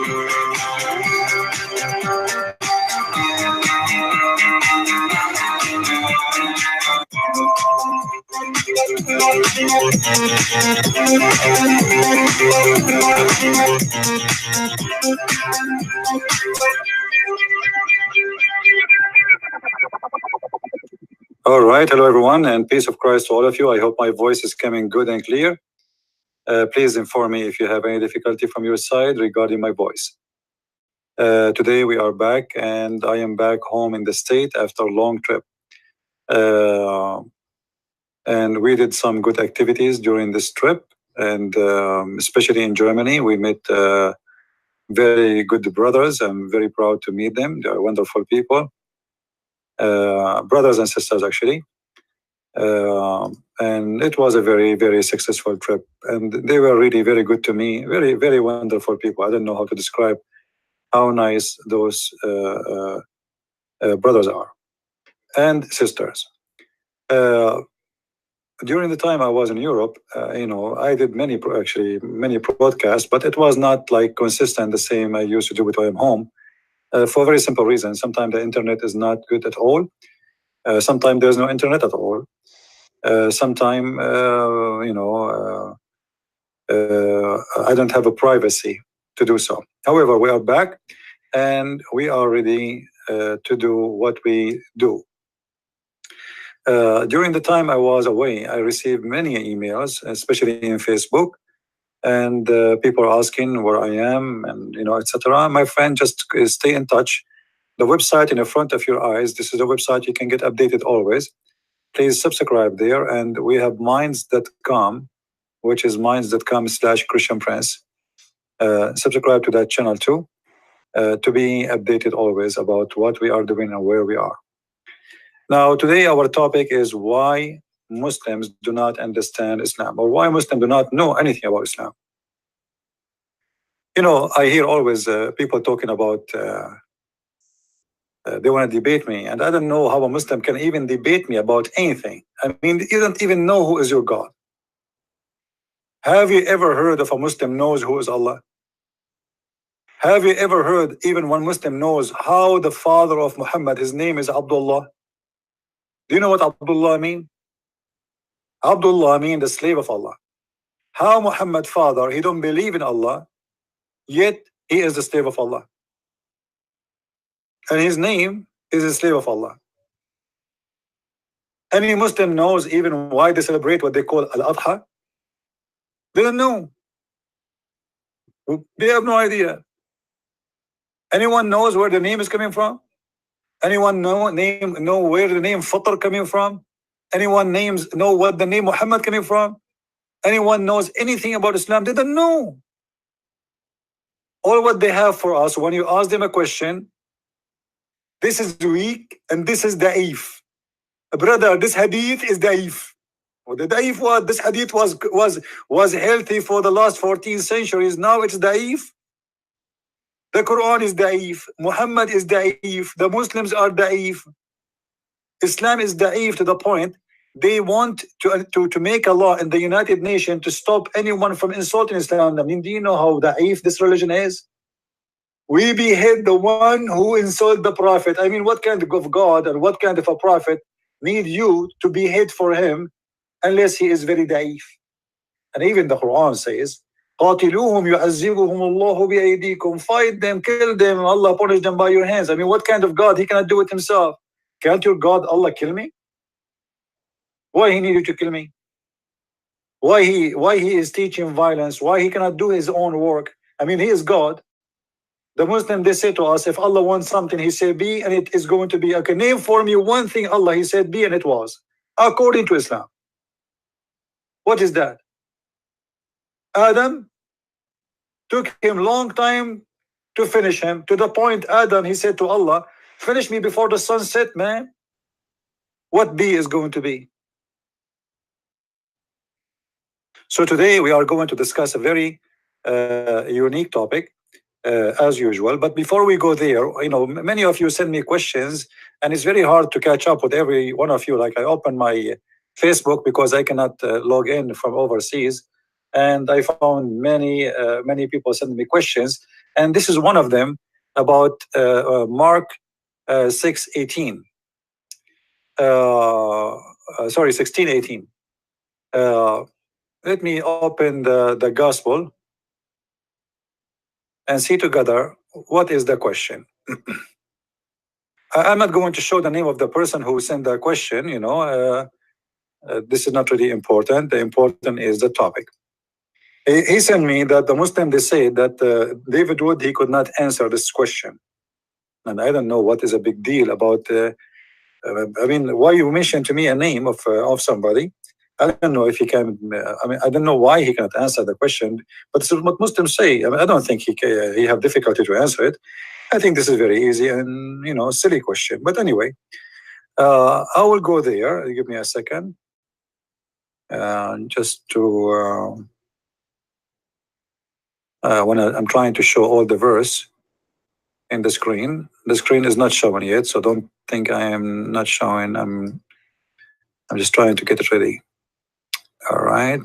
All right, hello everyone, and peace of Christ to all of you. I hope my voice is coming good and clear. Please inform me if you have any difficulty from your side regarding my voice. Today we are back, and I am back home in the state after a long trip. And we did some good activities during this trip, and especially in Germany, we met very good brothers. I'm very proud to meet them. They are wonderful people, brothers and sisters actually. And it was a very, very successful trip. And they were really very good to me. Very, very wonderful people. I don't know how to describe how nice those brothers are and sisters. During the time I was in Europe, I did many broadcasts, but it was not like consistent the same I used to do when I'm home. For a very simple reason. Sometimes the internet is not good at all. Sometimes there's no internet at all. Sometimes, I don't have a privacy to do so. However, we are back, and we are ready to do what we do. During the time I was away, I received many emails, especially in Facebook, and people are asking where I am, and etc. My friend, just stay in touch. The website in the front of your eyes. This is the website you can get updated always. Please subscribe there, and we have minds.com, which is minds.com/Christian Prince. Subscribe to that channel too, to be updated always about what we are doing and where we are. Now, today our topic is why Muslims do not understand Islam, or why Muslims do not know anything about Islam. I hear always people talking about they want to debate me, and I don't know how a Muslim can even debate me about anything. I mean, you don't even know who is your God. Have you ever heard of a Muslim knows who is Allah? Have you ever heard even one Muslim knows how the father of Muhammad, his name is Abdullah? Do you know what Abdullah mean? Abdullah mean the slave of Allah. How Muhammad father, he don't believe in Allah, yet he is the slave of Allah. And his name is a slave of Allah. Any Muslim knows even why they celebrate what they call Al-Adha? They don't know. They have no idea. Anyone knows where the name is coming from? Anyone know where the name Fitr coming from? Anyone know what the name Muhammad coming from? Anyone knows anything about Islam? They don't know. All what they have for us, when you ask them a question, this is weak and this is da'if. Brother, this hadith is da'if. Well, the da'if was, this hadith was healthy for the last 14 centuries. Now it's da'if. The Quran is da'if. Muhammad is da'if. The Muslims are da'if. Islam is da'if to the point they want to make a law in the United Nations to stop anyone from insulting Islam. I mean, do you know how da'if this religion is? We behead the one who insulted the Prophet. I mean, what kind of God and what kind of a prophet need you to behead for him unless he is very da'if? And even the Quran says, قَاتِلُوهُمْ يُعَذِّبُهُمُ اللَّهُ بِأَيْدِيكُمْ. Fight them, kill them, Allah punish them by your hands. I mean, what kind of God? He cannot do it himself. Can't your God, Allah, kill me? Why he needed to kill me? Why he is teaching violence? Why he cannot do his own work? I mean, he is God. The Muslim, they say to us, if Allah wants something, he said be, and it is going to be. Okay, name for me one thing Allah, he said be, and it was. According to Islam. What is that? Adam, took him long time to finish him. To the point, Adam, he said to Allah, finish me before the sun set, man. What be is going to be. So today we are going to discuss a very unique topic. As usual, but before we go there, many of you send me questions, and it's very hard to catch up with every one of you. Like, I open my Facebook because I cannot log in from overseas, and I found many people sending me questions. And this is one of them about Mark 6:18. Sorry, 16:18. Let me open the gospel and see together what is the question. I'm not going to show the name of the person who sent the question, this is not really important. The important is the topic. He sent me that the Muslim, they say that David Wood, he could not answer this question. And I don't know what is a big deal about, I mean, why you mentioned to me a name of somebody. I don't know if he can, I mean, I don't know why he cannot answer the question, but this is what Muslims say. I mean, I don't think he have difficulty to answer it. I think this is very easy and, silly question. But anyway, I will go there. Give me a second. Just to, when I'm trying to show all the verse in the screen. The screen is not showing yet, so don't think I am not showing. I'm just trying to get it ready. All right.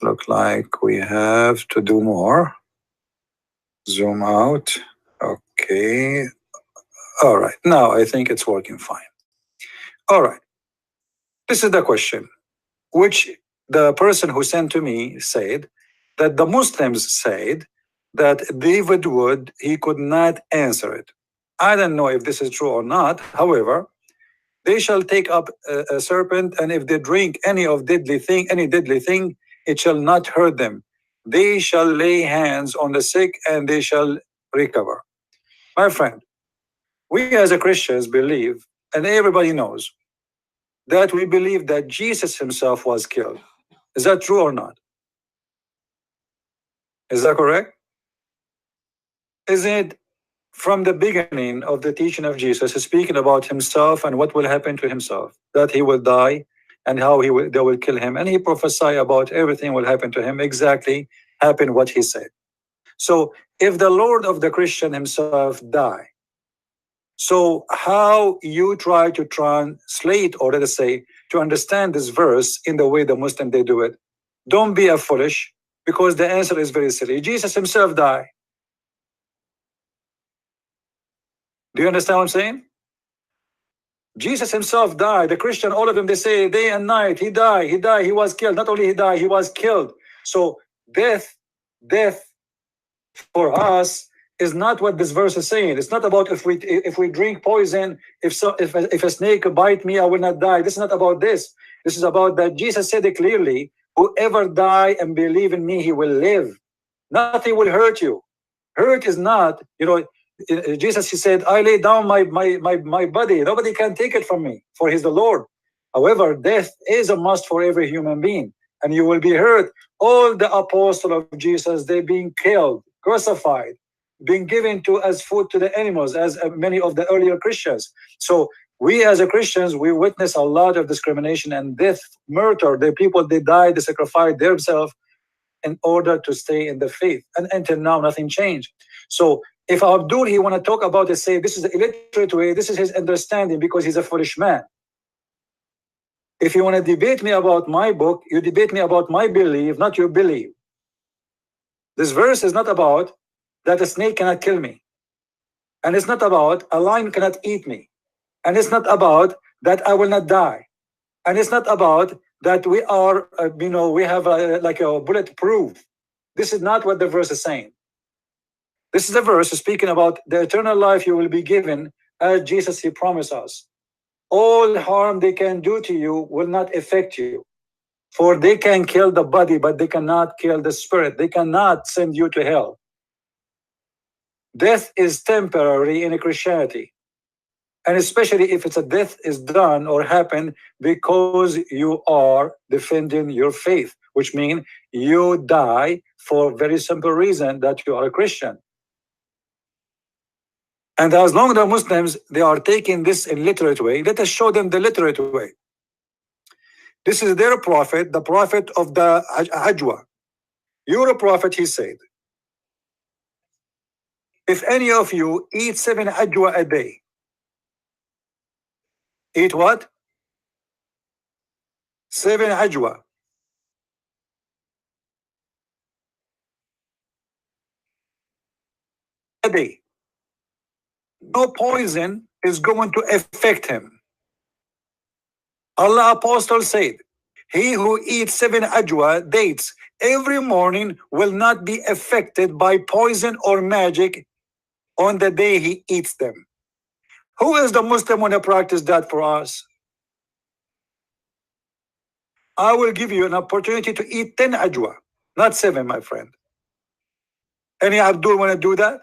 Look like we have to do more. Zoom out. Okay. All right. Now I think it's working fine. All right. This is the question, which the person who sent to me said that the Muslims said that David Wood, he could not answer it. I don't know if this is true or not. However, they shall take up a serpent, and if they drink any deadly thing, it shall not hurt them. They shall lay hands on the sick, and they shall recover. My friend, we as a Christians believe, and everybody knows, that we believe that Jesus himself was killed. Is that true or not? Is that correct? Is it from the beginning of the teaching of Jesus, speaking about himself and what will happen to himself, that he will die and how they will kill him, and he prophesied about everything will happen to him, exactly happen what he said. So if the Lord of the Christian himself die, so how you try to translate, or let us say, to understand this verse in the way the Muslim they do it, don't be a foolish, because the answer is very silly. Jesus himself died. Do you understand what I'm saying? Jesus himself died. The Christian, all of them, they say day and night, he died, he was killed. Not only he died, he was killed. So death for us is not what this verse is saying. It's not about if we drink poison, if a snake bite me, I will not die. This is not about this. This is about that Jesus said it clearly, whoever die and believe in me, he will live. Nothing will hurt you. Hurt is not, Jesus, he said, I lay down my body. Nobody can take it from me, for he's the Lord. However, death is a must for every human being, and you will be hurt. All the apostles of Jesus, they being killed, crucified, being given to as food to the animals, as many of the earlier Christians. So we as a Christians, we witness a lot of discrimination and death, murder. The people, they died, they sacrificed themselves in order to stay in the faith. And until now, nothing changed. So if Abdul, he want to talk about it, say this is the illiterate way, this is his understanding because he's a foolish man. If you want to debate me about my book, you debate me about my belief, not your belief. This verse is not about that a snake cannot kill me. And it's not about a lion cannot eat me. And it's not about that I will not die. And it's not about that we are, we have like a bulletproof. This is not what the verse is saying. This is the verse speaking about the eternal life you will be given as Jesus, he promised us. All harm they can do to you will not affect you. For they can kill the body, but they cannot kill the spirit. They cannot send you to hell. Death is temporary in Christianity. And especially if it's a death is done or happened because you are defending your faith, which means you die for a very simple reason that you are a Christian. And as long as the Muslims, they are taking this in literate way, let us show them the literate way. This is their prophet, the prophet of the Ajwa. You're a prophet, he said. If any of you eat 7 Ajwa a day, eat what? 7 Ajwa. day. No poison is going to affect him. Allah Apostle said, he who eats 7 ajwa dates every morning will not be affected by poison or magic on the day he eats them. Who is the Muslim when to practice that for us? I will give you an opportunity to eat 10 ajwa, not 7, my friend. Any Abdul want to do that?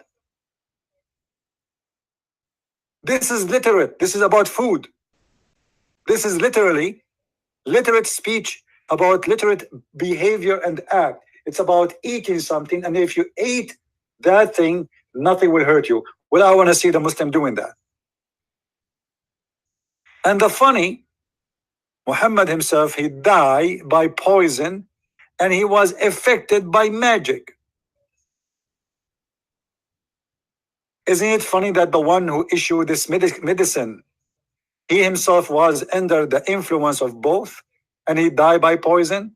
This is literate. This is about food. This is literally literate speech about literate behavior and act. It's about eating something, and if you eat that thing, nothing will hurt you. Well, I want to see the Muslim doing that. And the funny, Muhammad himself, he died by poison, and he was affected by magic. Isn't it funny that the one who issued this medicine, he himself was under the influence of both, and he died by poison?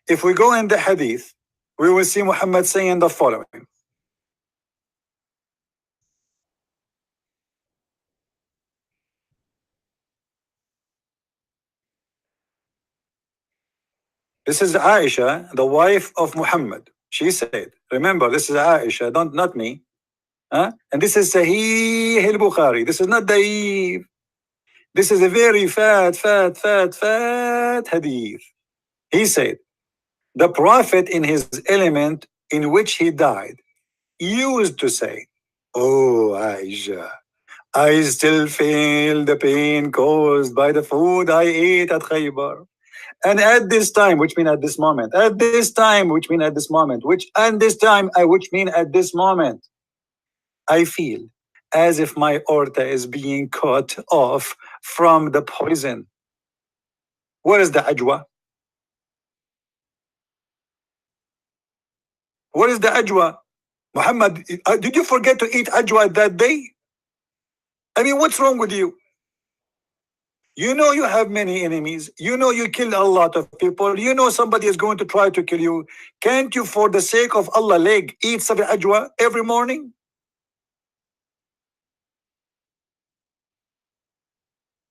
If we go in the hadith, we will see Muhammad saying the following. This is Aisha, the wife of Muhammad. She said, remember, this is Aisha, not me. Huh? And this is Sahih al-Bukhari. This is not Da'if. This is a very fat hadith. He said, the Prophet in his element in which he died used to say, oh Aisha, I still feel the pain caused by the food I ate at Khaybar. And at this time, which mean at this moment, at this time, which mean at this moment, which and this time, which mean at this moment, I feel as if my aorta is being cut off from the poison. Where is the ajwa? Where is the ajwa? Muhammad, did you forget to eat ajwa that day? I mean, what's wrong with you? You know you have many enemies. You know you kill a lot of people. You know somebody is going to try to kill you. Can't you, for the sake of Allah, eat some ajwa every morning?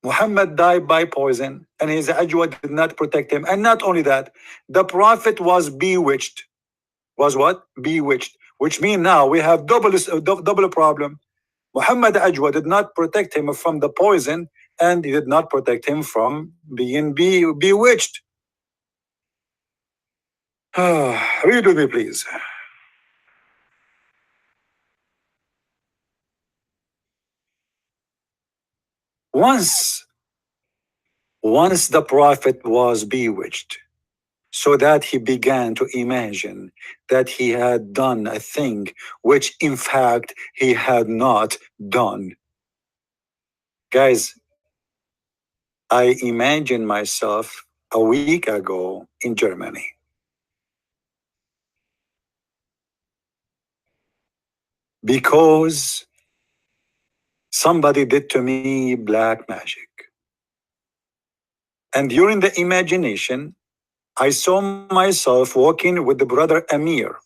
Muhammad died by poison, and his ajwa did not protect him. And not only that, the Prophet was bewitched. Was what? Bewitched. Which means now we have double problem. Muhammad ajwa did not protect him from the poison, and he did not protect him from being bewitched. Read with me, please. Once the Prophet was bewitched, so that he began to imagine that he had done a thing which in fact he had not done. Guys, I imagined myself a week ago in Germany. Because somebody did to me black magic. And during the imagination, I saw myself walking with the brother Amir.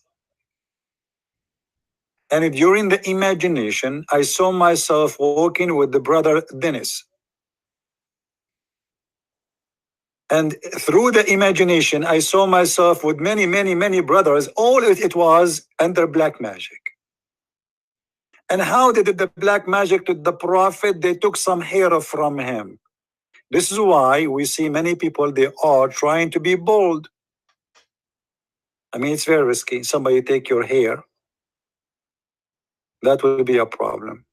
And during the imagination, I saw myself walking with the brother Dennis. And through the imagination, I saw myself with many brothers. All it was under black magic. And how they did the black magic to the Prophet? They took some hair from him. This is why we see many people, they are trying to be bold. I mean, it's very risky. Somebody take your hair. That will be a problem.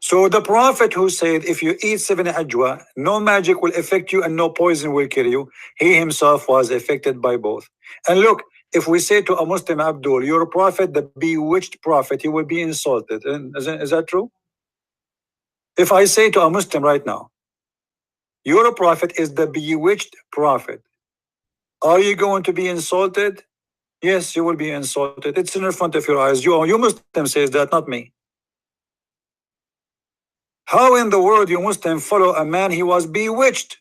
So the Prophet who said, if you eat 7 ajwa, no magic will affect you and no poison will kill you, he himself was affected by both. And look, if we say to a Muslim, Abdul, you're a prophet, the bewitched prophet, he will be insulted. And is that true? If I say to a Muslim right now, your prophet is the bewitched prophet, are you going to be insulted? Yes, you will be insulted. It's in front of your eyes. You Muslim says that, not me. How in the world you Muslim follow a man he was bewitched?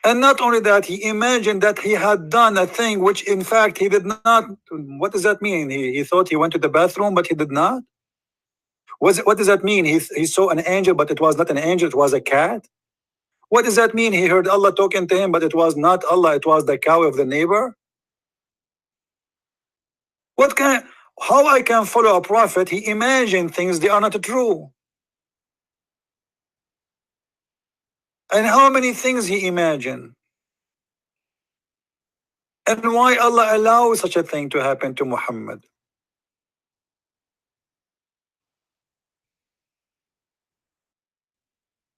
And not only that, he imagined that he had done a thing which in fact he did not. What does that mean? He thought he went to the bathroom, but he did not. What does that mean? He saw an angel, but it was not an angel, it was a cat. What does that mean? He heard Allah talking to him, but it was not Allah, it was the cow of the neighbor. How I can follow a prophet? He imagined things, they are not true. And how many things he imagined? And why Allah allows such a thing to happen to Muhammad?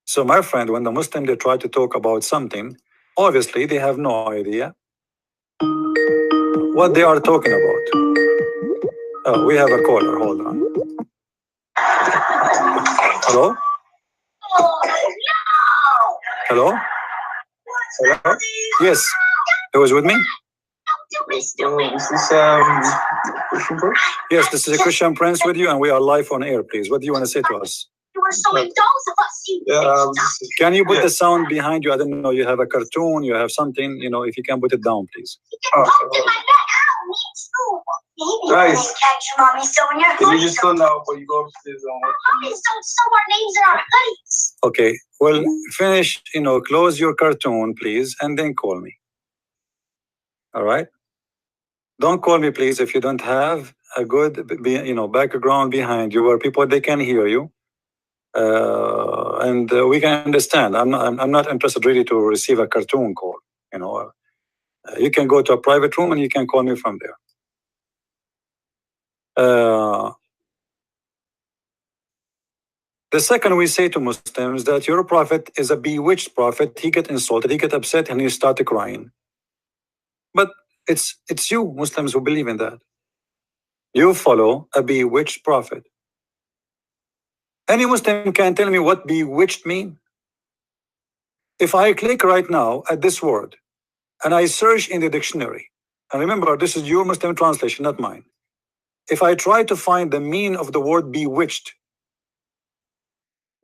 So my friend, when the Muslim they try to talk about something, obviously they have no idea what they are talking about. Oh, we have a caller. Hold on. Hello? Hello? Hello? Yes. Who was with me? Is this Christian Prince? Yes, this is a Christian Prince with you, and we are live on air, please. What do you want to say to us? Can you put the sound behind you? I don't know, you have a cartoon, you have something, you know, if you can put it down, please. Guys, can you just go now before you go upstairs and Okay, well, finish, you know, close your cartoon, please, and then call me. All right? Don't call me, please, if you don't have a good, you know, background behind you where people, they can hear you. And we can understand. I'm not interested really to receive a cartoon call. You know, you can go to a private room and you can call me from there. The second, we say to Muslims that your prophet is a bewitched prophet. He get insulted, he get upset, and he start crying. But it's you Muslims who believe in that. You follow a bewitched prophet. Any Muslim can tell me what bewitched mean? If I click right now at this word and I search in the dictionary, and remember, this is your Muslim translation, not mine. If I try to find the meaning of the word bewitched,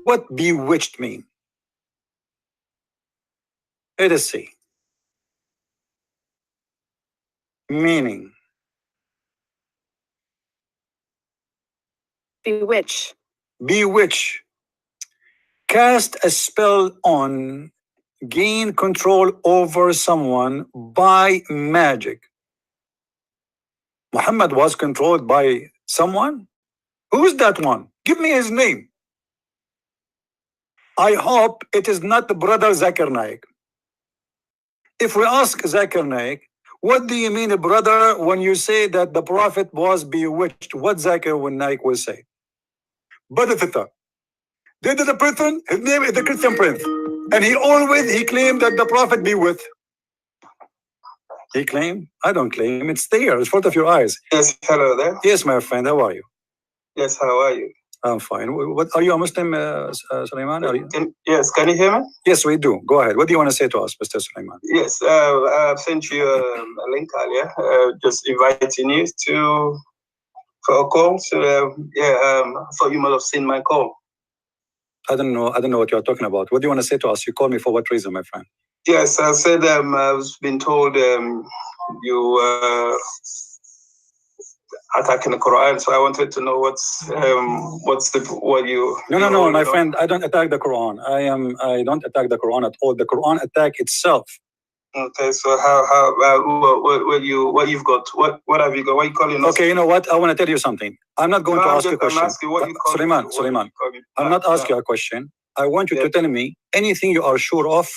what bewitched mean? Let us see. Meaning. Bewitch. Bewitch. Cast a spell on, gain control over someone by magic. Muhammad was controlled by someone? Who is that one? Give me his name. I hope it is not the brother Zakir Naik. If we ask Zakir Naik, what do you mean, brother, when you say that the prophet was bewitched? What Zakir Naik will say? Badatata. They did a Prince, his name is the Christian Prince. And he claimed that the prophet be with. He claimed? I don't claim, it's there, it's front of your eyes. Yes, hello there. Yes, my friend, how are you? Yes, how are you? I'm fine. What are you, a Muslim, Sulaiman? Yes, can you hear me? Yes, we do. Go ahead. What do you want to say to us, Mr. Sulaiman? Yes, I've sent you a link earlier, just inviting you for a call. So I thought you might have seen my call. I don't know what you're talking about. What do you want to say to us? You called me for what reason, my friend? Yes, I said I've been told you attacking the Quran, so I wanted to know what you. No, my friend. I don't attack the Quran. I don't attack the Quran at all. The Quran attack itself. Okay, so what you've got? What have you got? What are you calling us? Okay, you know what? I want to tell you something. I'm not going to ask you a question. I'm asking what you call Suleiman. I'm not asking you a question. I want you to tell me anything you are sure of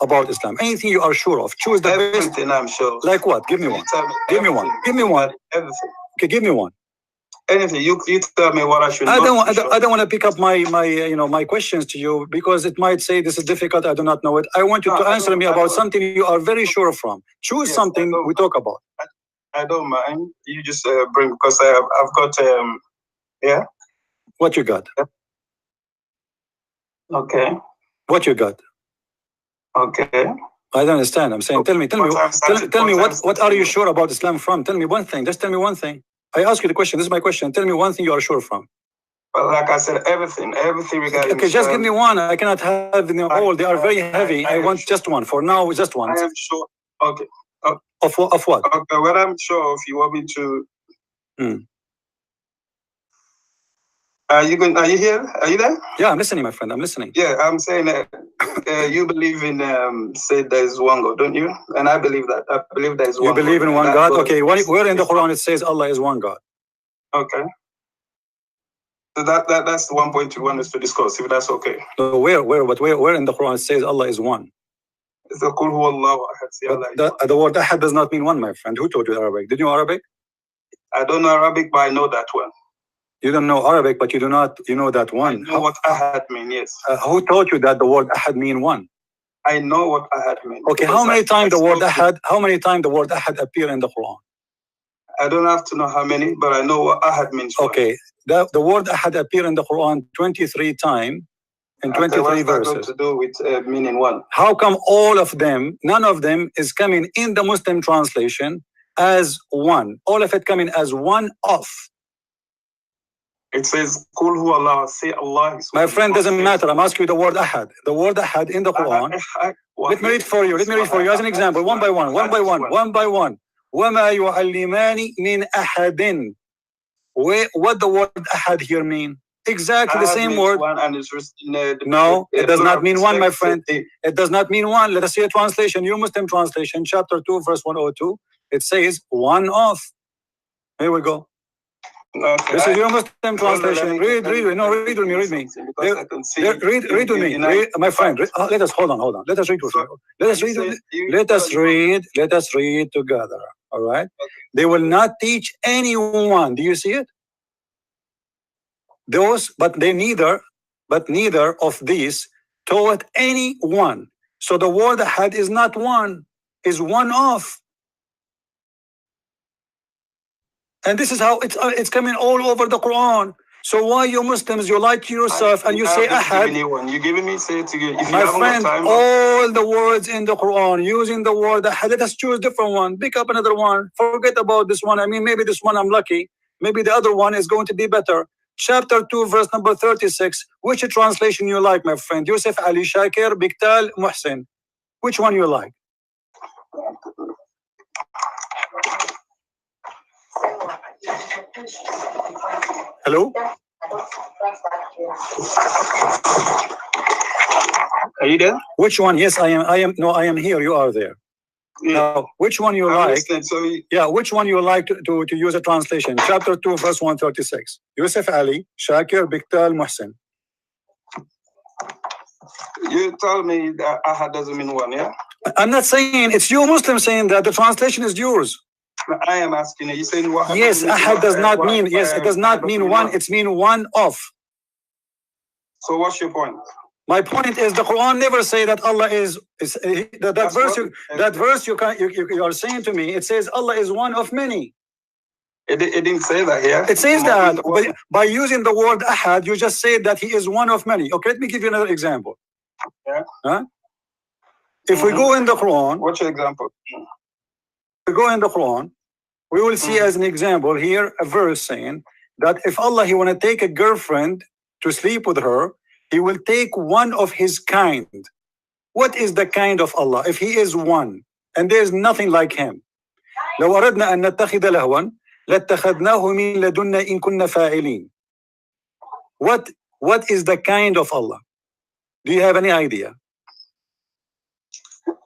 about Islam. Anything you are sure of. Choose the best. Everything I'm sure. Like what? Give me one. Give me one. Give me one. Everything. Okay, give me one. Anything. You tell me what I should. I don't want to pick up my questions to you because it might say this is difficult. I do not know it. I want you to answer me about something you are very sure from. Choose something we talk about. I don't mind. You just bring, because I've got yeah. What you got? Okay. What you got? Okay. I don't understand. I'm saying, tell me what are you sure about Islam from? Tell me one thing. Just tell me one thing. I ask you the question. This is my question. Tell me one thing you are sure from. But like I said, everything regarding. Okay, just give me one. I cannot have them all. They are very heavy. I want just one. For now, just one. I am sure. Okay. Of what? Okay, what I'm sure if you want me to. Are you here? Are you there? Yeah, I'm listening, my friend. I'm listening. Yeah, I'm saying that you believe in say there is one God, don't you? And I believe that. I believe there is one God. You believe in one God? Okay, where in the Quran it says Allah is one God? Okay. So that's the one point you want us to discuss, if that's okay. So where in the Quran it says Allah is one? It's the Qul Huwallahu Ahad. The word Ahad does not mean one, my friend. Who taught you Arabic? Did you know Arabic? I don't know Arabic, but I know that one. You don't know Arabic, but you know that one. I know what Ahad means, yes. Who taught you that the word Ahad mean one? I know what Ahad means. Okay, how many times the word Ahad appear in the Quran? I don't have to know how many, but I know what Ahad means. Okay, the word Ahad appear in the Quran 23 times in 23 verses. What's that got to do with meaning one? How come all of them, none of them is coming in the Muslim translation as one? All of it coming as one of. It says, Qul huwa Allah, say Allah is one. My friend, doesn't matter. I'm asking you the word Ahad. The word Ahad in the Quran. Let me read for you. As an example, one by one. وَمَا يُعَلِّمَانِ مِنْ أَحَدٍ. What the word Ahad here mean? Exactly the same word. No, it does not mean one, my friend. It does not mean one. Let us see a translation. Your Muslim translation, chapter 2, verse 102. It says one of. Here we go. Okay, this is your Muslim translation. Read with me. Read with me. My friend, let us hold on. Let us read with you. Let us read together. All right? Okay. They will not teach anyone. Do you see it? But neither of these taught anyone. So the word Ahad is not one, is one of. And this is how it's coming all over the Quran. So why you Muslims, you lie to yourself and you say Ahad? You giving me, say it to you. My friend, all the words in the Quran using the word Ahad. Let us choose different one. Pick up another one. Forget about this one. I mean, maybe this one I'm lucky. Maybe the other one is going to be better. Chapter 2, verse number 36. Which translation you like, my friend? Yusuf Ali Shakir, Biktal, Muhsin. Which one you like? Hello? Are you there? Which one? Yes, I am. No, I am here. You are there. Yeah. Now, which one you like? Yeah, which one you like to use a translation? Chapter 2, verse 136. Yusuf Ali, Shakir, Biktal, Muhsin. You told me that Ahad doesn't mean one, yeah? I'm not saying, it's you Muslim saying that the translation is yours. I am asking you. You're saying what? Yes, Ahad does not mean. Yes, it does not mean one. It's mean one of. So what's your point? My point is the Quran never say that Allah is that verse you are saying to me. It says Allah is one of many. It didn't say that here. It says that by using the word Ahad, you just said that he is one of many. Okay, let me give you another example. Yeah. Huh? If we go in the Quran, what's your example? We go in the Quran, we will see as an example here a verse saying that if Allah he want to take a girlfriend to sleep with her, he will take one of his kind. What is the kind of Allah? If he is one and there is nothing like him. لو أردنا أن نتخذ لهوا لاتخذناه من لدنا إن كنا فاعلين. What is the kind of Allah? Do you have any idea?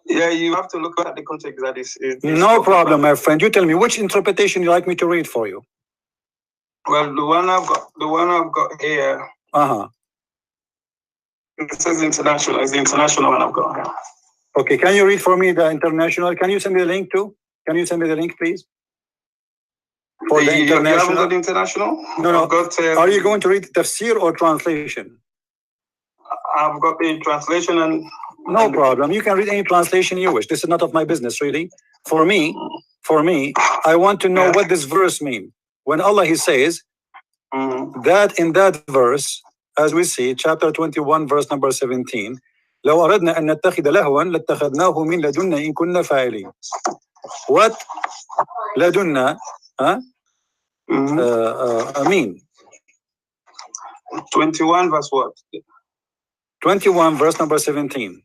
Yeah, you have to look at the context that is no problem, my friend. You tell me which interpretation you like me to read for you. Well, the one I've got here. It says international. It's the international one I've got here. Okay, can you read for me the international? Can you send me the link too? Can you send me the link, please? For the international. You haven't got the international? No. Are you going to read tafsir or translation? I've got the translation and. No problem. You can read any translation you wish. This is not of my business, really. For me, I want to know what this verse means. When Allah he says that in that verse, as we see, chapter 21, verse number 17, لو أردنا أن نتخذ لهوا لاتخذناه من لدنا إن كنا فاعلين. What لدنا mean? 21 verse what? 21 verse number 17.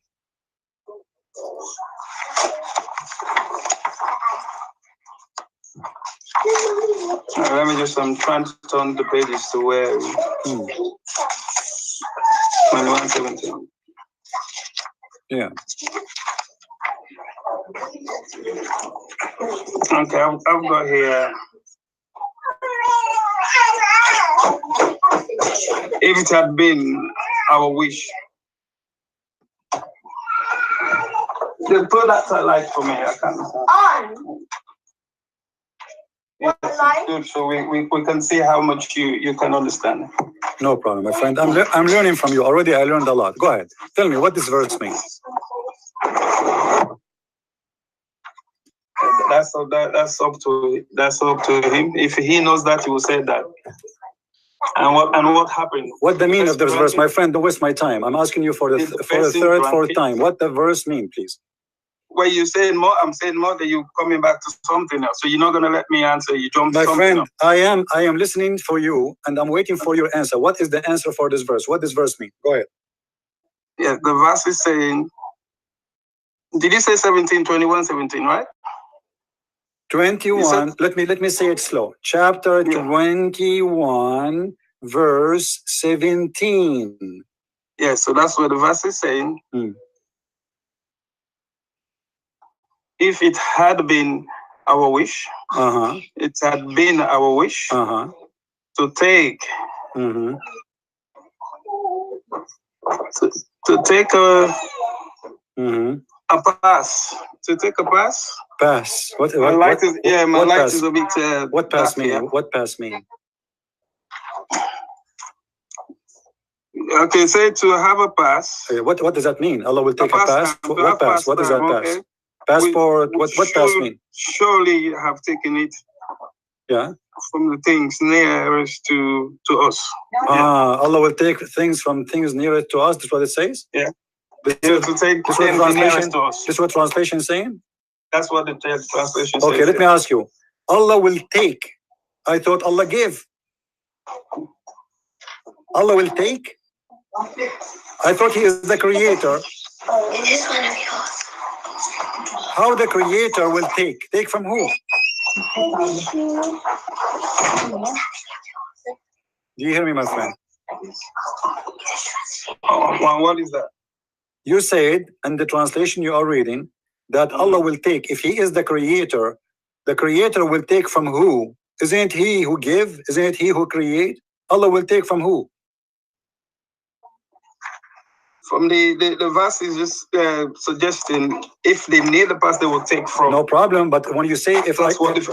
Let me just, I'm trying to turn the pages to where 21, 17. Yeah. Okay, I've got here. If it had been our wish. They put that light for me. I can't. On. Yes, it's good, so we can see how much you can understand. No problem, my friend. I'm learning from you already. I learned a lot. Go ahead. Tell me what this verse means. That's up to him. If he knows that, he will say that. And what happened? What the meaning of this verse, my friend? Don't waste my time. I'm asking you for the third, fourth time. What the verse mean, please? Well, you saying more. I'm saying more. That you coming back to something else. So you're not gonna let me answer. You jump. My friend, else. I am listening for you, and I'm waiting for your answer. What is the answer for this verse? What does verse mean? Go ahead. Yeah, the verse is saying. Did you say 17, 21, 17, right? 21. Let me say it slow. Chapter 21, verse 17. Yeah, so that's what the verse is saying. If it had been our wish, it had been our wish to take to take a pass. To take a pass. Pass. What light is a bit. What pass mean? Yeah? What pass mean? Okay, say to have a pass. What does that mean? Allah will take a pass. What pass? What is that pass? Okay. Passport. What pass mean? Surely you have taken it. Yeah. From the things nearest to us. Allah will take things from things nearest to us. That's what it says. Yeah. This is what translation is saying. That's what the translation says. Okay, let me ask you. Allah will take. I thought Allah give. Allah will take. I thought He is the creator. It is one of yours. How the creator will take? Take from who? Do you hear me, my friend? What is that? You said in the translation you are reading that Allah will take. If He is the creator will take from who? Isn't He who give? Isn't it He who create? Allah will take from who? From the verse is just suggesting if they need the pass, they will take from. No problem. But when you say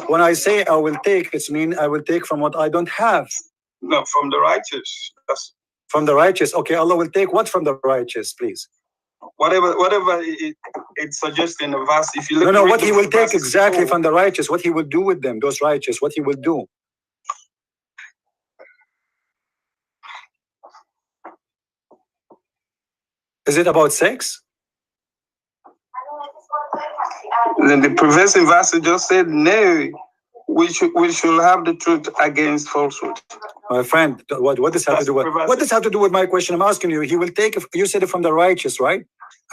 when I say I will take, it's mean I will take from what I don't have. No, from the righteous. That's from the righteous. Okay, Allah will take what from the righteous, please? Whatever it suggests in the verse. If you look no, what He will take exactly from the righteous, what He will do with them, those righteous, what He will do. Is it about sex? Then the previous verse just said, no, we should have the truth against falsehood. My friend, what does have to do with what does have to do with my question? I'm asking you. He will take. You said it from the righteous, right?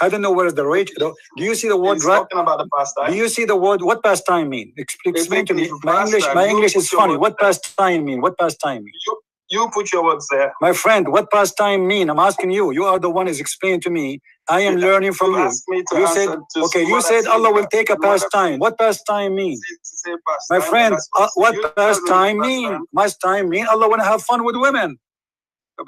I don't know where is the righteous. Do you see the word? Talking about the pastime. Do you see the word? What pastime mean? Explain to me. My English is funny. What pastime mean? What pastime mean? You put your words there. My friend, what pastime mean? I'm asking you. You are the one who's explaining to me. I am learning from you. You said, okay, you said Allah will take a pastime. What pastime mean? My friend, what pastime mean? Pastime mean Allah want to have fun with women.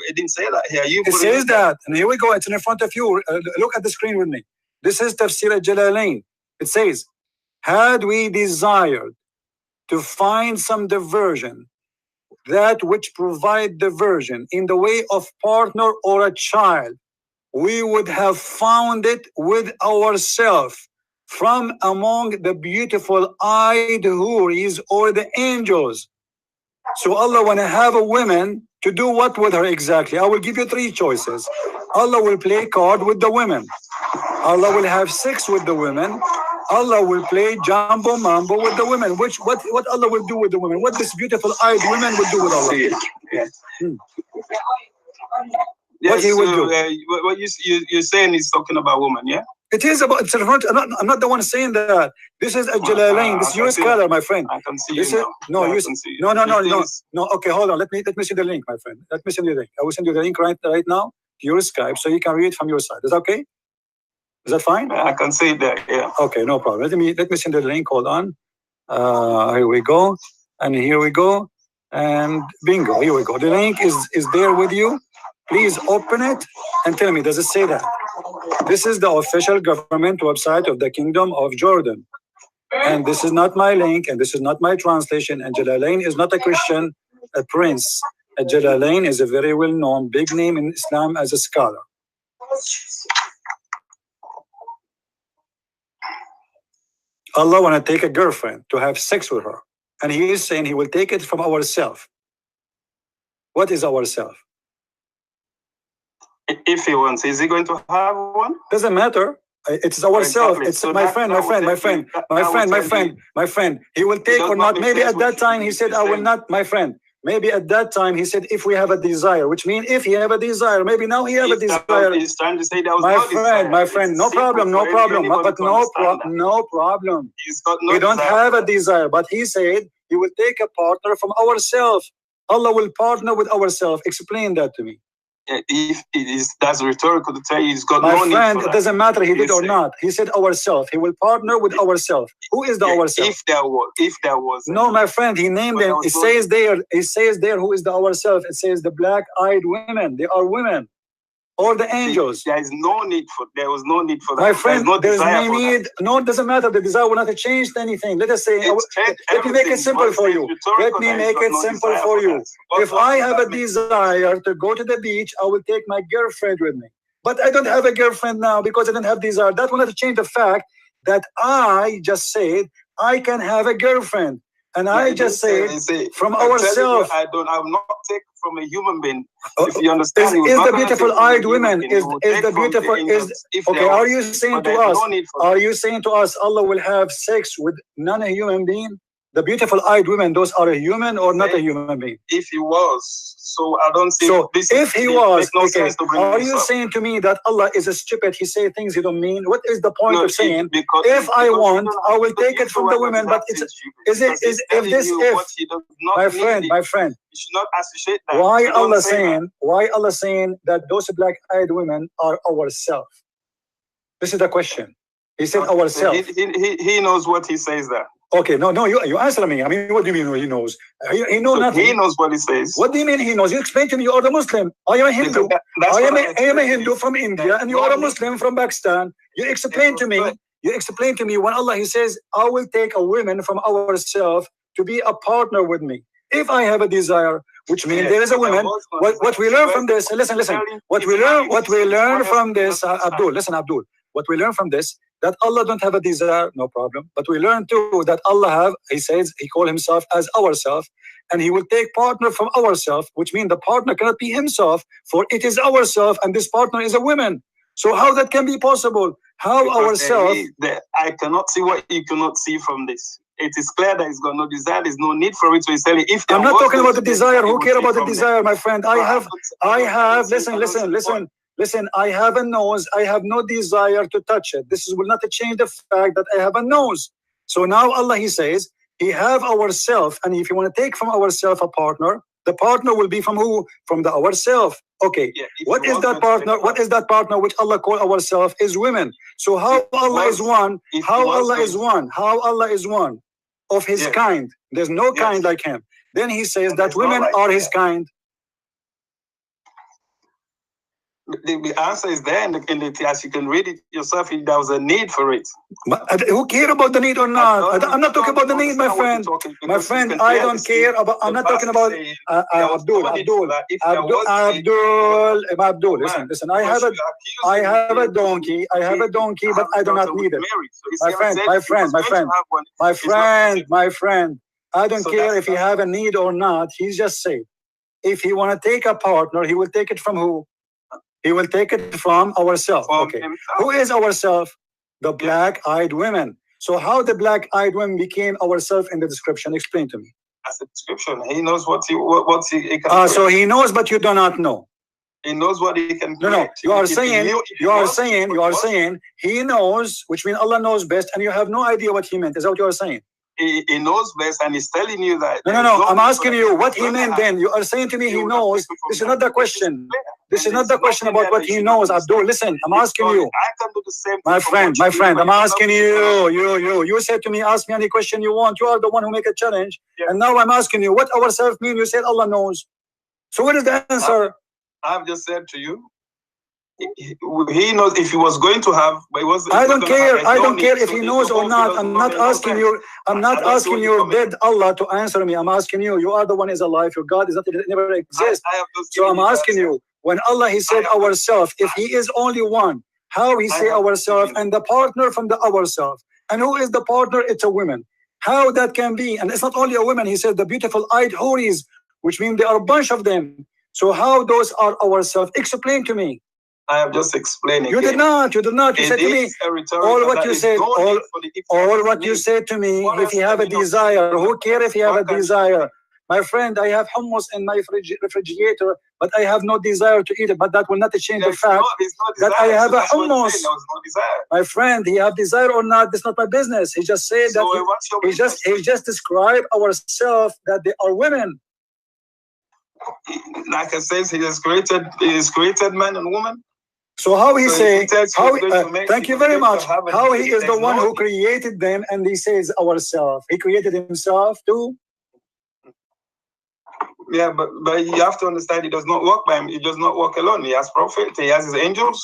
It didn't say that here. It says that. And here we go. It's in front of you. Look at the screen with me. This is Tafsir al-Jalalain. It says, had we desired to find some diversion, that which provide diversion in the way of partner or a child, we would have found it with ourselves from among the beautiful eyed houris or the angels. So Allah want to have a woman to do what with her exactly? I will give you three choices. Allah will play card with the women. Allah will have sex with the women. Allah will play jumbo mambo with the women. What Allah will do with the women? What this beautiful eyed women will do with Allah? Yes, he will do. What you're saying is talking about woman, yeah? It is about. It's I'm not the one saying that. This is a Jalalain. This is your scholar, my friend. I can see This you is now. no. Yeah, You I can see you. no. Okay, hold on. Let me see the link, my friend. Let me send you the link. I will send you the link right now to your Skype, so you can read from your side. Is that okay? Is that fine? I can see that. Yeah. Okay, no problem. Let me send you the link. Hold on. Here we go, and here we go, and bingo. Here we go. The link is there with you. Please open it and tell me, does it say that? This is the official government website of the Kingdom of Jordan. And this is not my link, and this is not my translation. And Jalalain is not a Christian prince. Jalalain is a very well-known, big name in Islam as a scholar. Allah want to take a girlfriend to have sex with her. And he is saying he will take it from ourself. What is ourself? If he wants, is he going to have one? Doesn't matter. It's ourself. Exactly. It's So my that- friend, that my will friend, my take friend, you- that- my that friend, will my take friend, you- my friend. He will take does or not not. make Maybe sense at that what time he you said, I will saying. not, my friend. Maybe at that time he said, if we have a desire, which means if he have a desire, maybe now he have a desire. He's trying to say that was My no friend, my desire. friend, It's no simple problem, for no problem, anybody but to understand that. no problem. He's got no We don't desire have for a that. desire, but he said he will take a partner from ourselves. Allah will partner with ourselves. Explain that to me. If it is, that's rhetorical to tell you he's got My no need friend, for it that. doesn't matter he did or Listen. not. He said ourselves. He will partner with ourselves. Who is the ourselves? If there was No, my friend, he named But them. I was It told- says there. It says there who is the ourselves. It says the black-eyed women. They are women, or the angels. there was no need for that. My friend, there's no there's desire no for that. need. No, it doesn't matter. The desire will not change anything. Let us say. Let me make it simple for you. Let me make it simple for you. If I have a desire to go to the beach, I will take my girlfriend with me. But I don't have a girlfriend now because I don't have desire. That will not change the fact that I just said I can have a girlfriend. And I just said from ourselves. I will not take from a human being. Oh, If you understand, is the beautiful eyed women is the beautiful is okay? Are you saying to us? Are you saying to us Allah will have sex with non-human being? The beautiful eyed women, those are a human or not a human being? If he was, so I don't see. So this if he it was, makes no okay, sense to bring are this you up. saying to me that Allah is a stupid? He say things he don't mean. What is the point No, of saying? because If I you want, don't I will have to take it use from the the word women. But that it's stupid, is it because is he's if telling this you if what he does not my need friend, it. my friend. You should not associate that. Why You don't Allah say that. saying? Why Allah saying that those black-eyed women are ourselves? This is the question. He said ourselves. He knows what he says there. Okay, no, you answer me. I mean, what do you mean he knows? He knows So nothing. he knows what he says. What do you mean he knows? You explain to me. You are the Muslim. I am a Hindu. That's I am what a Hindu from India, and you are a Muslim from Pakistan. You explain to me. You explain to me when Allah He says, "I will take a woman from ourselves to be a partner with me." If I have a desire, which means there is a woman. What we learn from this? Listen. What we learn from this, Abdul. Listen, Abdul. What we learn from this, that Allah don't have a desire, no problem. But we learn too that Allah have, He says, He call Himself as ourself, and He will take partner from ourself, which means the partner cannot be Himself, for it is ourself, and this partner is a woman. So how that can be possible? How ourself? I cannot see what you cannot see from this. It is clear that He's got no desire. There's no need for it. So He's telling. If I'm not talking about the desire. Who care about the desire, my friend? I have. Listen, I have a nose. I have no desire to touch it. This will not change the fact that I have a nose. So now Allah, He says, He have ourself, and if you want to take from ourself a partner, the partner will be from who? From the ourself. Okay. Yeah, what is that partner? What is that partner which Allah call ourself is women? So how Allah is one? How Allah is one? How Allah is one of His kind? There's no kind like Him. Then He says that women are His kind. The answer is there in the text. You can read it yourself. There was a need for it. But who care about the need or not? I'm not talking about the need, my friend. My friend, I don't care about. I'm not talking about Abdul. Listen. I have a donkey. But I do not need it. My friend. I don't care if he have a need or not. He's just saying, if he want to take a partner, he will take it from who? He will take it from ourselves. Okay. Who is ourselves? The black-eyed women. So how the black-eyed women became ourselves in the description? Explain to me. That's the description. He knows what he can. So he knows, but you do not know. He knows what he can No, create. you are If he saying, knew- if he you are was- saying, you are was- saying he knows, which means Allah knows best, and you have no idea what he meant. Is that what you are saying? He knows best, and he's telling you that. No, there no, is no. I'm need for asking that you to what he happen. meant then. You are saying to me You he would have knows. taken from This is that. not the This is question. clear. This is And not there's the question nothing about that what they he should knows. understand. Abdul, listen, I'm asking Because you. I can do the same My thing from friend, what you my do, friend, but I'm you cannot asking do it. you said to me, ask me any question you want. You are the one who make a challenge. Yeah. And now I'm asking you, what ourselves mean? You said Allah knows. So what is the answer? I've just said to you, he knows if he was going to have, but he was. I don't care. I don't care if So he the knows or whole not. thing I'm does not make no asking sense. you. I'm I not don't see asking where you're your coming dead Allah to answer me. I'm asking you. You are the one is alive. Your God is not. It never exists. I have just So given I'm you the asking answer. you. When Allah He said I have- ourself, if He is only one, how He I say have ourself given- and the partner from the ourself? And who is the partner? It's a woman. How that can be? And it's not only a woman. He said the beautiful-eyed houris, which means there are a bunch of them. So how those are ourselves? Explain to me. I have just explained You again. did not. You did not. You It said to me, is a rhetorical, all what that you is said, no all- need for the all what you need. said to me, What if else you have a can you not desire, say? who care if you have a What can- desire? My friend, I have hummus in my refrigerator, but I have no desire to eat it. But that will not change the There's fact, there's that desire. I have So a that's what I'm hummus. saying, there was no desire. my friend, he have desire or not, that's not my business. He just said So that what's your he business? just described ourselves that they are women. Like I said, he has created man and woman. So how he So if say, he tells you how, he's going to make- thank he you was very going to much, have a how he need, is the there's one no who need. created them, and he says ourselves. He created himself too. Yeah, but you have to understand, he does not walk by him. He does not walk alone. He has prophets. He has his angels.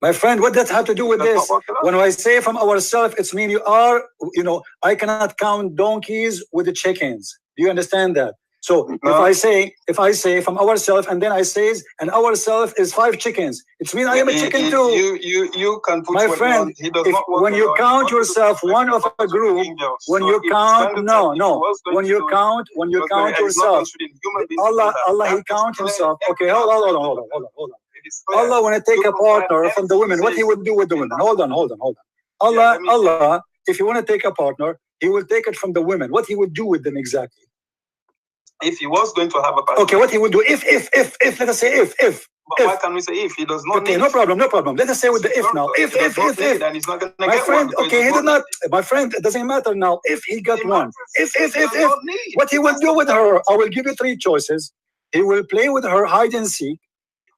My friend, what does have to do with He does this? not walk alone. When I say from ourselves, it's mean you are, I cannot count donkeys with the chickens. Do you understand that? So No. if I say from ourselves, and then I says, and ourselves is 5 chickens, it's mean I am a chicken too. You can put My what you friend, want. He does if- not walk when you alone. count He goes to yourself the one of a angels. group, when So you if count, standard no, time, no, if he was going when to you do it, count, when you he was going- count it's not yourself, considered human beings to Allah, do that. Allah, He That is count clear. himself. Okay, Every hold on, aspect hold on, of hold on, it. hold on. It is clear. Allah, when I take You a can find partner from the everything women, he what He says would do with the in women? that. Hold on. Yeah, Allah, let me see. Allah, if you want to take a partner, He will take it from the women. What He would do with them exactly? If he was going to have a partner, Okay, what He would do if, let us say if. but why can we say if? He does not Okay, need. no problem. Let us say with the if now. If. And he's not going to My get friend, one because okay, he does did not, my friend, it doesn't matter now. If he got It one, matters. He if, does not need. what he will That's do the with point. her, I will give you 3 choices. He will play with her hide and seek,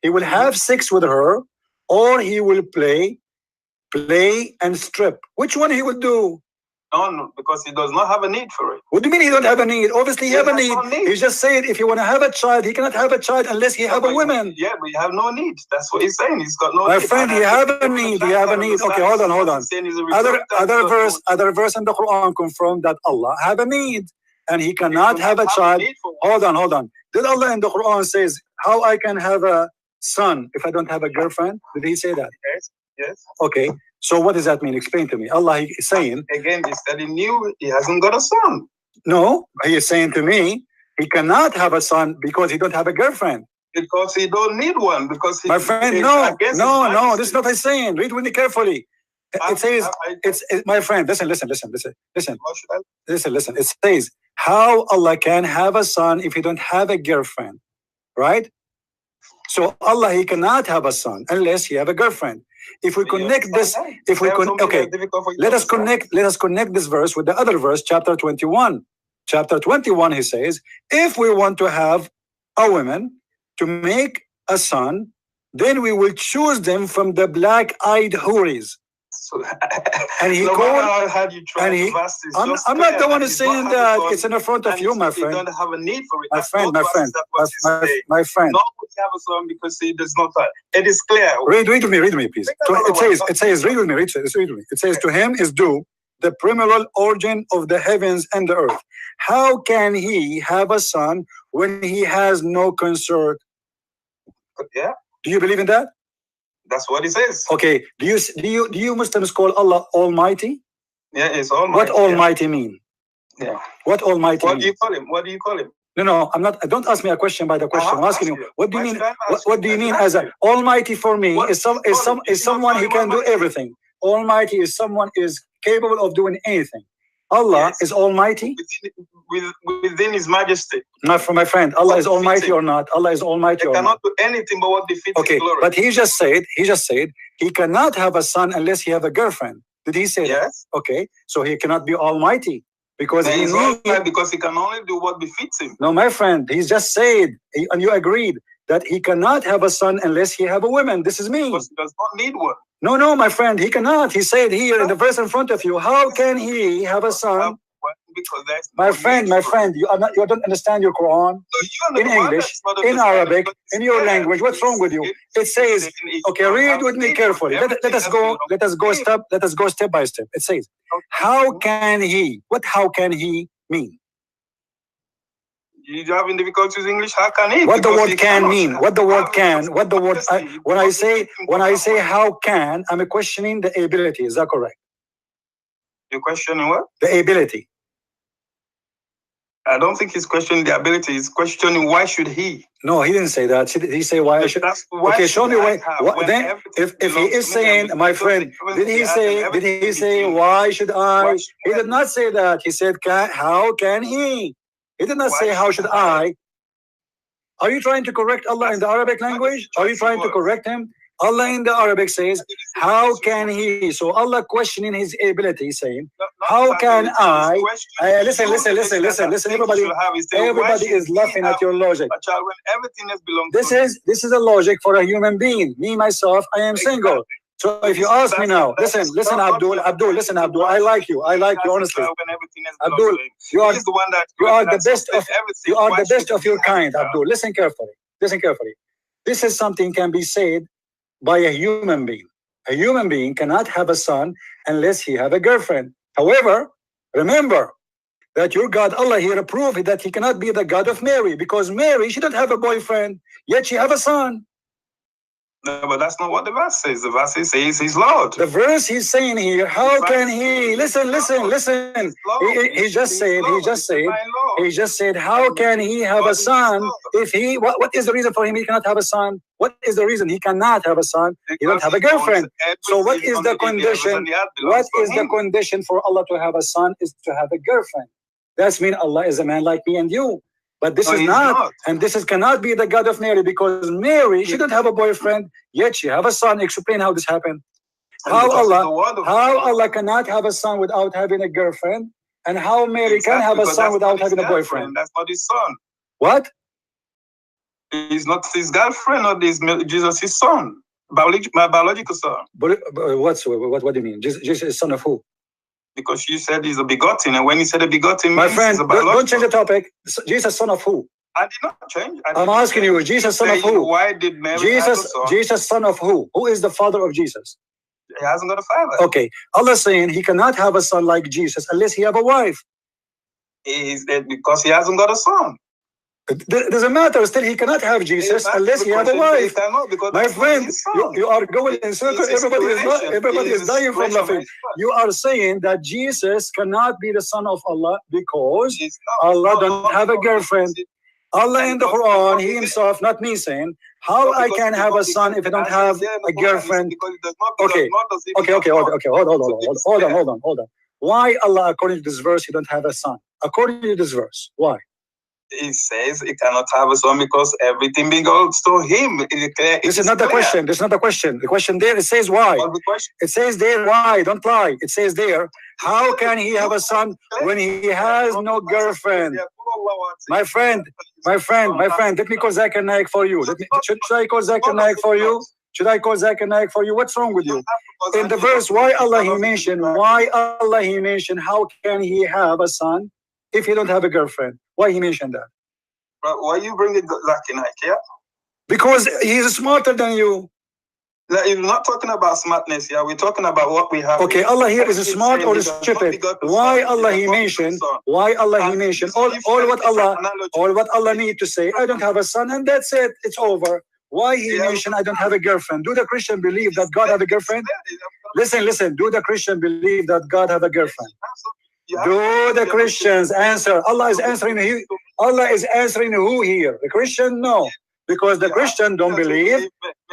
he will have sex with her, or he will play and strip. Which one he will do? No, because he does not have a need for it. What do you mean he don't have a need? Obviously he have a has need. no need. He just said if you want to have a child, he cannot have a child unless he have a woman. Yeah, but you have no need. That's what he's saying. He's got no My need. friend, And he I have think a even the need. child He have a can need. Okay, understand hold on. he's saying he's a rhetorical Other verse in the Quran confirm that Allah have a need, and He cannot have a child. Hold on. Did Allah in the Quran says how I can have a son if I don't have a girlfriend? Did He say that? Yes. Okay. So what does that mean? Explain to me. Allah is saying, Again, he's telling you he hasn't got a son. no, He is saying to me, he cannot have a son because he don't have a girlfriend. Because he don't need one. Because he, My friend, it's no, against his this majesty. is not what he's saying. Read with me carefully. It says, my friend, listen. What should I- Listen. It says, how Allah can have a son if he don't have a girlfriend, right? So Allah, He cannot have a son unless he have a girlfriend. If we connect this, let us connect this verse with the other verse, chapter 21. Chapter 21, He says, if we want to have a woman to make a son, then we will choose them from the black-eyed houris. So, And He no called, matter how hard you try and to he- fast, it's I'm, just I'm not clear the one that who's he's not saying had a that. son, It's in the front of and you, my he friend. don't have a need for it. My That's friend, not my friend, that's what he's saying. my friend. Not would have a son because he does not have. It is clear. Read with me, please. It says, read with me. It says, to Him is due the primeval origin of the heavens and the earth. How can He have a son when He has no consort? Yeah, Do you believe in that? that's what he says. Okay. Do you Muslims call Allah Almighty? Yeah, it's Almighty. What Almighty mean? Yeah. What Almighty What mean? do you call him? What do you call him? No, I'm not. Don't ask me a question by the question. I'm asking you. What do you mean? What do you mean as a Almighty for me? Is someone He can do everything. Almighty is someone is capable of doing anything. Allah Yes. is almighty? Within His Majesty. Not for my friend. Allah What is almighty befits or him? not? Allah is almighty He or not? cannot do anything but what befits Okay, His glory. but he just said he cannot have a son unless he have a girlfriend. Did he say that? Yes. Okay, so he cannot be almighty because Then he he's needs. almighty because He can only do what befits Him. No, my friend, he's just said, and you agreed that he cannot have a son unless he have a woman. This is me. Because He does not need one. No, my friend, he cannot. He said here in the verse in front of you, how can he have a son? Because there's My no friend, need my for it. friend, you don't understand your Quran. So you In understand English, that's not in understanding Arabic, because in your it's language. What's wrong with you? It says, okay, read with me carefully. Let us go step by step. It says, how can he? What how can he mean? You having difficulties with English? How can he? What the Because word he can cannot mean? have What the word have can? it. What the word? Obviously, When I say because how can, I'm questioning the ability. Is that correct? you're questioning what? The ability. I don't think he's questioning the ability. He's questioning why should he? No, he didn't say that. Did he say why I should? That's why Okay, show should me I why. have when Then, everything if he belongs is to me and saying, my because friend, the did he everything say between- why should I? Why should He I? did not say that. He said, how can he? He did not Why say how should should I? I. Are you trying to correct Allah in the Arabic language? Are you trying to correct him? Allah in the Arabic says, how can he? So Allah questioning his ability, saying, how can I? Listen, everybody is laughing at your logic. A child when everything else belongs This is a logic for a human being. Me, myself, I am single. So if you ask me now, listen, Abdul, I like you honestly. Abdul, you are the best of your kind, Abdul. Listen carefully. This is something can be said by a human being. A human being cannot have a son unless he have a girlfriend. However, remember that your God, Allah, here approved that he cannot be the God of Mary, because Mary, she don't have a boyfriend, yet she have a son. No, but that's not what the verse says. The verse says he's Lord. The verse he's saying here, how can he? Listen. He just said, how can he have a son if he? What is the reason for him? He cannot have a son. What is the reason he cannot have a son? He don't have a girlfriend. So what is the condition? What is the condition for Allah to have a son? Is to have a girlfriend. That's mean Allah is a man like me and you. But this is not, and this cannot be the God of Mary, because Mary, she don't have a boyfriend, yet she have a son. Explain how this happened. How Allah cannot have a son without having a girlfriend, and how Mary can have a son without having a boyfriend. That's not his son. What? He's not his girlfriend, or Jesus, his son, my biological son. But what do you mean? Jesus is son of who? Because you said he's a begotten, and when you said a begotten, my friend, don't change the topic. Jesus, son of who? I did not change. I'm asking you, Jesus, son of who? Why did Mary Jesus, son of who? Who is the father of Jesus? He hasn't got a father. Okay, Allah saying he cannot have a son like Jesus unless he have a wife. Because he hasn't got a son. It doesn't matter. Still, he cannot have Jesus unless he have a wife. My friend, you are going in circles. Everybody is dying from laughing. You are saying that Jesus cannot be the son of Allah because Allah don't have a girlfriend. Allah in the Quran, he himself, not me saying, how I can have a son if I don't have a girlfriend? Okay, hold on. Why Allah, according to this verse, he don't have a son? According to this verse, why? He says he cannot have a son because everything belongs to him. This is not the question. The question there, it says why. It says there why. Don't lie. It says there, how can he have a son when he has no girlfriend? My friend, let me call Zakir Naik for you. Should I call Zakir Naik for you? What's wrong with you? In the verse, why Allah he mentioned, how can he have a son if he don't have a girlfriend? Why he mentioned that? Why you bring it Zakir Naik, yeah? Because he's smarter than you. You're not talking about smartness, yeah. We're talking about what we have. Okay, Allah here is smart or stupid. Why Allah he mentioned? All what Allah need to say, I don't have a son, and that's it. It's over. Why he mentioned I don't have a girlfriend? Do the Christian believe that God have a girlfriend? Listen. Do the Christian believe that God have a girlfriend? Do the Christians answer? Allah is answering who here? The Christian? No. Because the Christian don't believe.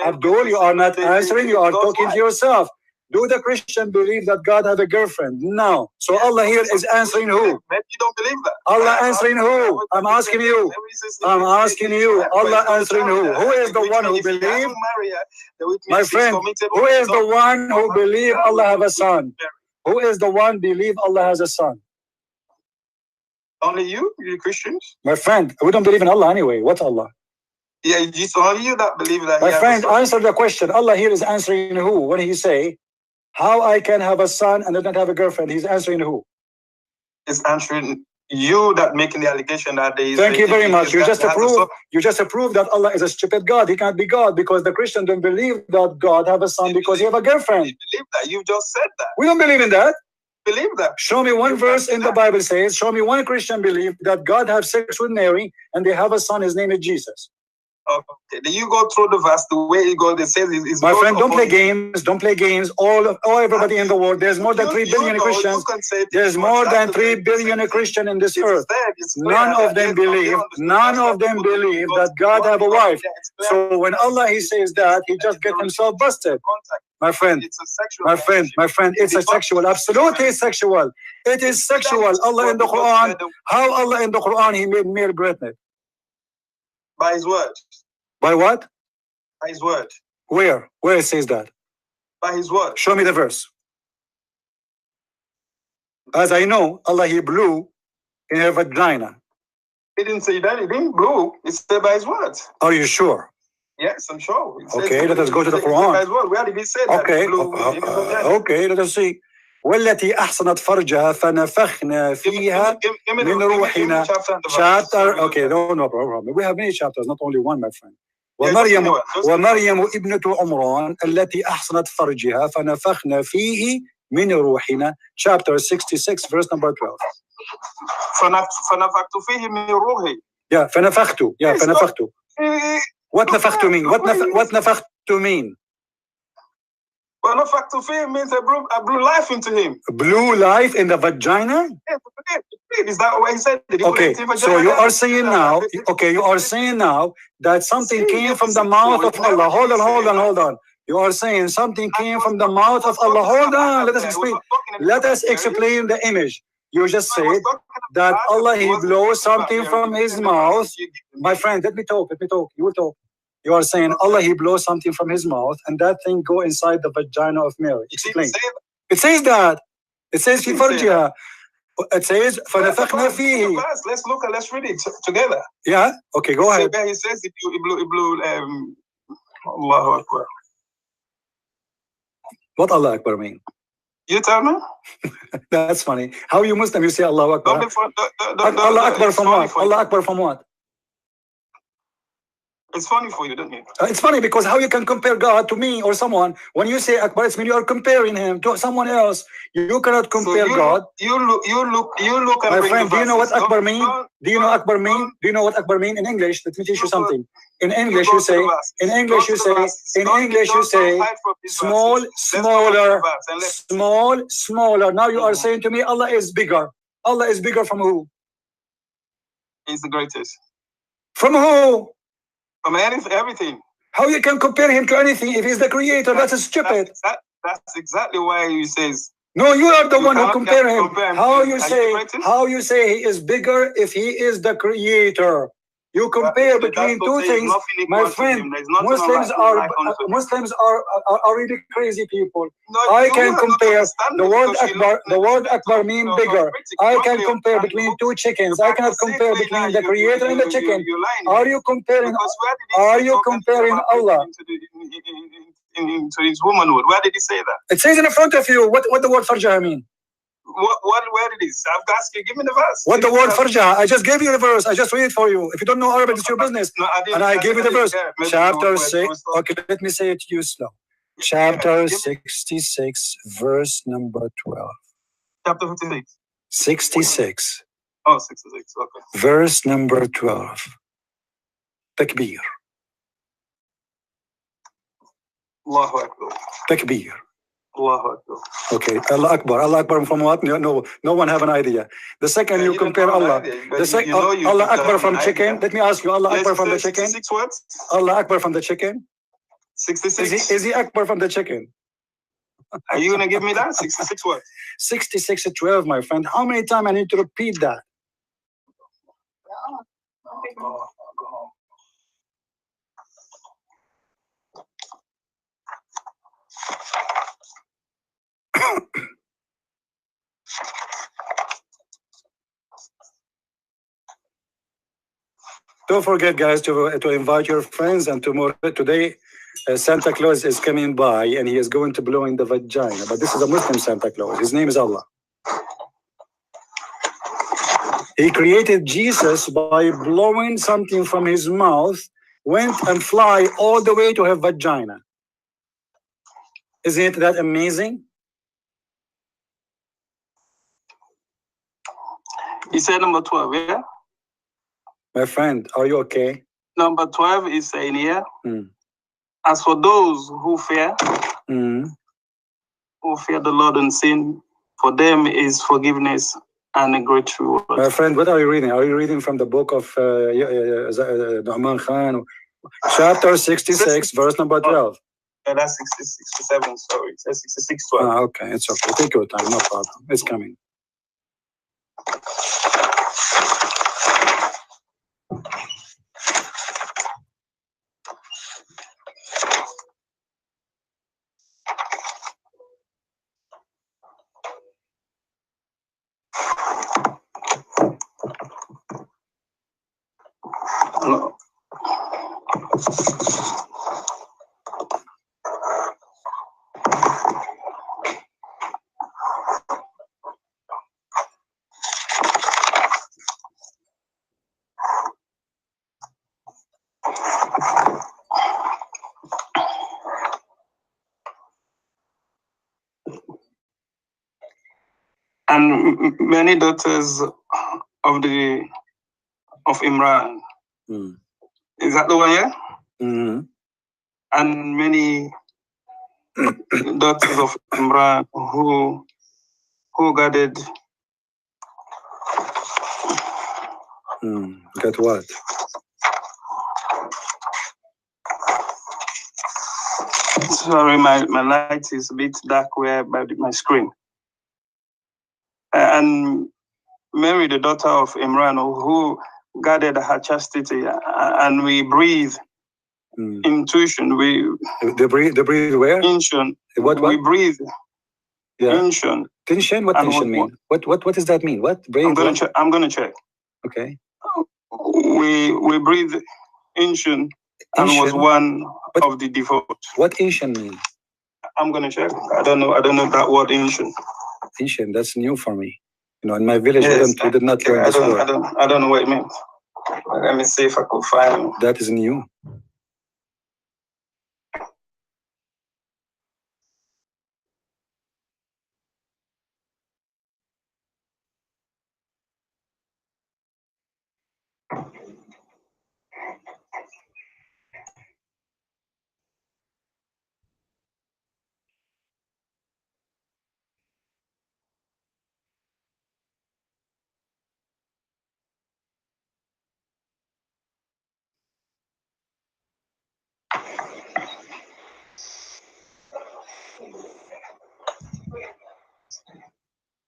Abdul, you are not answering, you are talking to yourself. do the Christian believe that God have a girlfriend? No. So Allah here is answering who? Maybe you don't believe that. Allah answering who? I'm asking you. I'm asking you. Allah answering who? Who is the one who believe? My friend, who is the one who believe Allah have a son? Who is the one believe Allah has a son? Only you Christians? My friend, we don't believe in Allah anyway. What's Allah? Yeah, it's only you that believe that. My friend, answer the question. Allah here is answering who? When he say, how I can have a son and not have a girlfriend? He's answering who? He's answering you that making the allegation that there is. Thank you very much. You just approved that Allah is a stupid God. He can't be God because the Christian don't believe that God have a son because he have a girlfriend. You believe that? You just said that. We don't believe in that. Believe that. Show me one verse in the Bible says, show me one Christian believe that God have sex with Mary and they have a son, his name is Jesus. Okay, then you go through the verse the way it goes. It says it's my friend, don't play games. Don't play games. All everybody in the world. There's more than 3 billion Christians. There's more than 3 billion Christians in this earth. None of them believe. None of them believe that God have a wife. So when Allah he says that, he just get himself busted. My friend, my friend, it's a sexual. Absolutely sexual. It is sexual. Allah in the Quran. How Allah in the Quran he made male pregnant? By his word. By what? By his word. Where? Where it says that? By his word. Show me the verse. As I know, Allah he blew in her vagina. He didn't say that. He didn't blow. It said by his word. Are you sure? Yes, I'm sure. Okay, let us go to the Quran. By his word. Where did he say that? Okay, okay, let us see. والتي أحصنت فرجها فنفخنا فيها من روحنا. Chapter, okay, no problem. We have many chapters, not only one, my friend. ومريم ابنة عمران التي أحصنت فرجها فنفخنا فيه من روحنا. Chapter 66, verse number 12. فنفخت فيه من روحي. Yeah, فنفخت. Yeah, فنفخت. What نفخت mean? What نفخت mean? Well, no fact to fame means I blew life into him. Blew life in the vagina? Is that what he said? Okay, so you are saying now, you are saying now that something came from the mouth of Allah. Hold on. You are saying something came from the mouth of Allah. Hold on, let us explain. Let us explain the image. You just said that Allah, he blows something from his mouth. My friend, let me talk. You will talk. You are saying Allah, he blows something from his mouth and that thing go inside the vagina of Mary. Explain. It says that. It says في فرجها. It says فنفخنا فيه. Let's read it together. Yeah. Okay, go ahead. He says it blew Allahu Akbar. What Allah Akbar mean? You tell me. That's funny. How you Muslim? You say Allahu Akbar. Allah Akbar from what? Allah Akbar from what? It's funny for you, don't you? It's funny because how you can compare God to me or someone when you say Akbar, it's mean you are comparing him to someone else. You cannot compare God. You look. My friend, do you know what Akbar mean? Do you know Akbar mean? Do you know what Akbar mean in English? Let me teach you something. In English, you say. Small, smaller. Now you are saying to me, Allah is bigger. Allah is bigger from who? He's the greatest. From who? From everything. How you can compare him to anything if he's the creator? That's stupid. That's exactly why he says. No, you are the one who compare him. How you say he is bigger if he is the creator? You compare between two things, my friend. Muslims are really crazy people. I can compare the word Akbar. The word Akbar mean bigger. I can compare between two chickens. I cannot compare between the creator and the chicken. Are you comparing? Are you comparing Allah into his womanhood? Where did he say that? It says in front of you. What the word farjah mean? Where it is? I've asked you, give me the verse. What the word farjah? I just gave you the verse. I just read it for you. If you don't know Arabic, it's your business. No, and I gave you the verse. Chapter 6. Okay, let me say it to you slow. Chapter 66, verse number 12. Chapter 56. 66. Oh, 66. Okay. Verse number 12. Takbir. Allahu Akbar. Takbir. Allahu Akbar. Okay, Allah Akbar. Allah Akbar from what? No one have an idea. The second you compare Allah. The second Allah Akbar from chicken. Let me ask you, Allah Akbar from the chicken. 66 words? Allah Akbar from the chicken. 66. Is he Akbar from the chicken? Are you gonna give me that? 66 what? 66-12, my friend. How many times I need to repeat that? Go home. Don't forget, guys, to invite your friends. And today, Santa Claus is coming by, and he is going to blow in the vagina. But this is a Muslim Santa Claus. His name is Allah. He created Jesus by blowing something from his mouth, went and fly all the way to her vagina. Isn't that amazing? He said number 12, yeah? My friend, are you okay? Number 12 is saying here, Mm. as for those who fear Mm. the Lord and sin, for them is forgiveness and a great reward. My friend, what are you reading? Are you reading from the book of Nu'man Khan? Chapter 66, verse number 12. Yeah, that's 67, sorry. It says 66, 12. Ah, okay, it's okay. Take your time, no problem. It's coming. No. And many daughters of Imran. Mm. Is that the one, yeah? Mm-hmm. And many daughters of Imran who gathered. Get what? Sorry, my light is a bit dark where by my screen. And Mary, the daughter of Imran, who guarded her chastity, and we breathe intuition. They breathe where? Intuition. What? We breathe. Yeah. Intuition. Tension? What tension mean? What does that mean? What? Breathe? I'm gonna check. Okay. We breathe intuition and was one of the devout. What ancient mean? I'm gonna check. I don't know that word ancient. Ancient, that's new for me. You know, in my village, we did not learn this word. I don't know what it means. Let me see if I could find it. That is new.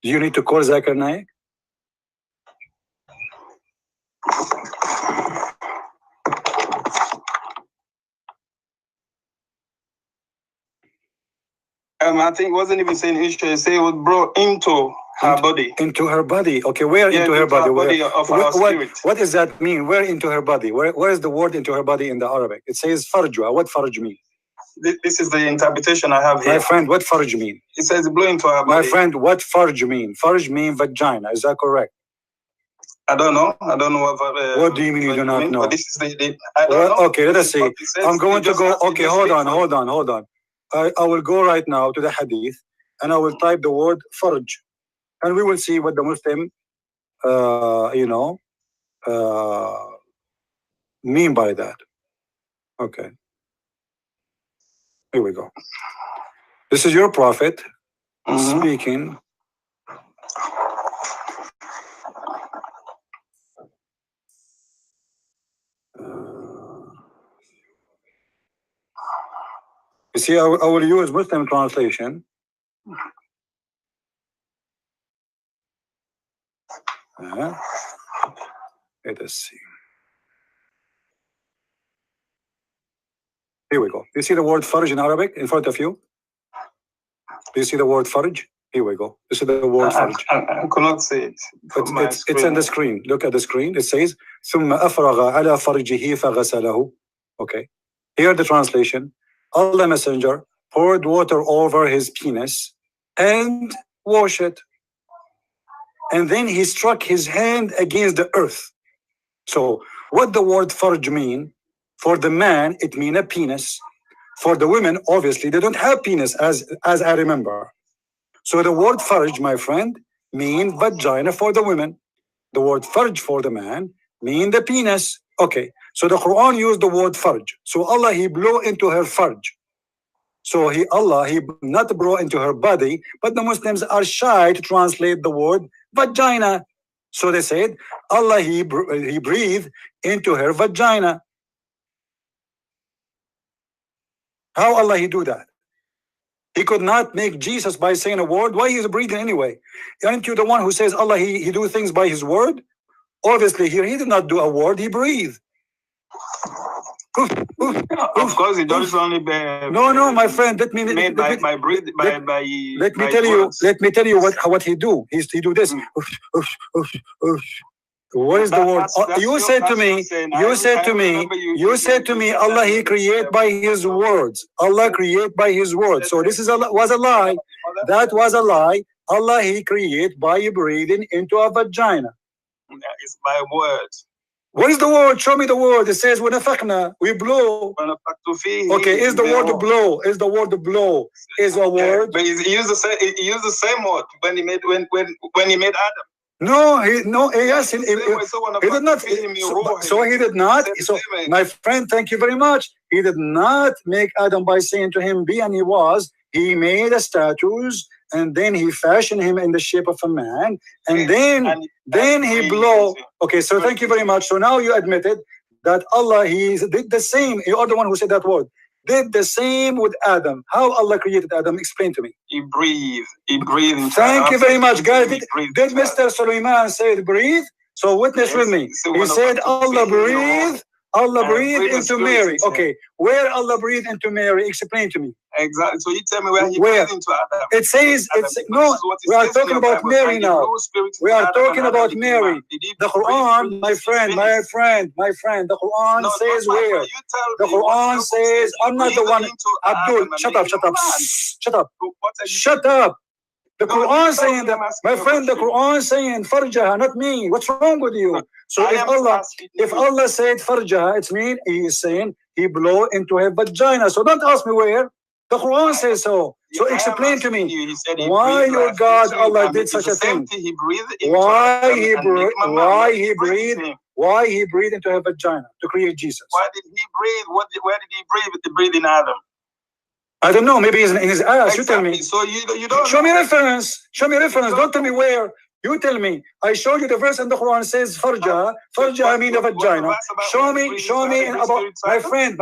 Do you need to call Zakir Naik? I think it wasn't even saying issue. It said it was brought into her body. Into her body. Okay, where into her body? What does that mean? Where into her body? Where is the word into her body in the Arabic? It says farjwa. What farj mean? This is the interpretation I have here. My friend, what farj mean? It says blow into her body. My friend, what farj mean? Farj mean vagina. Is that correct? I don't know. What do you mean you do not know? But this is the I don't know. Okay, let us see. I'm going to go. Okay, hold on. I will go right now to the hadith, and I will type the word farj, and we will see what the Muslim, mean by that. Okay. Here we go. This is your prophet speaking. You see, I will use Muslim translation. Let us see. Here we go. Do you see the word farj in Arabic in front of you? Do you see the word farj? Here we go. This is the word farj. I cannot see it. It's on the screen. Look at the screen. It says ثم أفرغ على فرجه فغسله. Okay. Here the translation. Allah Messenger poured water over his penis and washed it. And then he struck his hand against the earth. So what the word farj mean? For the man, it mean a penis. For the women, obviously, they don't have penis as I remember. So the word farj, my friend, mean vagina for the women. The word farj for the man mean the penis. Okay, so the Quran used the word farj. So Allah, he blew into her farj. So Allah, he not blow into her body, but the Muslims are shy to translate the word vagina. So they said, Allah, he breathed into her vagina. How Allah he do that? He could not make Jesus by saying a word. Why he is breathing anyway? Aren't you the one who says Allah he do things by his word? Obviously here he did not do a word, he breathed. Of course, it does only be no, my friend. Let me tell you what he do. He do this. What is the word? You said to me, Allah he create by his words. Allah create by his words. So this was a lie. That was a lie. Allah he create by breathing into a vagina. It's by words. What is the word? Show me the word. It says وَنَفَخْنَا, we blow. Okay, is the word blow? Is the word blow? Is a word? But he used the same word when he made Adam. No, he did not. So he did not. So my friend, thank you very much. He did not make Adam by saying to him, be, and he was. He made a statues, and then he fashioned him in the shape of a man, and then he blow. Okay, so thank you very much. So now you admitted that Allah, he did the same. You are the one who said that word. Did the same with Adam. How Allah created Adam? Explain to me. He breathed. He breathed. Thank you very much, guys. Did Mr. Sulaiman say breathe? So witness with me. He said Allah breathed. Allah breathed into Mary. Okay, where Allah breathed into Mary? Explain to me. Exactly. So you tell me where he breathed into Adam. It says, no, we are talking about Mary now. We are talking about Mary. The Quran, my friend, the Quran says where? The Quran says, I'm not the one. Abdul, shut up. The Quran saying that, my friend, the Quran saying farjaha, not me. What's wrong with you? So if Allah said farjaha, it means he is saying he blow into her vagina. So don't ask me where. The Quran says so. So explain to me why your God Allah did such a thing. Why he breathed into her vagina to create Jesus. Why did he breathe? Where did he breathe in Adam? I don't know. Maybe he's in his ass. Exactly. You tell me. So you don't show me reference. Show me reference. Don't tell me where. You tell me. I show you the verse in the Quran says farja. Farja means a vagina. Show me about my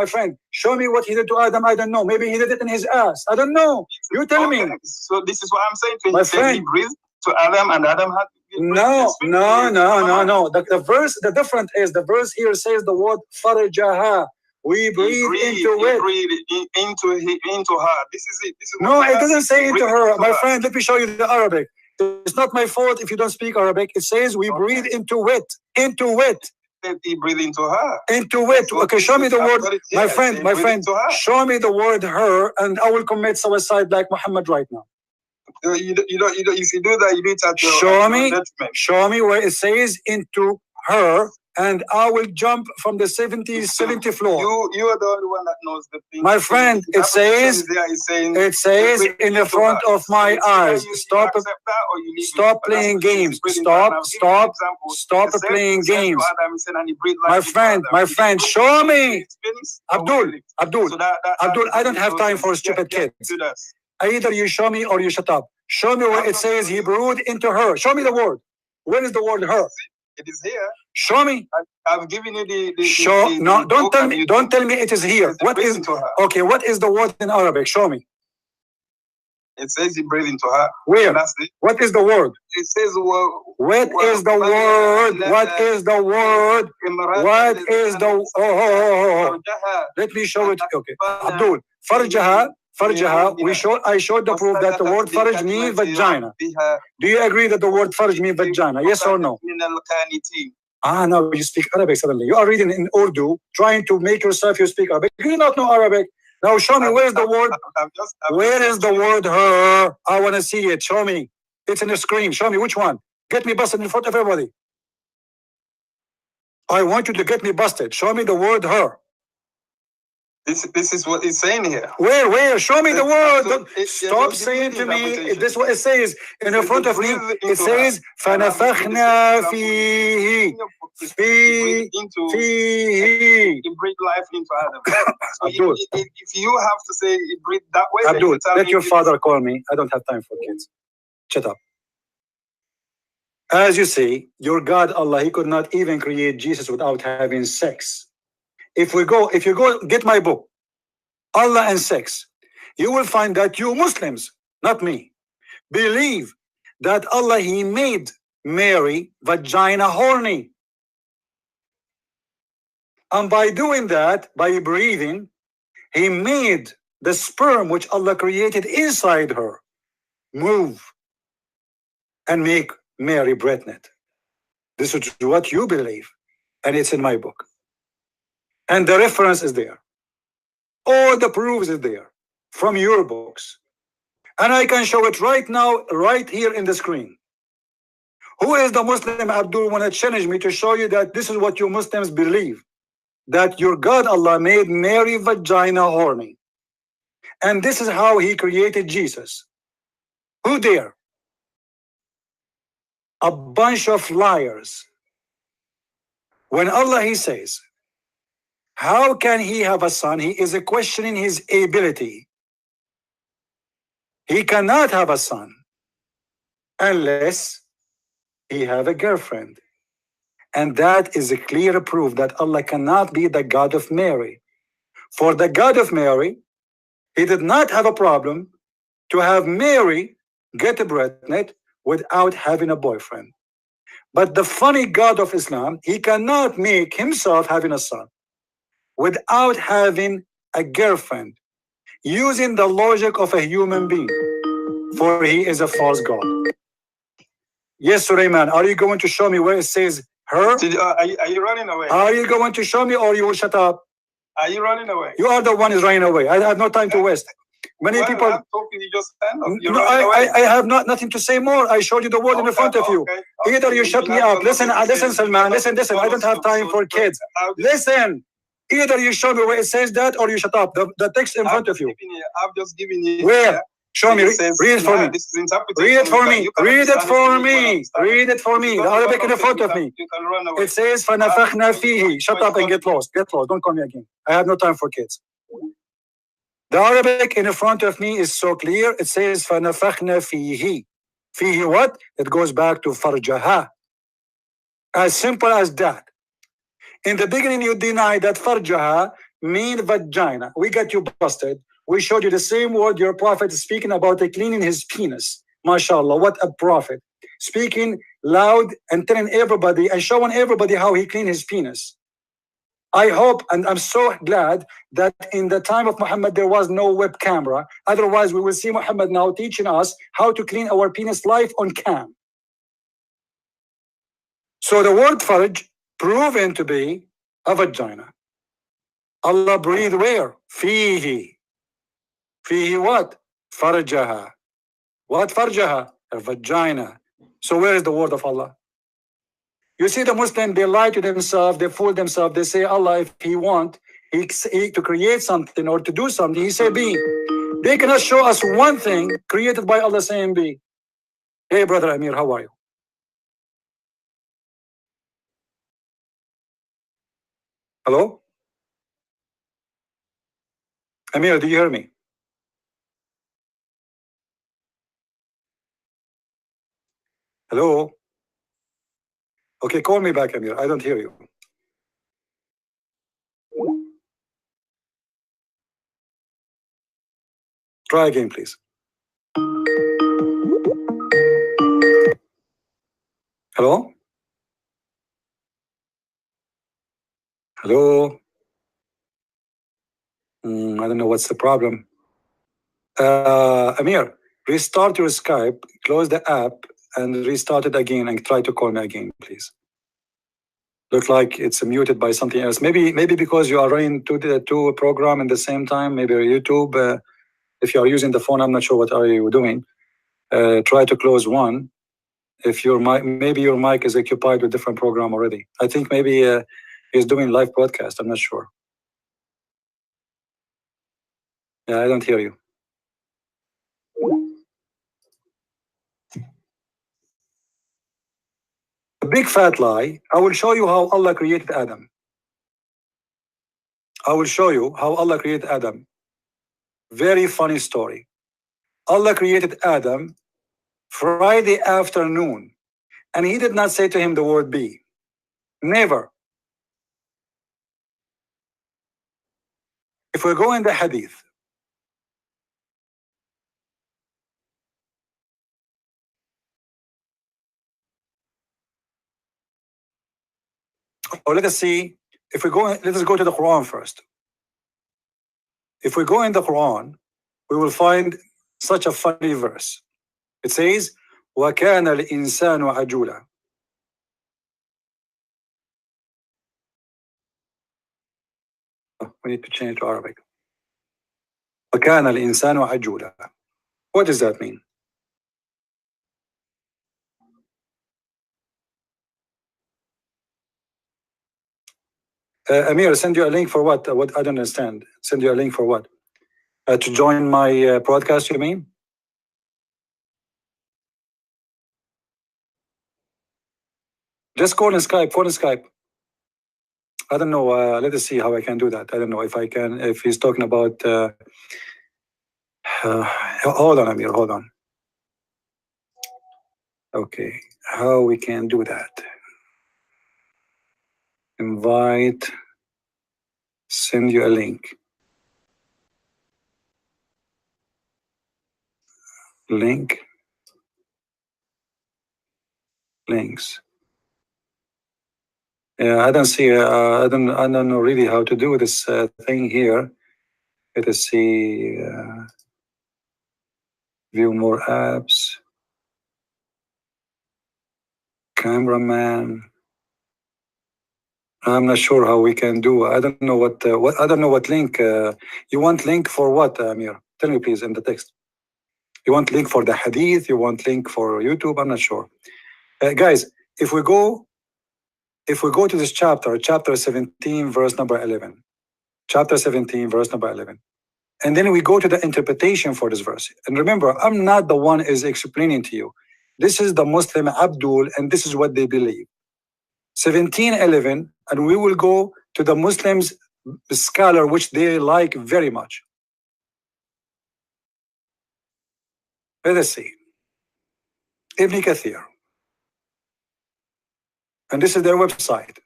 friend. Show me what he did to Adam. I don't know. Maybe he did it in his ass. I don't know. You tell me. So this is what I'm saying to you. My friend, he breathed to Adam, and Adam had. No. The difference is the verse here says the word farjaha. We breathe into it. Into her. This is it. No, it doesn't say into her. My friend, let me show you the Arabic. It's not my fault if you don't speak Arabic. It says we breathe into it. Into it. He breathed into her. Into it. Okay, show me the word. My friend, show me the word her, and I will commit suicide like Muhammad right now. You don't. If you do that, you do it at your show me where it says into her, and I will jump from the 70th floor. You are the only one that knows the thing. My friend, it says in the front of my eyes. Stop playing games. Stop playing games. My friend, show me. Abdul, I don't have time for stupid kids. Either you show me or you shut up. Show me where it says he brewed into her. Show me the word. Where is the word her? It is here. Show me. I've given you the no, don't tell me. Don't tell me it is here. What is? Okay, what is the word in Arabic? Show me. It says he breathed into her. Where? That's it. What is the word? It says What is the word? What is the word? What is the... Let me show it. Okay. Abdul. Farjaha. Farjaha. I showed the proof that the word farj means vagina. Do you agree that the word farj means vagina? Yes or no? Ah, now you speak Arabic suddenly. You are reading in Urdu, trying to make yourself you speak Arabic. You do not know Arabic. Now show me where is the word. Where is the word her? I want to see it. Show me. It's in the screen. Show me which one. Get me busted in front of everybody. I want you to get me busted. Show me the word her. This is what it's saying here. Where? Show me the word. Stop saying to me. This is what it says in the front of me. It says فَنَفَخْنَا فِيهِ. Fihi. It breathed life into Adam. So if you have to say it breathed that way, Abdul, let your father call me. I don't have time for kids. Shut up. As you see, your God Allah, He could not even create Jesus without having sex. If you go, get my book, Allah and Sex, you will find that you Muslims, not me, believe that Allah, He made Mary vagina horny. And by doing that, by breathing, He made the sperm which Allah created inside her move and make Mary pregnant. This is what you believe, and it's in my book. And the reference is there. All the proofs is there from your books. And I can show it right now, right here in the screen. Who is the Muslim, Abdul, want to challenge me to show you that this is what you Muslims believe? That your God Allah made Mary vagina horny. And this is how He created Jesus. Who dare? A bunch of liars. When Allah, He says, how can He have a son? He is questioning His ability. He cannot have a son unless he have a girlfriend. And that is a clear proof that Allah cannot be the God of Mary. For the God of Mary, He did not have a problem to have Mary get pregnant without having a boyfriend. But the funny God of Islam, He cannot make Himself having a son without having a girlfriend, using the logic of a human being, for He is a false God. Yes, Sulaiman, are you going to show me where it says her? Are you running away? Are you going to show me, or you will shut up? Are you running away? You are the one who's running away. I have no time to waste. Many people. I'm talking, you just stand up. No, I have nothing to say more. I showed you the word in front of you. Either you shut me up. Listen, Salman. Listen. I don't have time for kids. Listen. Either you show me where it says that, or you shut up. The text in front of you. I'm just giving you. Where? Show me. Read it for me. Read it for me. Read it for me. Read it for me. The Arabic in front of me. It says فَنَفَخْنَا فِيهِ. Shut up and get lost. Get lost. Don't call me again. I have no time for kids. The Arabic in front of me is so clear. It says فَنَفَخْنَا فِيهِ. Fihi what? It goes back to farjaha. As simple as that. In the beginning, you denied that farjaha mean vagina. We got you busted. We showed you the same word your prophet is speaking about cleaning his penis. MashaAllah, what a prophet. Speaking loud and telling everybody and showing everybody how he cleaned his penis. I hope, and I'm so glad that in the time of Muhammad there was no web camera. Otherwise, we will see Muhammad now teaching us how to clean our penis live on cam. So the word farj proven to be a vagina. Allah breathed where? Fihi. Fihi what? Farjaha. What farjaha? A vagina. So where is the word of Allah? You see, the Muslim, they lie to themselves, they fool themselves, they say Allah, if He want to create something or to do something, He say be. They cannot show us one thing created by Allah saying be. Hey brother Amir, how are you? Hello? Amir, do you hear me? Hello? Okay, call me back, Amir. I don't hear you. Try again, please. Hello? Hello? I don't know what's the problem. Amir, restart your Skype, close the app, and restart it again and try to call me again, please. Look like it's muted by something else. Maybe because you are running two program at the same time, maybe YouTube. If you are using the phone, I'm not sure what are you doing. Try to close one. If your mic, maybe your mic is occupied with different program already. I think maybe he's doing live broadcast. I'm not sure. Yeah, I don't hear you. A big fat lie. I will show you how Allah created Adam. I will show you how Allah created Adam. Very funny story. Allah created Adam Friday afternoon, and he did not say to him the word be. Never. If we go in the hadith, or let us see, if we go, let us go to the Quran first. If we go in the Quran, we will find such a funny verse. It says, وَكَانَ الْإِنسَانُ عَجُولًا. We need to change to Arabic. وَكَانَ الْإِنسَانُ عَجُولًا. What does that mean? Amir, send you a link for what? What I don't understand. Send you a link for what? To join my broadcast, you mean? Just call in Skype. Call in Skype. I don't know. Let us see how I can do that. I don't know if I can. If he's talking about. Hold on, Amir. Hold on. Okay, how we can do that? Invite. Send you a link. Link. Links. Yeah, I don't see. I don't know really how to do this thing here. Let us see. View more apps. Cameraman. I'm not sure how we can do. I don't know what. I don't know what link. You want link for what, Amir? Tell me please in the text. You want link for the hadith? You want link for YouTube? I'm not sure. Guys, if we go to this chapter 17, verse number 11. Chapter 17, verse number 11. And then we go to the interpretation for this verse. And remember, I'm not the one is explaining to you. This is the Muslim Abdul, and this is what they believe. 17:11, and we will go to the Muslims scholar, which they like very much. Let us see. Ibn Kathir. And this is their website,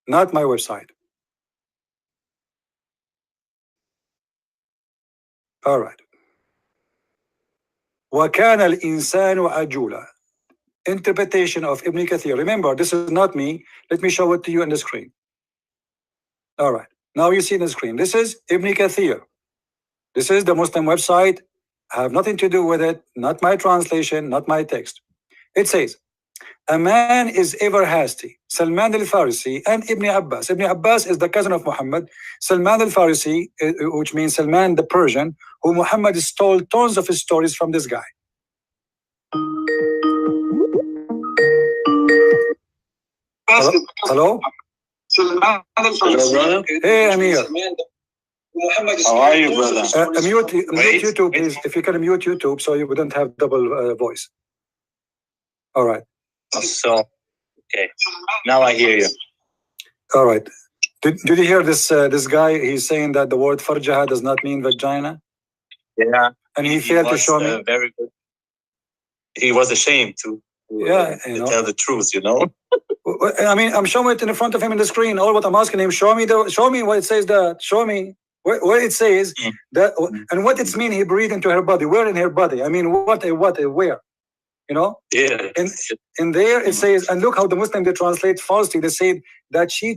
not my website. All right. وَكَانَ الْإِنسَانُ عَجُولًا. Interpretation of Ibn Kathir. Remember, this is not me. Let me show it to you on the screen. All right. Now you see on the screen. This is Ibn Kathir. This is the Muslim website. I have nothing to do with it. Not my translation, not my text. It says, a man is ever hasty. Salman al-Farisi and Ibn Abbas. Ibn Abbas is the cousin of Muhammad. Salman al-Farisi, which means Salman the Persian, who Muhammad stole tons of his stories from this guy. Hello? Hello, Hey, Amir. How are you, brother? Mute YouTube, please. If you can mute YouTube so you wouldn't have double voice. All right. So, okay. Now I hear you. All right. Did you hear this this guy? He's saying that the word farjaha does not mean vagina. Yeah. And he failed to show me. Very good. He was ashamed to tell the truth, you know. I mean, I'm showing it in front of him in the screen. All what I'm asking him, show me what it says. That show me where it says that, and what it's mean. He breathed into her body. Where in her body? I mean, what? Where? You know? Yeah. In there it says, and look how the Muslim they translate falsely. They say that she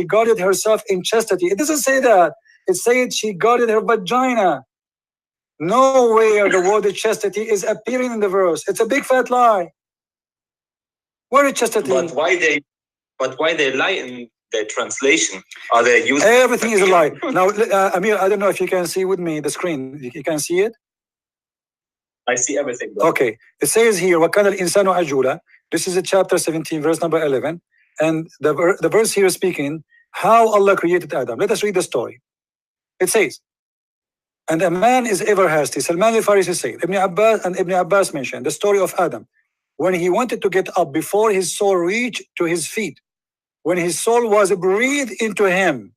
guarded herself in chastity. It doesn't say that. It said she guarded her vagina. Nowhere the word chastity is appearing in the verse. It's a big fat lie. Where is chastity? But why they lie in their translation? Are they using everything is a lie? Now, Amir, I don't know if you can see with me the screen. You can see it? I see everything. Bro. Okay. It says here, وَكَانَ الْإِنسَانُ عَجُولًا. This is chapter 17, verse number 11. And the verse here is speaking how Allah created Adam. Let us read the story. It says, and a man is ever hasty. Salman al-Farisi said, Ibn Abbas mentioned the story of Adam. When he wanted to get up before his soul reached to his feet, when his soul was breathed into him,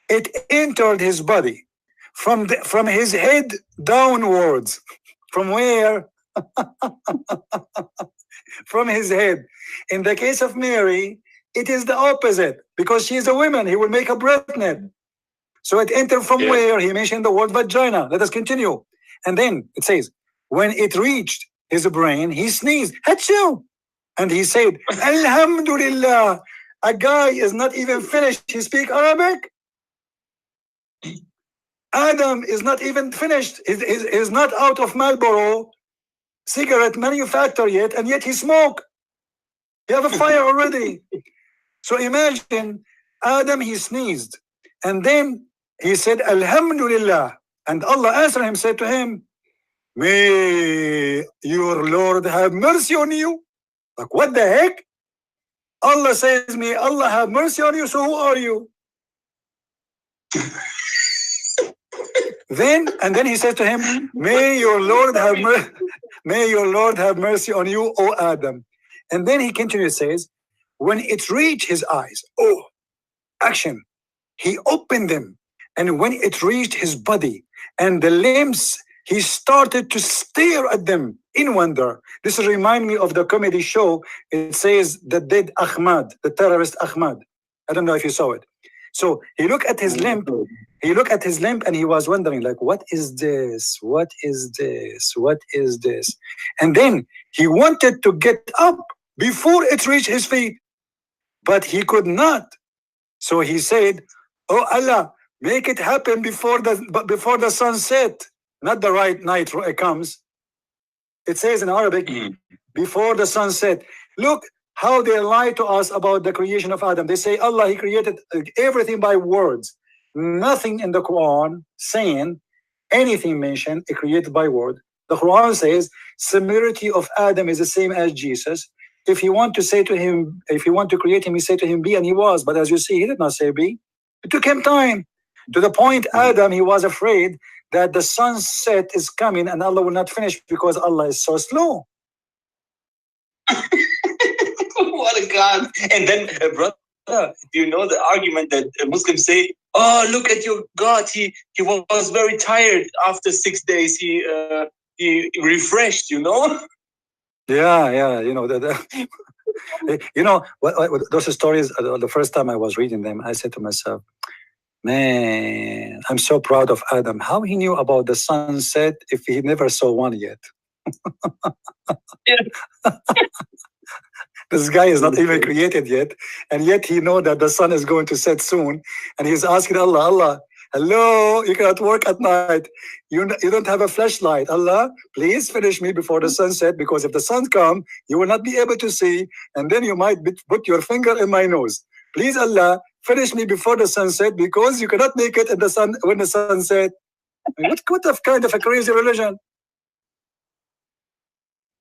it entered his body from his head downwards. From where? From his head. In the case of Mary, it is the opposite, because she is a woman. He will make her pregnant. So it entered from where? He mentioned the word vagina. Let us continue. And then it says, when it reached his brain, he sneezed. Achoo! And he said, Alhamdulillah. A guy is not even finished. He speaks Arabic. Adam is not even finished. He's not out of Marlboro cigarette manufacturer yet, and yet he smoke. He have a fire already. So imagine Adam, he sneezed. And then he said, Alhamdulillah. And Allah answered him, said to him, may your Lord have mercy on you. Like, what the heck? Allah says, may Allah have mercy on you, so who are you? And then he said to him, may your Lord have mercy on you, O Adam. And then he continues, says, when it reached his eyes, oh, action, he opened them. And when it reached his body and the limbs, he started to stare at them in wonder. This reminds me of the comedy show. It says the dead Ahmad, the terrorist Ahmad. I don't know if you saw it. So he looked at his limb. He looked at his limb and he was wondering, like, what is this? What is this? What is this? And then he wanted to get up before it reached his feet, but he could not. So he said, oh Allah, make it happen before the sunset, not the right night comes. It says in Arabic, before the sunset. Look how they lie to us about the creation of Adam. They say Allah, he created everything by words. Nothing in the Quran saying anything mentioned created by word. The Quran says similarity of Adam is the same as Jesus. If you want to say to him, if you want to create him, you say to him be, and he was. But as you see, he did not say be. It took him time. To the point Adam, he was afraid that the sunset is coming and Allah will not finish because Allah is so slow. What a God. And then, brother, you know the argument that Muslims say, oh, look at your God. He was very tired after 6 days. He refreshed, you know? Yeah, you know, you know, those stories, the first time I was reading them, I said to myself, man, I'm so proud of Adam. How he knew about the sunset if he never saw one yet? This guy is not even created yet, and yet he knows that the sun is going to set soon, and he's asking Allah, hello, you cannot work at night. You don't have a flashlight. Allah, please finish me before the sunset, because if the sun comes, you will not be able to see, and then you might put your finger in my nose. Please, Allah, finish me before the sunset, because you cannot make it in the sun when the sun set. I mean, what kind of a crazy religion?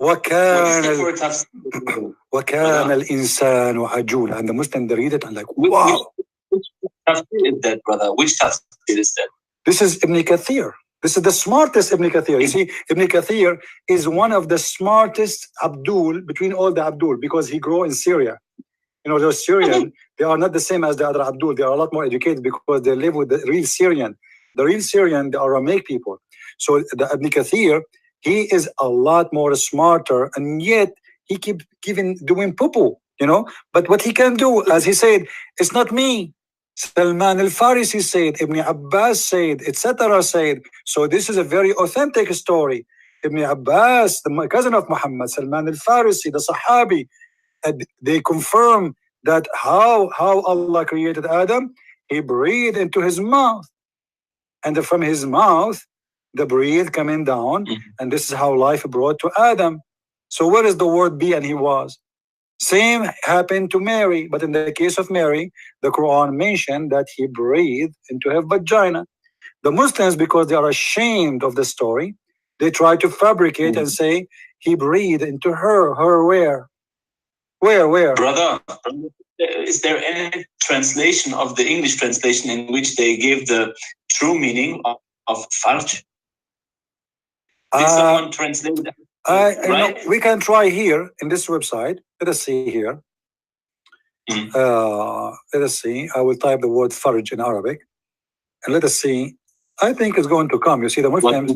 وَكَانَ الْإِنسَانُ عَجُولًا. And the Muslim, they read it and like, wow. Which tafsir is that, brother? Which tafsir is that? This is Ibn Kathir. This is the smartest Ibn Kathir. You see, Ibn Kathir is one of the smartest Abdul between all the Abdul, because he grew in Syria. You know, those Syrian, they are not the same as the other Abdul. They are a lot more educated because they live with the real Syrian. The real Syrian, they are Aramaic people. So the Ibn Kathir, he is a lot more smarter, and yet he keep doing poo-poo, you know. But what he can do, as he said, it's not me. Salman al-Farisi said, Ibn Abbas said, etc. said. So this is a very authentic story. Ibn Abbas, the cousin of Muhammad, Salman al-Farisi, the Sahabi, they confirm that how Allah created Adam, he breathed into his mouth, and from his mouth the breath coming down, and this is how life brought to Adam. So where is the word be and he was? Same happened to Mary, but in the case of Mary, the Quran mentioned that he breathed into her vagina. The Muslims, because they are ashamed of the story, they try to fabricate and say he breathed into her. Her where? Where? Brother, is there any translation of the English translation in which they gave the true meaning of farj? Did someone translate that? Right? We can try here in this website. Let us see here. Let us see. I will type the word farj in Arabic, and let us see. I think it's going to come. You see, the Muslims,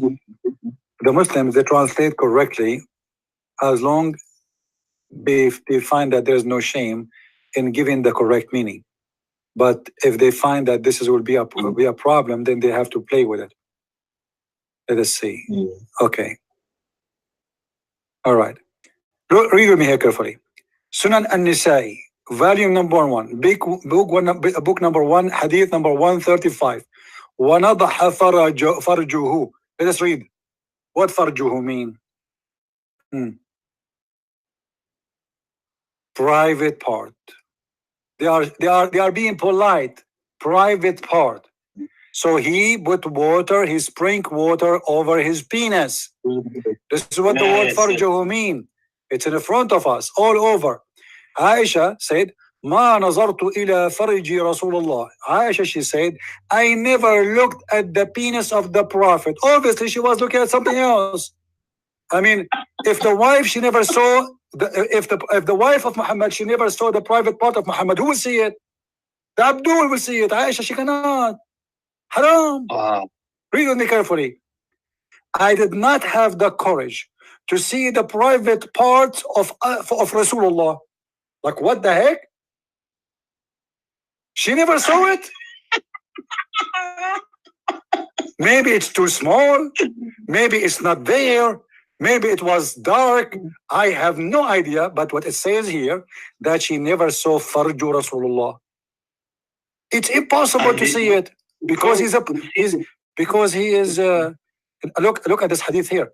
they translate correctly as long they find that there's no shame in giving the correct meaning. But if they find that this will be a problem, then they have to play with it. Let us see. Okay. All right. Read with me here carefully. Sunan an-Nisa'i, volume number 1, book number 1, hadith number 135. وَنَضَحَ فَرْجُهُ. Let us read. What farjuhu mean? Private part. They are being polite. Private part. So he put water, he sprinkled water over his penis. This is what the word farjuhu mean. It's in front of us, all over. Aisha said, ما نظرت إلى فرج رسول الله. Aisha, she said, I never looked at the penis of the Prophet. Obviously, she was looking at something else. I mean, if the wife, she never saw, if the wife of Muhammad, she never saw the private part of Muhammad, who will see it? The Abdul will see it. Aisha, she cannot. Haram. Read with me carefully. I did not have the courage to see the private parts of Rasulullah. Like, what the heck? She never saw it? Maybe it's too small. Maybe it's not there. Maybe it was dark. I have no idea. But what it says here, that she never saw farju Rasulullah. It's impossible to see it because because he is. Look at this hadith here.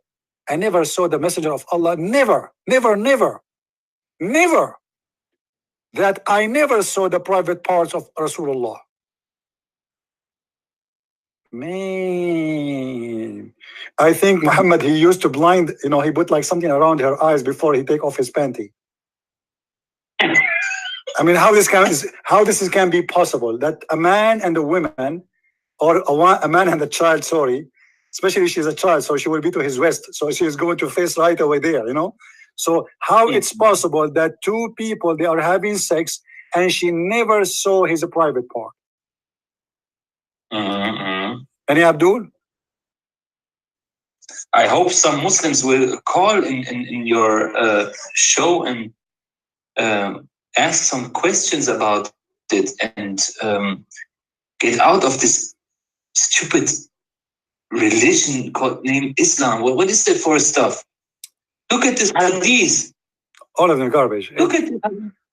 I never saw the messenger of Allah. Never. That I never saw the private parts of Rasulullah. Man, I think Muhammad, he used to blind, he put like something around her eyes before he take off his panty. I mean, how this can be possible that a man and a woman, or a man and a child, sorry, especially she's a child, so she will be to his west, so she is going to face right away there, So how it's possible that two people, they are having sex and she never saw his private part? Any Abdul? I hope some Muslims will call in your show and ask some questions about it and get out of this stupid religion named Islam. What is that for stuff? Look at this hadith. All of them garbage. Look at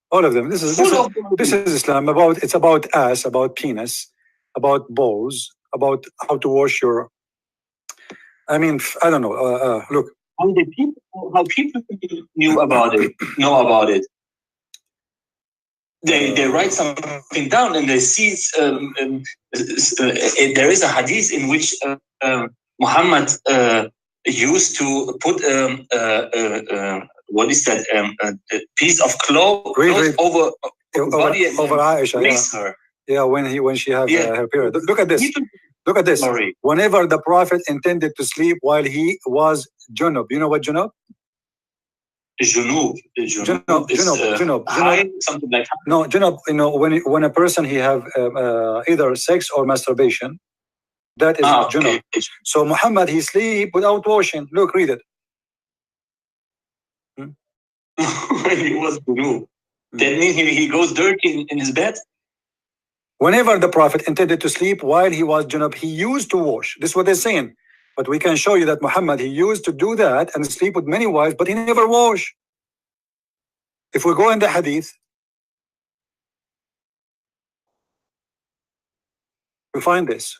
all of them. This is Islam. It's about ass, about penis, about balls, about how to wash your. I mean, I don't know. Look. How people knew about it. Know about it. They write something down and they see there is a hadith in which Muhammad used to put what is that? A piece of cloth over body and Aisha, her. Yeah, when she had her period. Look at this. Look at this. Sorry. Whenever the Prophet intended to sleep while he was junub, you know what junub? Junub. Something like that. No, junub. When a person he have either sex or masturbation, that is junub. Okay. So Muhammad, he sleep without washing. Look, read it. He was junub. That means he goes dirty in his bed. Whenever the Prophet intended to sleep while he was junub, he used to wash. This is what they're saying. But we can show you that Muhammad, he used to do that and sleep with many wives, but he never wash. If we go in the hadith, we find this.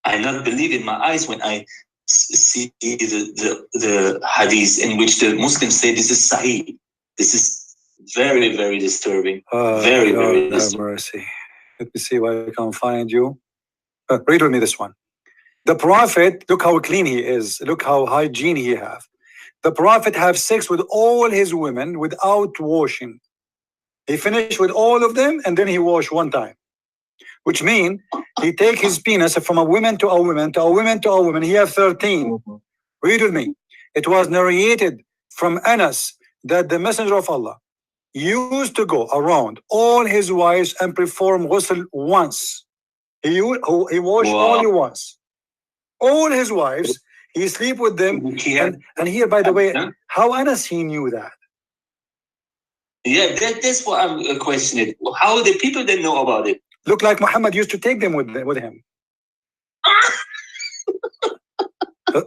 I not believe in my eyes when I see the hadith in which the Muslims say this is sahih. This is very, very disturbing. Very, very disturbing. Mercy. Let me see if I can find you. Read with me this one. The Prophet, look how clean he is. Look how hygiene he have. The Prophet have sex with all his women without washing. He finished with all of them and then he washed one time. Which means he take his penis from a woman to a woman to a woman to a woman. He have 13. Read with me. It was narrated from Anas that the Messenger of Allah used to go around all his wives and perform ghusl once. He washed only once. All his wives, he sleep with them. And here, by the way, how Anas he knew that? Yeah, that's what I'm questioning. How the people didn't know about it? Look like Muhammad used to take them with him.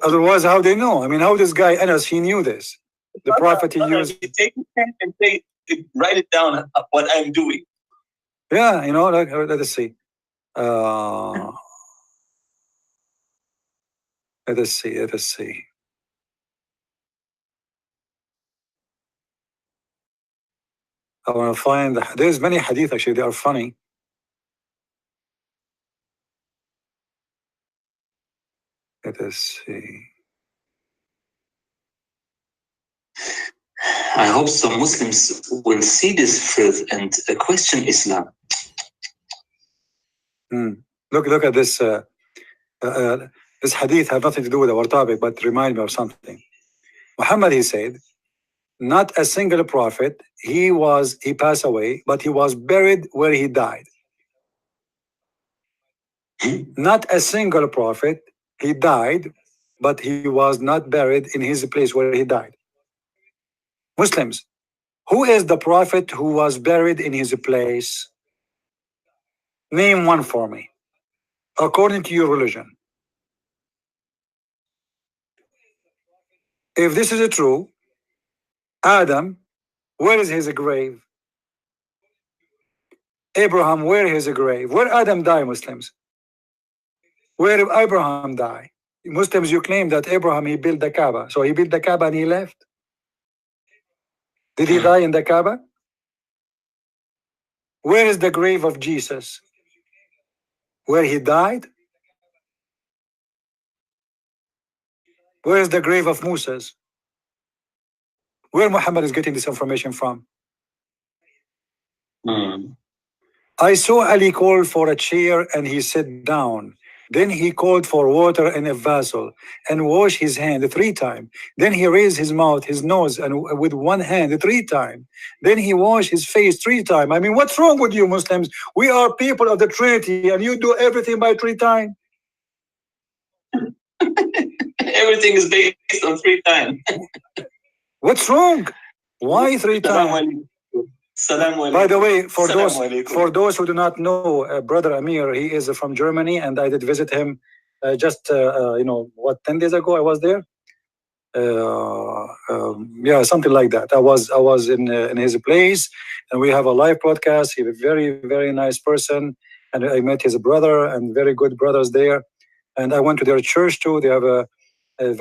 Otherwise, how they know? I mean, how this guy Anas he knew this? The Prophet he used. You take a pen and write it down what I'm doing. Yeah, you know. Like, let us see. Let us see. Let us see. I want to find there's many hadith actually. They are funny. Let us see. I hope some Muslims will see this filth and question Islam. Look at this. This hadith have nothing to do with our topic, but remind me of something. Muhammad, he said, not a single prophet, he passed away, but he was buried where he died. Not a single prophet, he died, but he was not buried in his place where he died. Muslims, who is the prophet who was buried in his place? Name one for me, according to your religion. If this is true, Adam, where is his grave? Abraham, where is his grave? Where Adam died, Muslims? Where did Abraham die? Muslims, you claim that Abraham, he built the Kaaba. So he built the Kaaba and he left. Did he die in the Kaaba? Where is the grave of Jesus? Where he died? Where is the grave of Moses? Where Muhammad is getting this information from? I saw Ali call for a chair and he sat down. Then he called for water in a vessel and washed his hand 3 times. Then he raised his mouth, his nose, and with one hand 3 times. Then he washed his face 3 times. I mean, what's wrong with you, Muslims? We are people of the Trinity, and you do everything by 3 times. Everything is based on 3 times. What's wrong? Why 3 times? By the way, for those who do not know, Brother Amir, he is from Germany, and I did visit him just 10 days ago. I was there. Yeah, something like that. I was in his place, and we have a live broadcast. He's a very, very nice person, and I met his brother and very good brothers there. And I went to their church too. They have a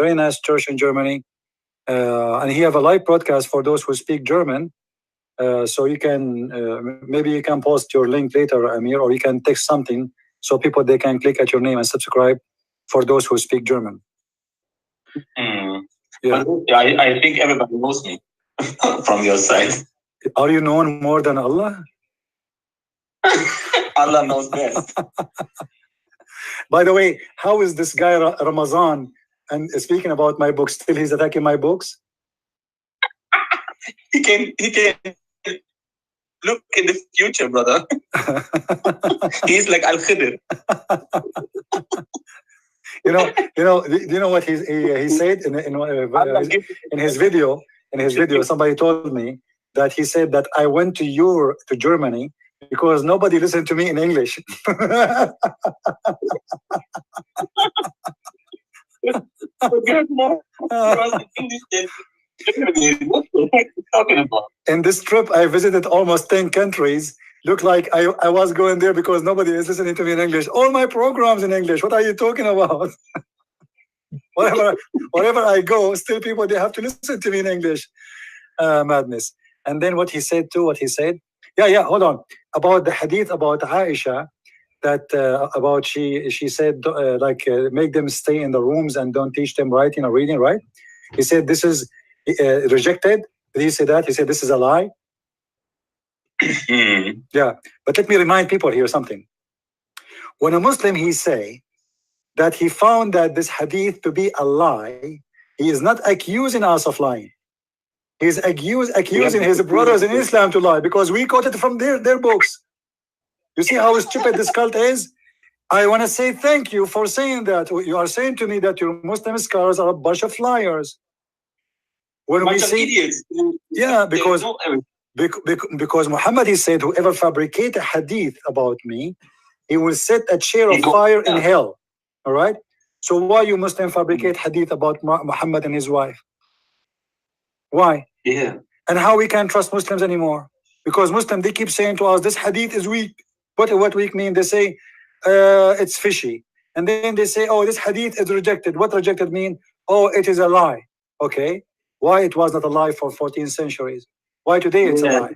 very nice church in Germany, and he have a live broadcast for those who speak German. So you can maybe you can post your link later, Amir, or you can text something so people they can click at your name and subscribe for those who speak German. Yeah, I think everybody knows me from your side. Are you known more than Allah? Allah knows best. By the way, how is this guy Ramazan? And speaking about my books, still he's attacking my books. He can look in the future, brother. He's like Al Khidr. Do you know what he said in his video? In his video, somebody told me that he said that I went to Germany because nobody listened to me in English. In this trip, I visited almost 10 countries. Looked like I was going there because nobody is listening to me in English. All my programs in English. What are you talking about? wherever I go, still people, they have to listen to me in English. Madness. And then what he said, hold on. About the hadith about Aisha, that about she said make them stay in the rooms and don't teach them writing or reading, right? He said this is rejected. Did he say that? He said this is a lie. Yeah, but let me remind people here something. When a Muslim he say that he found that this hadith to be a lie, he is not accusing us of lying. He's accusing his brothers in Islam to lie because we quoted from their books. You see how stupid this cult is? I want to say thank you for saying that. You are saying to me that your Muslim scholars are a bunch of liars. When we see idiots. Yeah, because Muhammad, he said, whoever fabricate a hadith about me, he will set a chair of fire in hell. All right? So why you Muslim fabricate hadith about Muhammad and his wife? Why? Yeah. And how we can't trust Muslims anymore? Because Muslims, they keep saying to us, this hadith is weak. What weak mean? They say it's fishy. And then they say, oh, this hadith is rejected. What rejected mean? Oh, it is a lie. Okay. Why it was not a lie for 14 centuries? Why today it's a lie?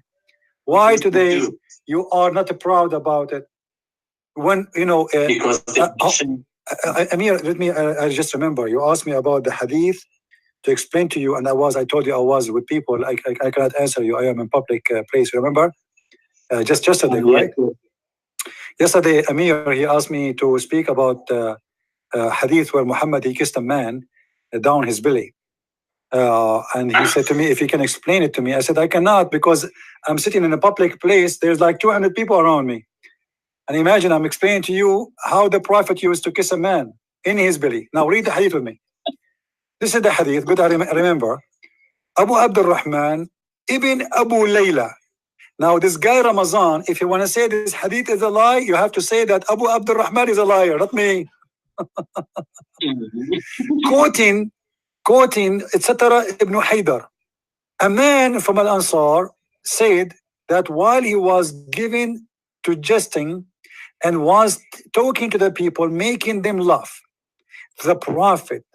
Why today you are not proud about it? When, you know... because Amir, I just remember, you asked me about the hadith to explain to you, and I told you I was with people. I cannot answer you. I am in public place, remember? Just yesterday, right? Yesterday, Amir, he asked me to speak about hadith where Muhammad, he kissed a man down his belly. And he said to me, if he can explain it to me. I said, I cannot, because I'm sitting in a public place. There's like 200 people around me. And imagine I'm explaining to you how the Prophet used to kiss a man in his belly. Now read the hadith with me. This is the hadith, good, I remember. Abu Abdul Rahman ibn Abu Layla. Now this guy Ramazan, if you want to say this hadith is a lie, you have to say that Abu Abdul Rahman is a liar, not me. Quoting, etc. Ibn Haydar. A man from Al-Ansar said that while he was given to jesting and was talking to the people, making them laugh, the Prophet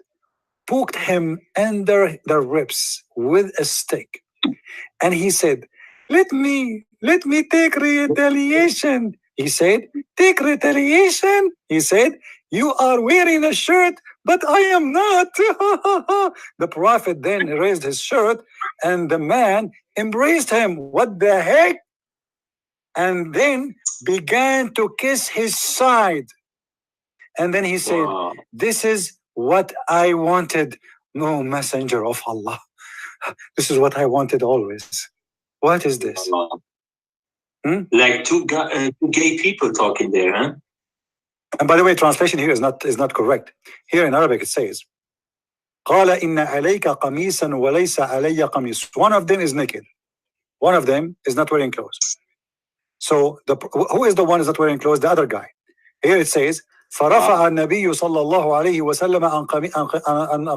poked him under the ribs with a stick. And he said, let me take retaliation. He said, take retaliation. He said, you are wearing a shirt, but I am not. The Prophet then raised his shirt and the man embraced him. What the heck? And then began to kiss his side. And then he said, this is what I wanted. No, messenger of Allah. This is what I wanted always. What is this? Like two gay people talking there, huh? And by the way, translation here is not correct. Here in Arabic it says, قال إن عليك قميصا وليس علي قميص. One of them is naked. One of them is not wearing clothes. So who is the one who is not wearing clothes? The other guy. Here it says, فرفع النبي صلى الله عليه وسلم عن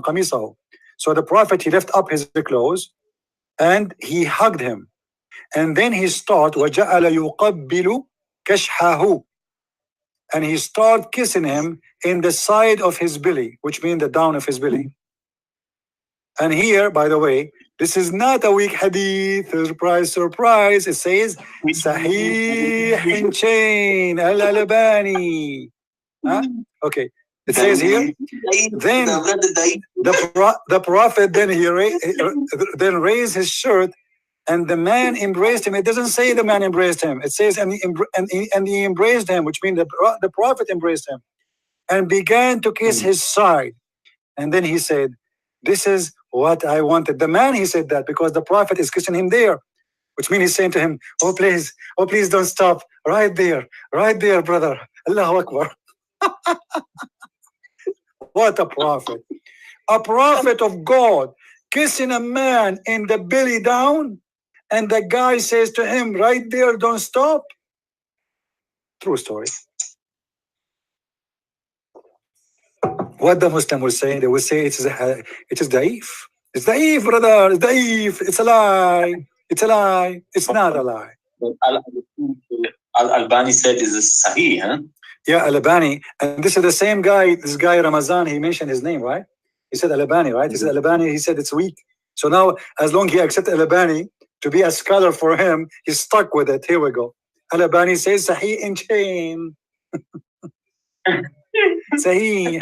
قميصه. So the Prophet, he left up his clothes and he hugged him. And then he started وجعل يقبل كشحه. And he started kissing him in the side of his belly, which means the down of his belly. And here, by the way, this is not a weak hadith. Surprise, surprise. It says, Sahih chain al-Albani. Huh? Okay. It says here, then the Prophet then raised his shirt and the man embraced him. It doesn't say the man embraced him. It says, and he embraced him, which means the Prophet embraced him and began to kiss his side. And then he said, this is what I wanted. The man, he said that because the Prophet is kissing him there, which means he's saying to him, oh, please don't stop. Right there, brother. Allahu Akbar. What a prophet. A prophet of God kissing a man in the belly down. And the guy says to him, right there, don't stop. True story. What the Muslim will say, they will say it is da'if. It's da'if, brother. It's da'if. It's a lie. It's a lie. It's not a lie. Al-Albani said is a sahih, huh? Yeah, Al-Albani. And this is the same guy, this guy Ramazan, he mentioned his name, right? He said Al-Albani, right? He said Al-Albani, he said it's weak. So now, as long as he accepted Al-Albani to be a scholar for him, he's stuck with it. Here we go. Al-Albani says Sahih in chain. Sahih.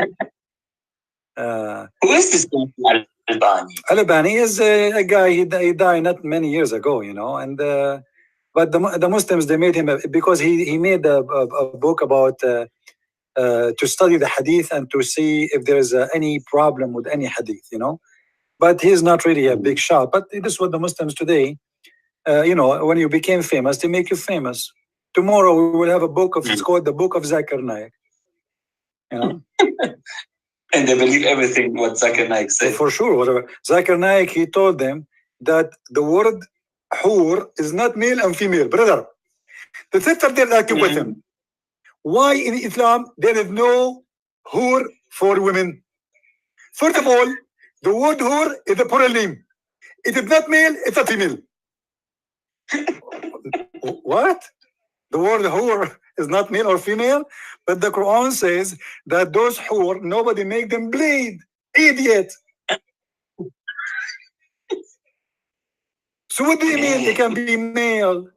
Who is this Al-Albani? Al-Albani is a guy, he died not many years ago, you know, and but the Muslims, they made him, because he made a book about to study the hadith and to see if there is any problem with any hadith, you know. But he's not really a big shot. But this is what the Muslims today, you know, when you became famous, they make you famous. Tomorrow we will have a book of, it's called the Book of Zakir Naik. You know? And they believe everything what Zakir Naik said. For sure, whatever. Zakir Naik, he told them that the word hur is not male and female, brother. The sister they're arguing with him. Why in Islam there is no hur for women? First of all, the word hur is a plural name. It is not male, it's a female. What? The word hur is not male or female, but the Quran says that those hur, nobody make them bleed. Idiot. So what do you mean it can be male?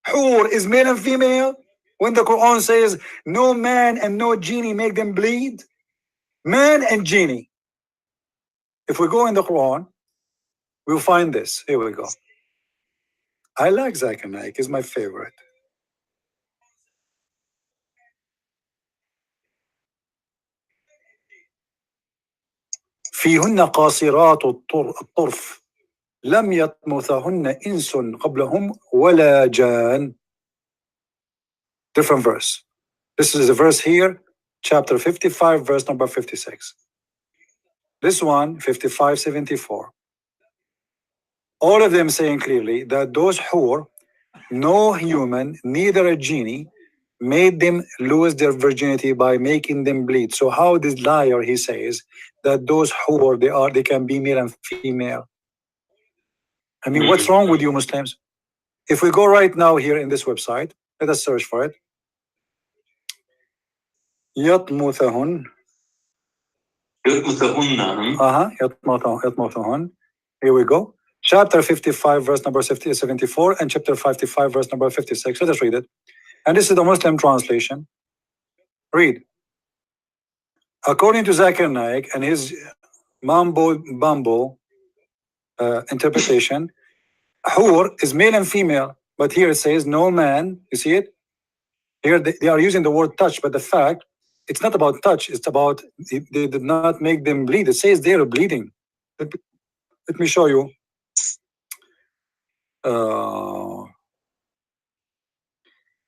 Hur is male and female? When the Quran says no man and no genie make them bleed? Man and genie. If we go in the Quran, we'll find this. Here we go. I like Zakir Naik, he's my favorite. فيهن قاصرات الطرف لم يطمثهن إنس قبلهم ولا جان. Different verse. This is a verse here, chapter 55, verse number 56. This one, 55:74. All of them saying clearly that those hur, no human, neither a genie, made them lose their virginity by making them bleed. So how this liar, he says that those hur, they can be male and female. I mean, what's wrong with you Muslims? If we go right now here in this website, let us search for it. يطمثهن. يطمثهن. Here we go. Chapter 55, verse number 74, and chapter 55, verse number 56. Let us read it. And this is the Muslim translation. Read. According to Zakir Naik and his mambo interpretation, hur is male and female, but here it says no man. You see it? Here they are using the word touch, but the fact, it's not about touch, it's about they did not make them bleed. It says they are bleeding. Let me show you.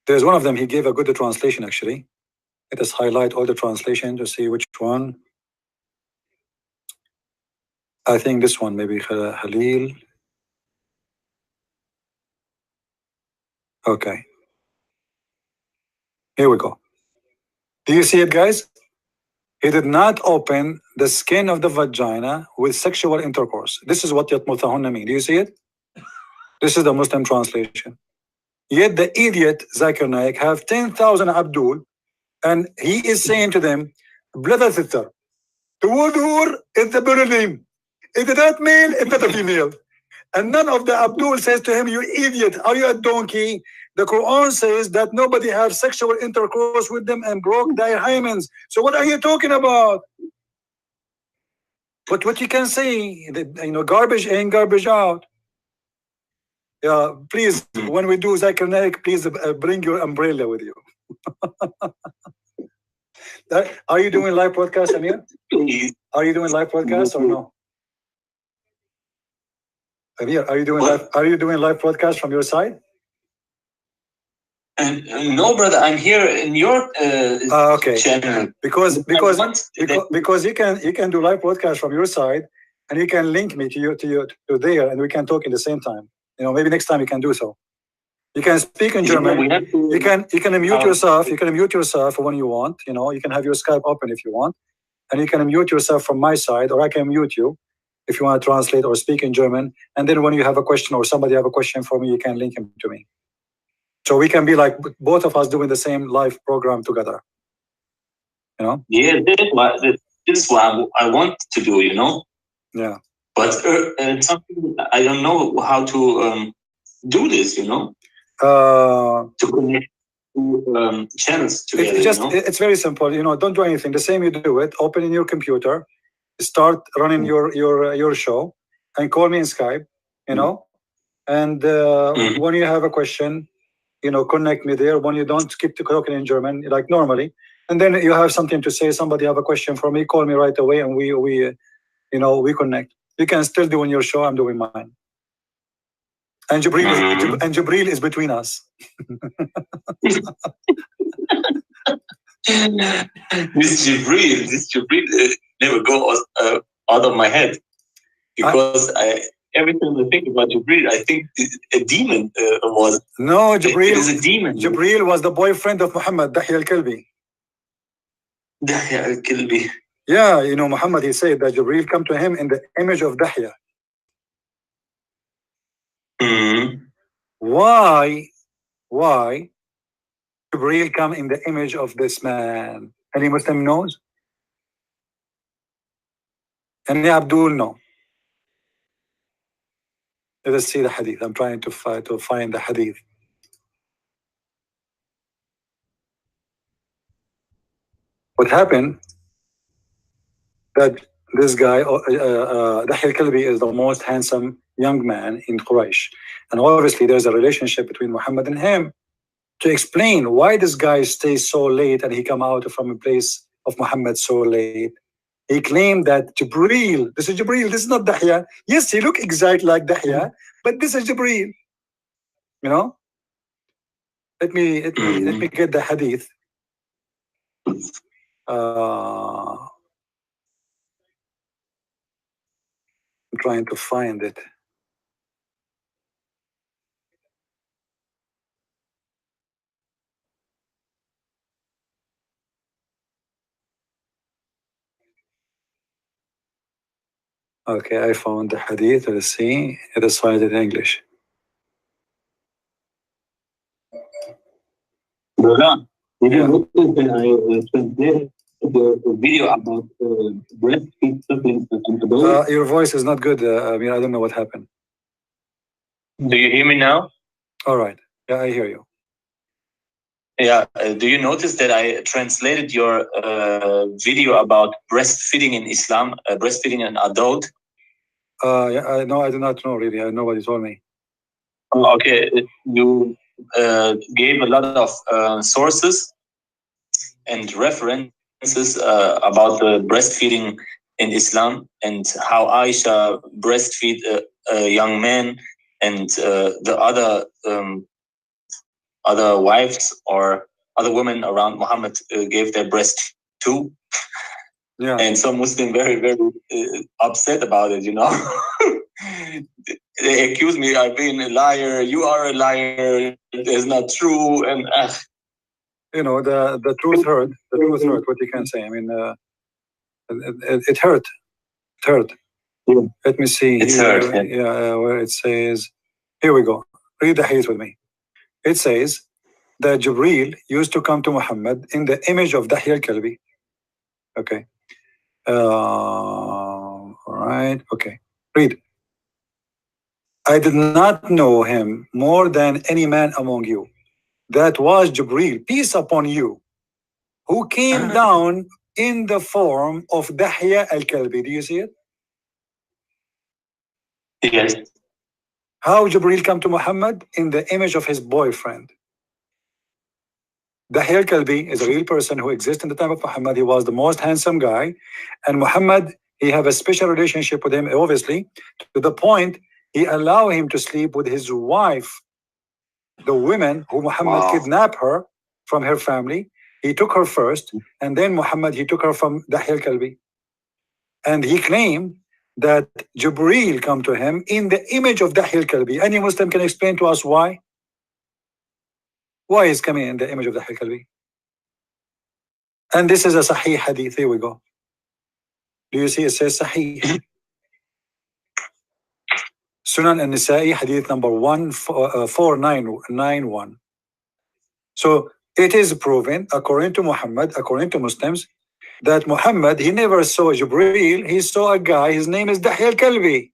There's one of them, he gave a good translation actually. Let us highlight all the translation to see which one. I think this one, maybe Khalil. Okay. Here we go. Do you see it, guys? He did not open the skin of the vagina with sexual intercourse. This is what yatmuthahunna mean. Do you see it? This is the Muslim translation. Yet the idiot Zakir Naik have 10,000 Abdul, and he is saying to them, brother, sister, the word hur is the plural name. It is not male, it's not a female. And none of the Abdul says to him, you idiot, are you a donkey? The Quran says that nobody have sexual intercourse with them and broke their hymens. So what are you talking about? But what you can say, you know, garbage in, garbage out. Yeah, please, when we do Zakir Naik, please bring your umbrella with you. Are you doing live podcast, Amir? Are you doing live podcast or no? Amir, are you doing live? Are you doing live podcast from your side? No, brother, I'm here in your okay. channel. Because you can do live podcast from your side, and you can link me to there, and we can talk in the same time. Maybe next time you can do so. You can speak in German. We have to, You can mute yourself. You can mute yourself when you want. You can have your Skype open if you want, and you can mute yourself from my side, or I can mute you if you want to translate or speak in German. And then when you have a question or somebody have a question for me, you can link him to me. So we can be like both of us doing the same live program together. Yeah, this is what I want to do. Yeah. But something I don't know how to do this. To connect two channels together. It's very simple. Don't do anything. The same you do it. Open in your computer, start running your show, and call me in Skype. And when you have a question, connect me there. When you don't, keep talking in German like normally. And then you have something to say. Somebody have a question for me. Call me right away, and we connect. You can still do in your show. I'm doing mine. And Jibril is between us. This Jibril never goes out of my head, because every time I think about Jibril, I think a demon was. No, Jibril is a demon. Jibril was the boyfriend of Muhammad, Dahya al-Kalbi. Dahya al-Kalbi. Yeah, Muhammad, he said that Jibril come to him in the image of Dahya. Why Jibril come in the image of this man? Any Muslim knows? Any Abdul know? Let us see the hadith. I'm trying to find the hadith. What happened? That this guy, Dahya al-Kalbi, is the most handsome young man in Quraysh. And obviously there's a relationship between Muhammad and him. To explain why this guy stays so late and he come out from a place of Muhammad so late, he claimed that Jibril, this is Jibril, this is not Dahya. Yes, he look exactly like Dahya, but this is Jibril. Let me get the hadith. I'm trying to find it. Okay, I found the hadith. Let's see. It is cited in English. Did you notice that I translated the video about breastfeed suckling and adults? Your voice is not good. I don't know what happened. Do you hear me now? All right. Yeah, I hear you. Yeah. Do you notice that I translated your video about breastfeeding in Islam, breastfeeding an adult? Yeah, no, I do not know really. Nobody told me. Okay, you gave a lot of sources and references about the breastfeeding in Islam and how Aisha breastfeed a young man, and the other wives or other women around Muhammad gave their breast too. Yeah. And some Muslim very, very upset about it, They accuse me of being a liar. You are a liar. It's not true. And the truth hurt. The truth hurt. What you can say? It hurt. It hurt. Yeah. Let me see. It's here, hurt. Yeah, where it says, here we go. Read the hadith with me. It says that Jibril used to come to Muhammad in the image of Dahya al-Kalbi. Okay. All right. Okay. Read. I did not know him more than any man among you. That was Jibril, peace upon you, who came down in the form of Dahya al-Kalbi. Do you see it? Yes. How Jibril come to Muhammad? In the image of his boyfriend. Dahya al-Kalbi is a real person who exists in the time of Muhammad. He was the most handsome guy. And Muhammad, he have a special relationship with him, obviously, to the point he allow him to sleep with his wife, the women who Muhammad kidnapped her from her family. He took her first, and then Muhammad, he took her from Dahya al-Kalbi. And he claimed that Jibreel come to him in the image of Dahya al-Kalbi. Any Muslim can explain to us why? Why is coming in the image of Dahya al-Kalbi? And this is a Sahih hadith. Here we go. Do you see it says Sahih? Sunan al-Nisa'i hadith number 4991. So it is proven according to Muhammad, according to Muslims, that Muhammad, he never saw Jibreel, he saw a guy, his name is Dahya al-Kalbi.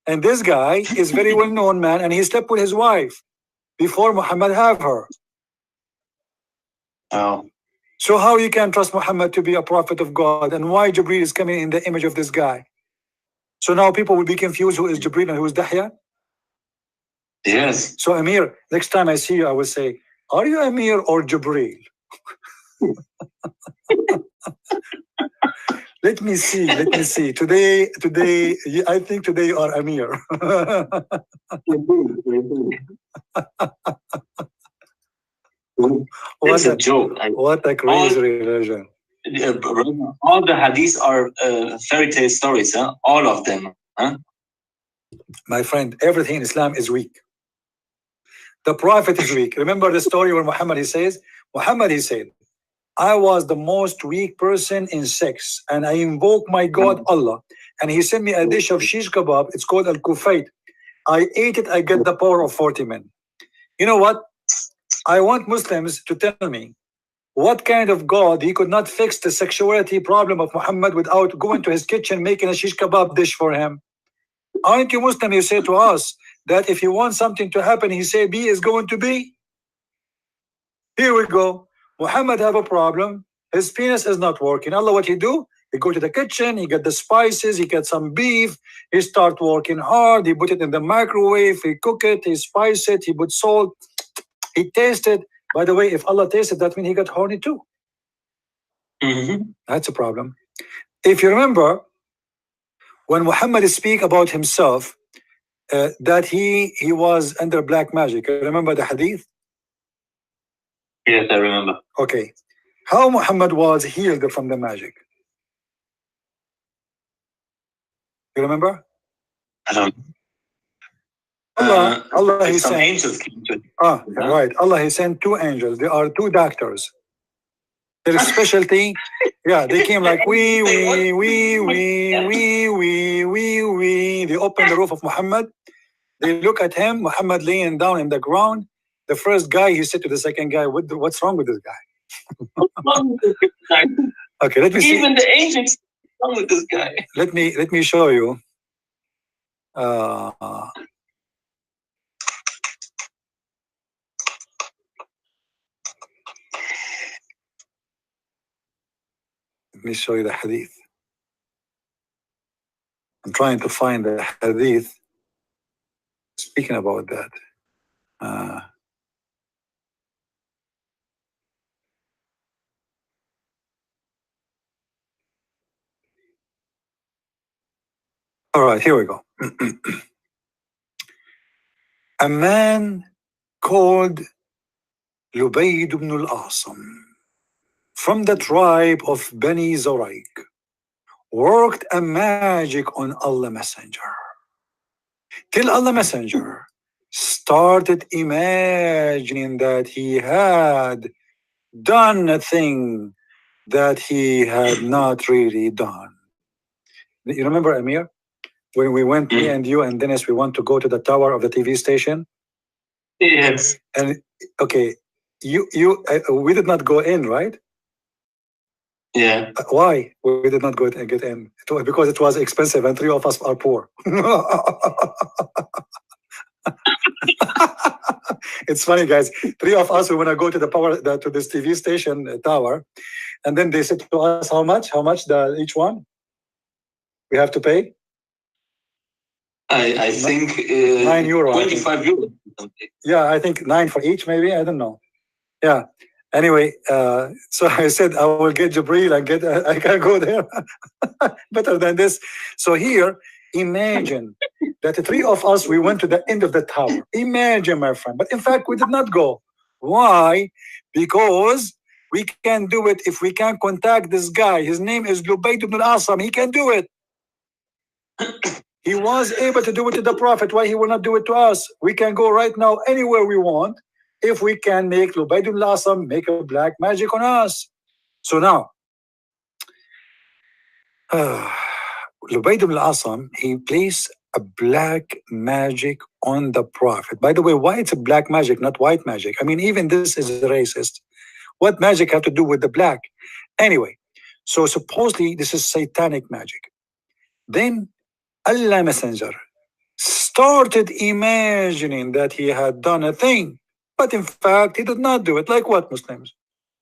And this guy is very well known man, and he slept with his wife before Muhammad have her. Oh. So how you can trust Muhammad to be a prophet of God, and why Jibreel is coming in the image of this guy? So now people will be confused who is Jibreel and who is Dahya? Yes. So Amir, next time I see you, I will say, are you Amir or Jibreel? Let me see. Today, I think today you are Amir. It's a joke. What a crazy religion. All the hadiths are fairy tale stories, huh? All of them. Huh? My friend, everything in Islam is weak. The Prophet is weak. Remember the story where Muhammad, he said, I was the most weak person in sex, and I invoke my God Allah, and he sent me a dish of shish kebab. It's called al-kufayt. I ate it, I get the power of 40 men. You know what? I want Muslims to tell me what kind of God he could not fix the sexuality problem of Muhammad without going to his kitchen making a shish kebab dish for him. Aren't you Muslim? You say to us that if you want something to happen, he say B is going to be. Here we go. Muhammad have a problem. His penis is not working. Allah, what he do? He go to the kitchen, he get the spices, he get some beef, he start working hard, he put it in the microwave, he cook it, he spice it, he put salt, he taste it. By the way, if Allah tasted, that means he got horny too. That's a problem. If you remember, when Muhammad speak about himself, that he was under black magic. Remember the hadith? Yes, I remember. Okay. How Muhammad was healed from the magic? You remember? I don't. Allah he some sent angels came to him. Right. Allah he sent two angels. They are two doctors. Their specialty, they came like wee. They opened the roof of Muhammad. They look at him, Muhammad laying down in the ground. The first guy, he said to the second guy, what's wrong with this guy? Okay, let me see. Even the angels wrong with this guy. Let me show you. Let me show you the hadith. I'm trying to find the hadith speaking about that. All right, here we go. A man called Lubayd ibn al-Asam from the tribe of Bani Zoraik worked a magic on Allah Messenger till Allah Messenger started imagining that he had done a thing that he had not really done. You remember, Amir, when we went, me and you and Dennis, we want to go to the tower of the TV station? Yes. And okay, we did not go in, right? Yeah. Why we did not get in? Because it was expensive and three of us are poor. It's funny, guys. Three of us, we want to go to the to this TV station tower, and then they said to us, how much each one we have to pay? I think €9. 25 euros. Yeah, I think 9 for each, maybe. I don't know. Yeah. Anyway, so I said I will get Jibreel and I can go there better than this. So here, imagine that the three of us, we went to the end of the tower. Imagine, my friend. But in fact, we did not go. Why? Because we can do it if we can contact this guy. His name is Lubayd ibn al-Asam. He can do it. He was able to do it to the Prophet. Why he will not do it to us? We can go right now anywhere we want if we can make Lubaydul Asam make a black magic on us. So now, Lubaydul Asam, he placed a black magic on the Prophet. By the way, why it's a black magic, not white magic? I mean, even this is racist. What magic have to do with the black? Anyway, so supposedly this is satanic magic. Then Allah Messenger started imagining that he had done a thing, but in fact he did not do it. Like what, Muslims?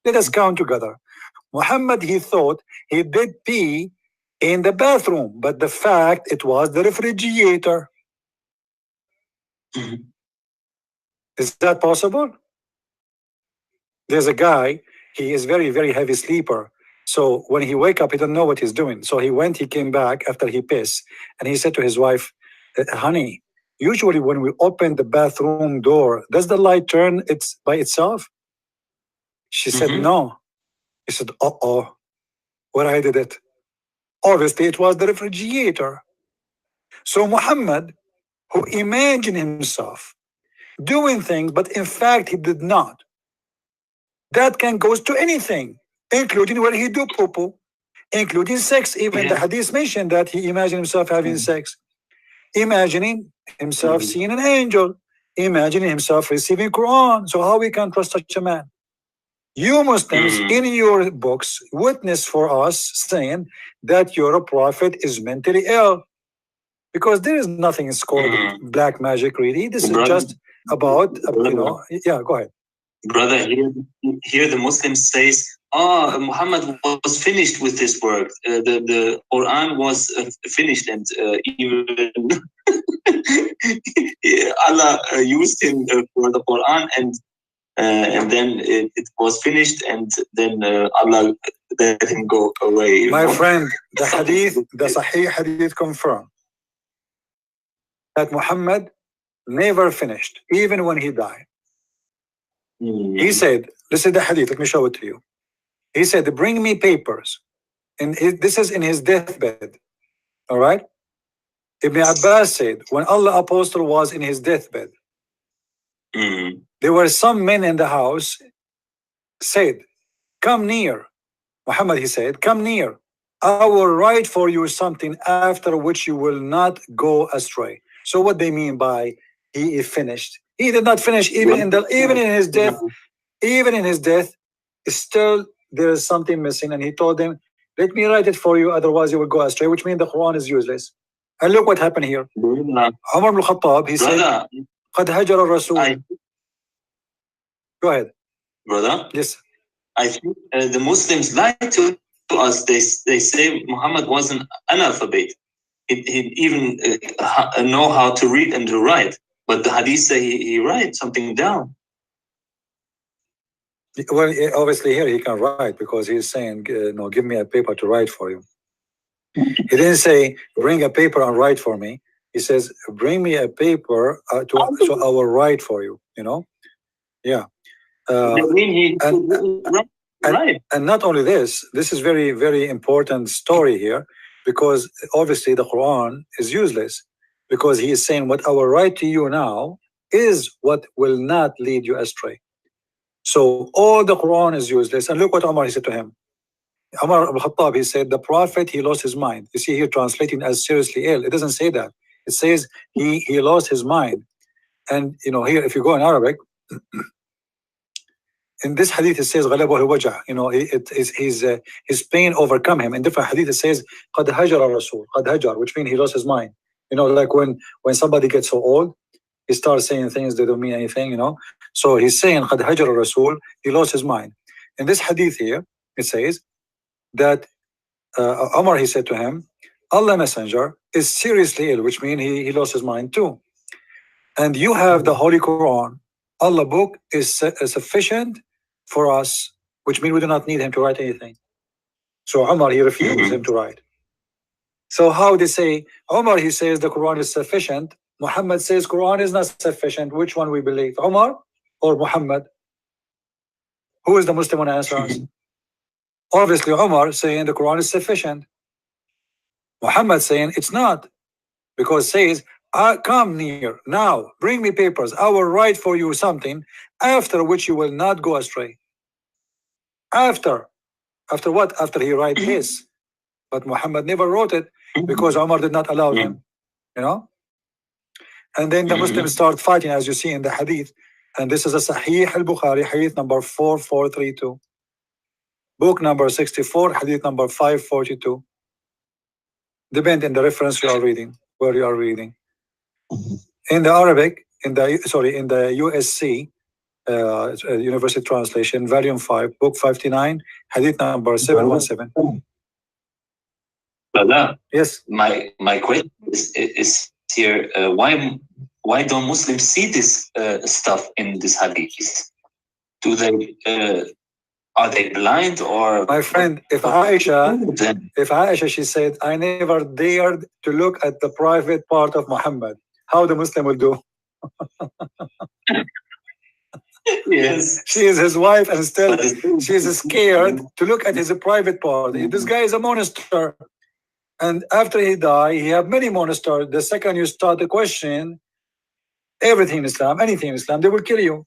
Let us count together. Muhammad, he thought he did pee in the bathroom, but the fact it was the refrigerator. Is that possible? There's a guy, he is very, very heavy sleeper. So when he wake up, he don't know what he's doing. So he came back after he pissed, and he said to his wife, honey, usually when we open the bathroom door, does the light turn by itself? She said, no. He said, uh-oh, what I did it. Obviously, it was the refrigerator. So Muhammad, who imagined himself doing things, but in fact he did not. That can goes to anything, including where he do poo-poo, including sex. Even the hadith mentioned that he imagined himself having sex, imagining himself seeing an angel, imagining himself receiving Quran. So how we can trust such a man? You Muslims in your books witness for us saying that your prophet is mentally ill, because there is nothing in called black magic really. This is just about yeah, go ahead. Brother, here the Muslims says, Muhammad was finished with this work. The Quran was finished, and even Allah used him for the Quran, and then it was finished, and then Allah let him go away. My friend, the hadith, the Sahih hadith confirm that Muhammad never finished, even when he died. He said, this is the hadith, let me show it to you. He said, bring me papers. And this is in his deathbed. All right? Ibn Abbas said, when Allah Apostle was in his deathbed, there were some men in the house, said, come near. Muhammad, he said, come near. I will write for you something after which you will not go astray. So what they mean by he is finished? He did not finish even in his death. Even in his death, still there is something missing. And he told them, let me write it for you, otherwise you will go astray, which means the Quran is useless. And look what happened here. Umar ibn Khattab, he said, قَدْ هَجَرَ الرَّسُولِ. Go ahead. Brother? Yes. I think the Muslims lie to us. They say Muhammad was an analphabet. He even know how to read and to write. But the hadith say he writes something down. Well, obviously here he can write, because he's saying, no, give me a paper to write for you. He didn't say, bring a paper and write for me. He says, bring me a paper so I will write for you, you know? Yeah. And not only this is very, very important story here, because obviously the Quran is useless, because he is saying what I will write to you now is what will not lead you astray. So all the Quran is useless. And look what Umar, he said to him. Umar ibn Khattab, he said, the prophet, he lost his mind. You see here translating as seriously ill. It doesn't say that. It says he lost his mind. And you know, here if you go in Arabic, in this hadith it says غلبه الوجع, you know, his pain overcome him. In different hadith it says قد هجر الرسول, قد هجر, which means he lost his mind. You know, like when somebody gets so old, he starts saying things that don't mean anything, you know. So he's saying قد هجر الرسول, he lost his mind. In this hadith here it says that Umar, he said to him, Allah Messenger is seriously ill, which means he lost his mind too. And you have the Holy Quran. Allah book is sufficient for us, which means we do not need him to write anything. So Umar, he refused him to write. So how they say, Umar, he says the Quran is sufficient. Muhammad says Quran is not sufficient. Which one we believe, Umar or Muhammad? Who is the Muslim one answer us? Obviously Umar saying the Quran is sufficient. Muhammad saying it's not. because says, come near now, bring me papers, I will write for you something, after which you will not go astray. After what? After he write his. But Muhammad never wrote it because Umar did not allow him, you know. And then the Muslims start fighting, as you see in the hadith. And this is a Sahih al-Bukhari, hadith number 4432. Book number 64, hadith number 542. Depend in the reference you are reading, where you are reading. In the Arabic, in the USC, University Translation, Volume 5, Book 59, hadith number 717. Brother, Yes. My question is here, why don't Muslims see this stuff in this hadith? Do they are they blind, or? My friend, if Aisha, she said, I never dared to look at the private part of Muhammad, how the Muslim will do? Yes. She is his wife, and still she is scared to look at his private part. This guy is a monster. And after he died, he had many monsters. The second you start to question everything in Islam, anything in Islam, they will kill you.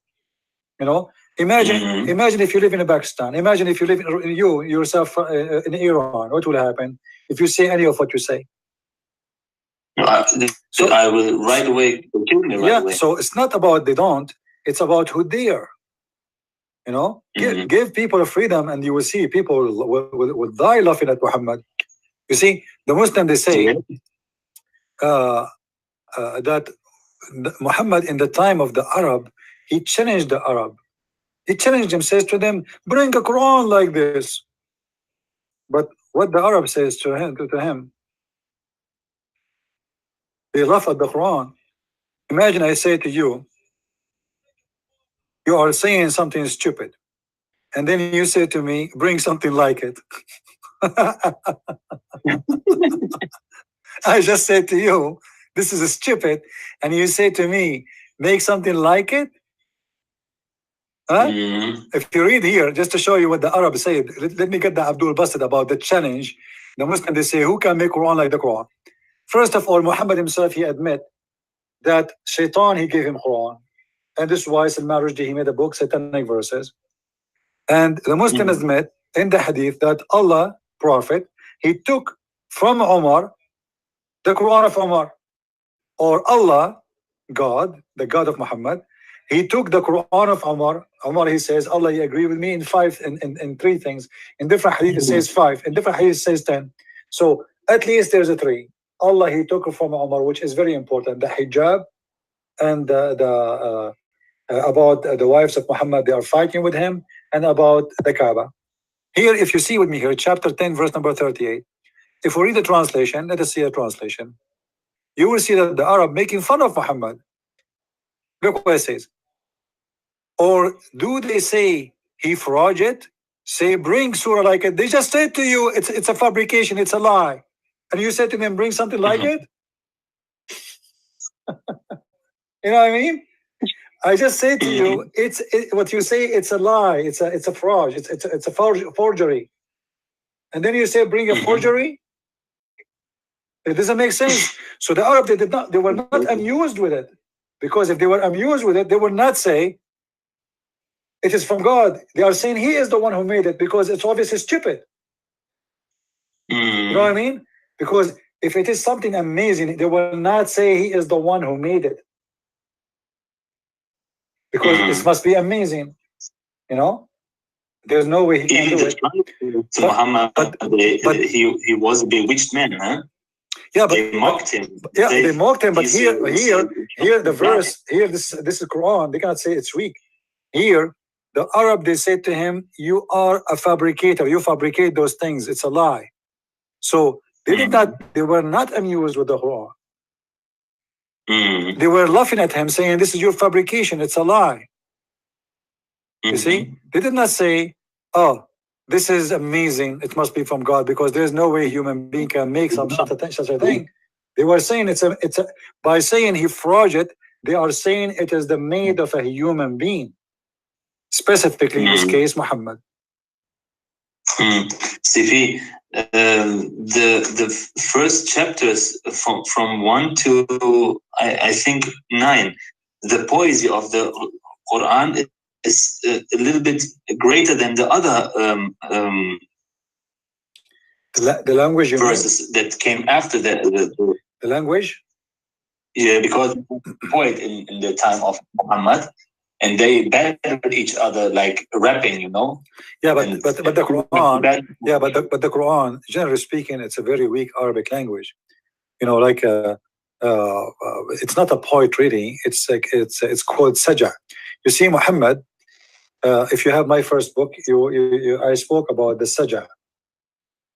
You know, imagine if you live in Pakistan. Imagine if you live you yourself in Iran. What will happen if you say any of what you say? So I will right away kill me right away. So it's not about they don't. It's about who they are. You know, give people freedom, and you will see people will die laughing at Muhammad. You see, the Muslim, they say that Muhammad, in the time of the Arab, he challenged the Arab. He challenged them, says to them, bring a Quran like this. But what the Arab says to him, they laugh at the Quran. Imagine I say to you, you are saying something stupid, and then you say to me, bring something like it. I just said to you, this is stupid, and you say to me, make something like it. Huh? If you read here, just to show you what the Arab said, let me get the Abdul Basit about the challenge. The Muslim, they say, who can make Quran like the Quran? First of all, Muhammad himself, he admit that Shaitan, he gave him Quran. And this is why Salman Rushdie, he made a book, Satanic Verses. And the Muslim admit in the hadith that Allah, Prophet, he took from Umar the Quran of Umar. Or Allah, God, the God of Muhammad, he took the Quran of Umar. Umar, he says, Allah, you agree with me in three things. In different hadith, it says 5. In different hadith, it says 10. So at least there's a 3. Allah, he took from Umar, which is very important. The hijab and about the wives of Muhammad, they are fighting with him, and about the Kaaba. Here, if you see with me here, chapter 10, verse number 38. If we read the translation, let us see a translation. You will see that the Arab making fun of Muhammad. Look what it says. Or do they say he forged? Say bring surah like it. They just said to you it's a fabrication, it's a lie. And you said to them, bring something like it? You know what I mean? I just say to you, what you say, it's a lie, it's a fraud, it's a forgery. And then you say bring a forgery? It doesn't make sense. So the Arab, they were not amused with it. Because if they were amused with it, they would not say it is from God. They are saying he is the one who made it, because it's obviously stupid. You know what I mean? Because if it is something amazing, they will not say he is the one who made it. Because this must be amazing. You know? There's no way he can do it. So Muhammad, he was a bewitched man, huh? Yeah, but they mocked him. Yeah, they mocked him. But here, the verse, here, this is Quran. They cannot say it's weak. Here, the Arab, they said to him, "You are a fabricator. You fabricate those things. It's a lie." So they did not. They were not amused with the Quran. They were laughing at him, saying, "This is your fabrication. It's a lie." You see, they did not say, "Oh, this is amazing. It must be from God," because there's no way a human being can make such a thing. They were saying it's a by saying he forged, they are saying it is the made of a human being, specifically in this case Muhammad. Sifi, the first chapters from 1 to I think 9, the poesy of the Quran is a little bit greater than the other the language verses that came after the language. Yeah, because poet in the time of Muhammad, and they battled each other like rapping, you know. Yeah, but the Quran. Yeah, but the Quran, generally speaking, it's a very weak Arabic language. You know, like it's not a poet reading. It's like it's called Saja. You see, Muhammad. If you have my first book, I spoke about the Saja.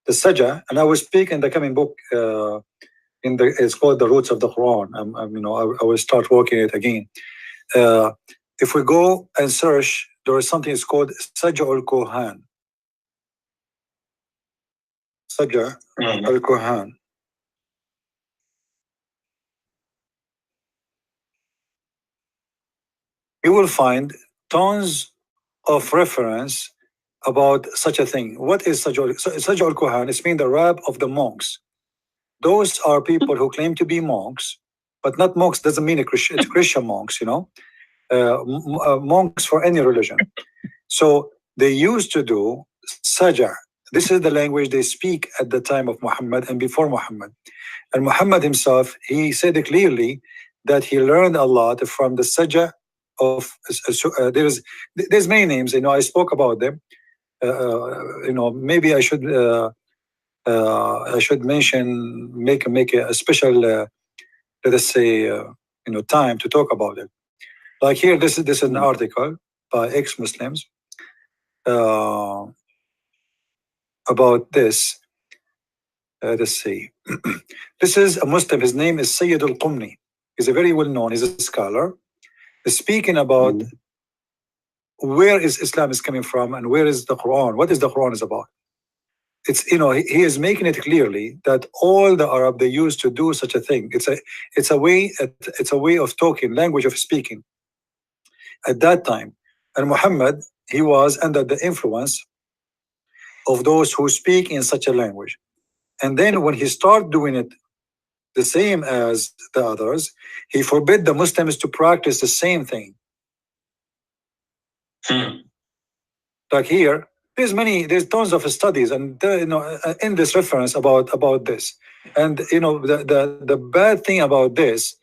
The Saja, and I will speak in the coming book. It's called the Roots of the Quran. I will start working it again. If we go and search, there is something it's called Saj'a al-Kohan. Saj'a al-Kohan. You will find tons of reference about such a thing. What is Saj'a al-Kohan? It's mean the rap of the monks. Those are people who claim to be monks, but not monks doesn't mean it's Christian monks, you know. Monks for any religion. So they used to do Saja. This is the language they speak at the time of Muhammad and before Muhammad. And Muhammad himself, he said clearly that he learned a lot from the Saja of. There's many names. You know, I spoke about them. Maybe I should make a special, let us say, time to talk about it. Like here, this is an article by ex-Muslims about this. Let's see. This is a Muslim. His name is Sayyid al-Qumni. He's a very well-known. He's a scholar. He's speaking about where is Islam is coming from and where is the Quran. What is the Quran is about? It's he is making it clearly that all the Arab they used to do such a thing. It's a way of talking, language of speaking. At that time, and Muhammad, he was under the influence of those who speak in such a language. And then when he started doing it the same as the others, he forbid the Muslims to practice the same thing. Like here, there's tons of studies and in this reference about this. And the bad thing about this,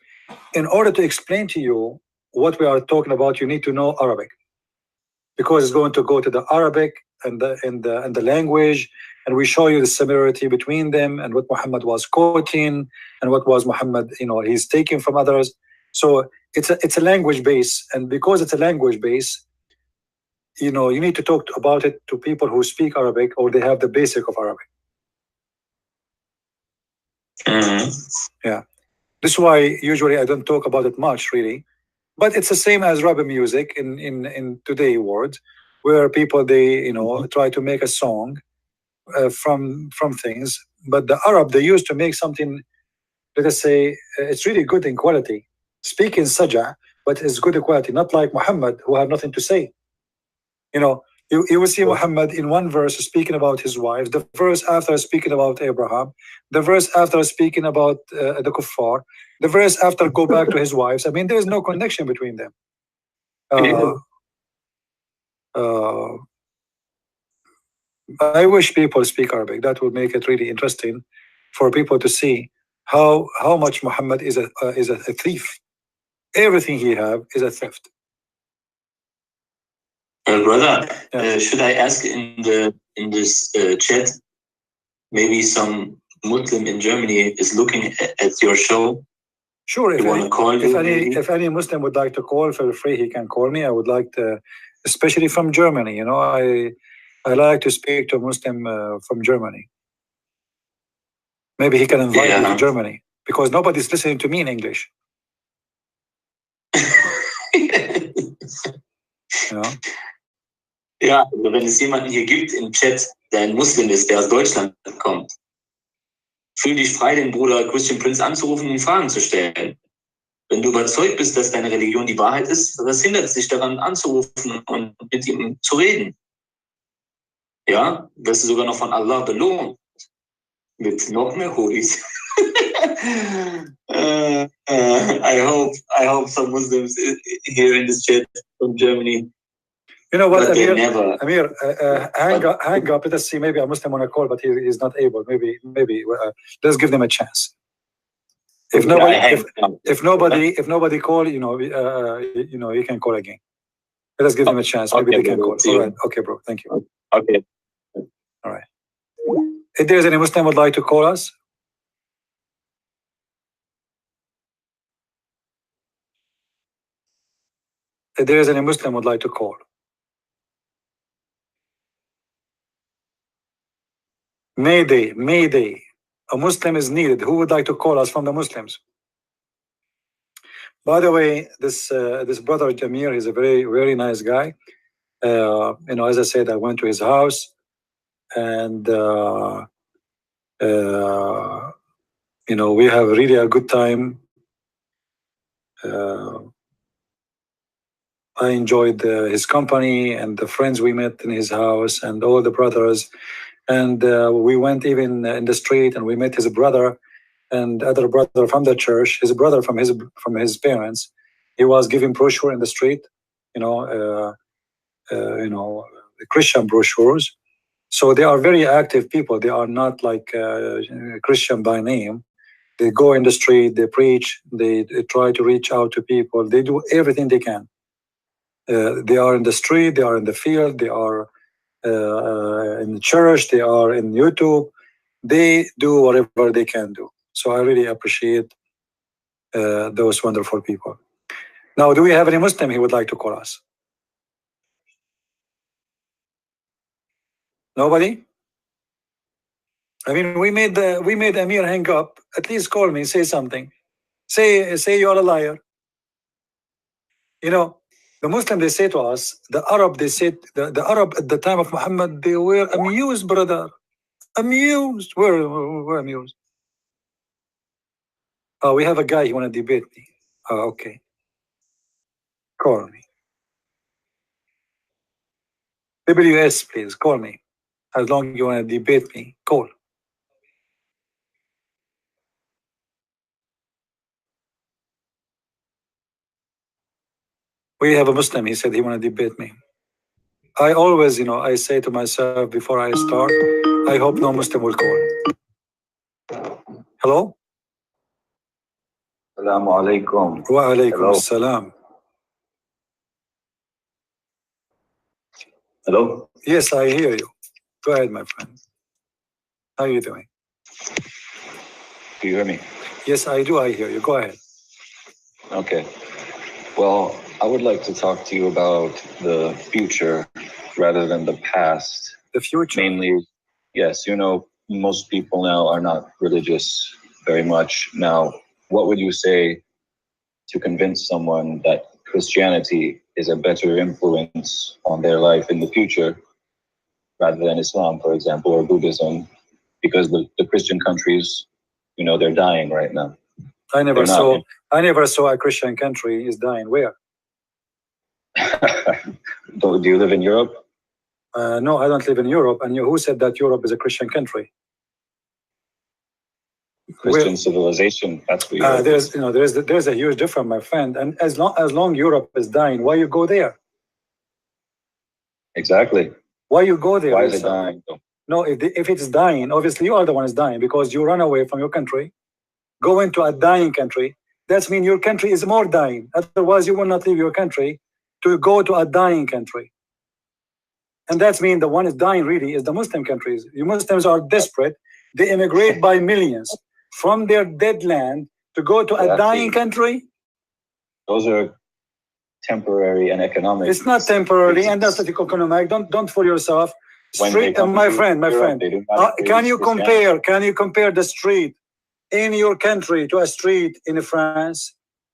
in order to explain to you what we are talking about, you need to know Arabic, because it's going to go to the Arabic and the language, and we show you the similarity between them and what Muhammad was quoting and what was Muhammad, he's taking from others. So it's a language base, and because it's a language base, you need to talk about it to people who speak Arabic or they have the basic of Arabic. Yeah, this is why usually I don't talk about it much, really. But it's the same as rap music in today's world, where people they try to make a song from things. But the Arab, they used to make something, let us say, it's really good in quality. Speak in Saja, but it's good in quality, not like Muhammad, who have nothing to say. You will see Muhammad in one verse speaking about his wife, the verse after speaking about Abraham, the verse after speaking about the kuffar, the verse after go back to his wives. I mean, there is no connection between them. I wish people speak Arabic. That would make it really interesting for people to see how much Muhammad is a thief. Everything he have is a theft. Brother, should I ask in this chat? Maybe some Muslim in Germany is looking at your show. Sure, if any Muslim would like to call, feel free. He can call me. I would like to, especially from Germany. I like to speak to a Muslim from Germany. Maybe he can invite me to Germany, because nobody's listening to me in English. Ja, also wenn es jemanden hier gibt im Chat, der ein Muslim ist, der aus Deutschland kommt, fühl dich frei, den Bruder Christian Prince anzurufen und Fragen zu stellen. Wenn du überzeugt bist, dass deine Religion die Wahrheit ist, was hindert dich daran anzurufen und mit ihm zu reden? Ja, das ist sogar noch von Allah belohnt. Mit noch mehr Hoodies. I hope some Muslims here in this chat from Germany. You know what, But they Amir? never. Amir, hang up. Let us see. Maybe a Muslim on a call, but he is not able. Maybe. Let's give them a chance. If nobody call, you know, you can call again. Let us give them a chance. Maybe Okay, they can bro, call. All right. Okay, bro. Thank you. Okay. All right. If there is any Muslim would like to call us, if there is any Muslim would like to call. Mayday, Mayday. A Muslim is needed. Who would like to call us from the Muslims? By the way, this brother Jamir is a very nice guy. You know, as I said, I went to his house, and you know, we have really a good time. I enjoyed his company and the friends we met in his house and all the brothers. And we went even in the street and we met his brother and other brother from the church, his brother from his parents. He was giving brochure in the street, you know, Christian brochures. So they are very active people. They are not like Christian by name. They go in the street, they preach, they try to reach out to people. They do everything they can. They are in the street, they are in the field, they are in the church, they are in YouTube. They do whatever they can do. So I really appreciate those wonderful people. Now, do we have any Muslim he would like to call us? Nobody? I mean, we made Amir hang up. At least call me, say something. Say you're a liar. You know, the Muslim, they say to us, the Arab, they said, the Arab at the time of Muhammad, they were amused, brother. Amused. We're amused. Oh, we have a guy, he want to debate me. Oh, okay. Call me. WS, please, call me. As long as you want to debate me, call. We have a Muslim, he said he want to debate me. I always, you know, I say to myself before I start, I hope no Muslim will call. Hello? Assalamu alaikum. Wa alaikum assalam. Hello? Yes, I hear you. Go ahead, my friend. How are you doing? Do you hear me? Yes, I do. I hear you. Go ahead. Okay. Well, I would like to talk to you about the future rather than the past. The future? Mainly, yes, you know, most people now are not religious very much. Now, what would you say to convince someone that Christianity is a better influence on their life in the future rather than Islam, for example, or Buddhism? Because the Christian countries, you know, they're dying right now. I never saw a Christian country is dying. Where? Do you live in Europe? No, I don't live in Europe. And who said that Europe is a Christian country? Christian civilization. That's what there's a huge difference, my friend. And as long Europe is dying, why you go there? Exactly. Why you go there? Why is it dying? No, if it's dying, obviously you are the one who's dying because you run away from your country, go into a dying country. That means your country is more dying. Otherwise, you will not leave your country to go to a dying country. And that means the one is dying really is the Muslim countries. You Muslims are desperate. They immigrate by millions from their dead land to go to a dying country. Those are temporary and economic. It's not temporary, and that's economic. Don't fool yourself. Street, my friend. Can you compare the street in your country to a street in France?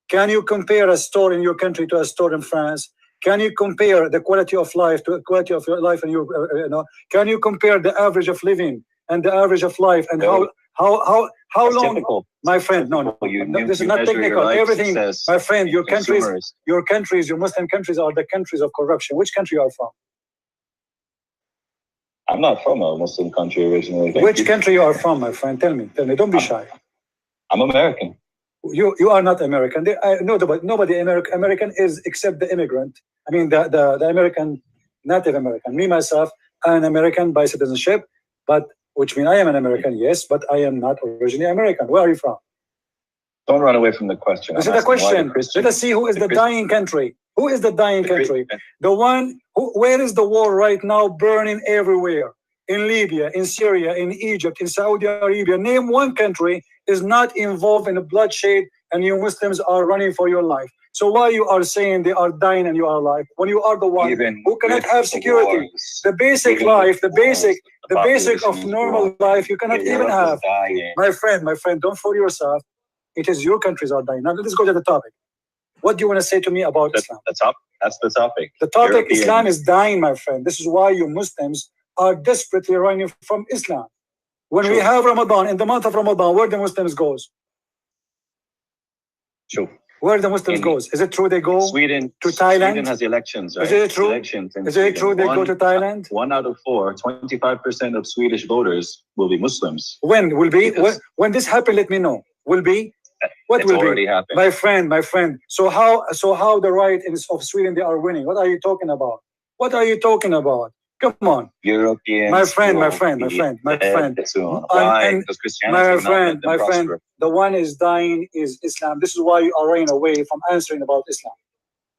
Can you compare a store in your country to a store in France? Can you compare the quality of life to the quality of your life in your Can you compare the average of living and the average of life and how long? Typical. My friend, no, this is not technical. Everything, my friend, your countries, your Muslim countries are the countries of corruption. Which country you are from? I'm not from a Muslim country originally. Thank Which you. country you are from, my friend? Tell me. Don't be shy. I'm American. You are not American. Nobody American is except the immigrant. I mean the American, Native American. Me myself, I'm an American by citizenship, but which means I am an American, yes, but I am not originally American. Where are you from? Don't run away from the question. This is the question. Let us see who is the dying country. Who is the dying country? The one where is the war right now burning everywhere? In Libya, in Syria, in Egypt, in Saudi Arabia. Name one country is not involved in the bloodshed and you Muslims are running for your life. So why you are saying they are dying and you are alive when you are the one who cannot have security? The basic life, the basic of normal life you cannot even have. My friend, don't fool yourself. It is your countries are dying. Now let's go to the topic. What do you want to say to me about Islam? That's the topic. The topic, Islam is dying, my friend. This is why you Muslims are desperately running from Islam. When we have Ramadan, in the month of Ramadan, where the Muslims goes? True. Where the Muslims goes? Is it true they go Sweden to Thailand? Sweden has elections, right? Is it true? Elections in Is it true they Sweden. go to Thailand? 1 out of 4, 25% of Swedish voters will be Muslims. When will be? When this happen, let me know. Will be? What It's will already be? happened. My friend. So how the right of Sweden they are winning? What are you talking about? What are you talking about? Come on. Europeans. My friend. Why? And Does Christianity my friend, the one is dying is Islam. This is why you are running away from answering about Islam.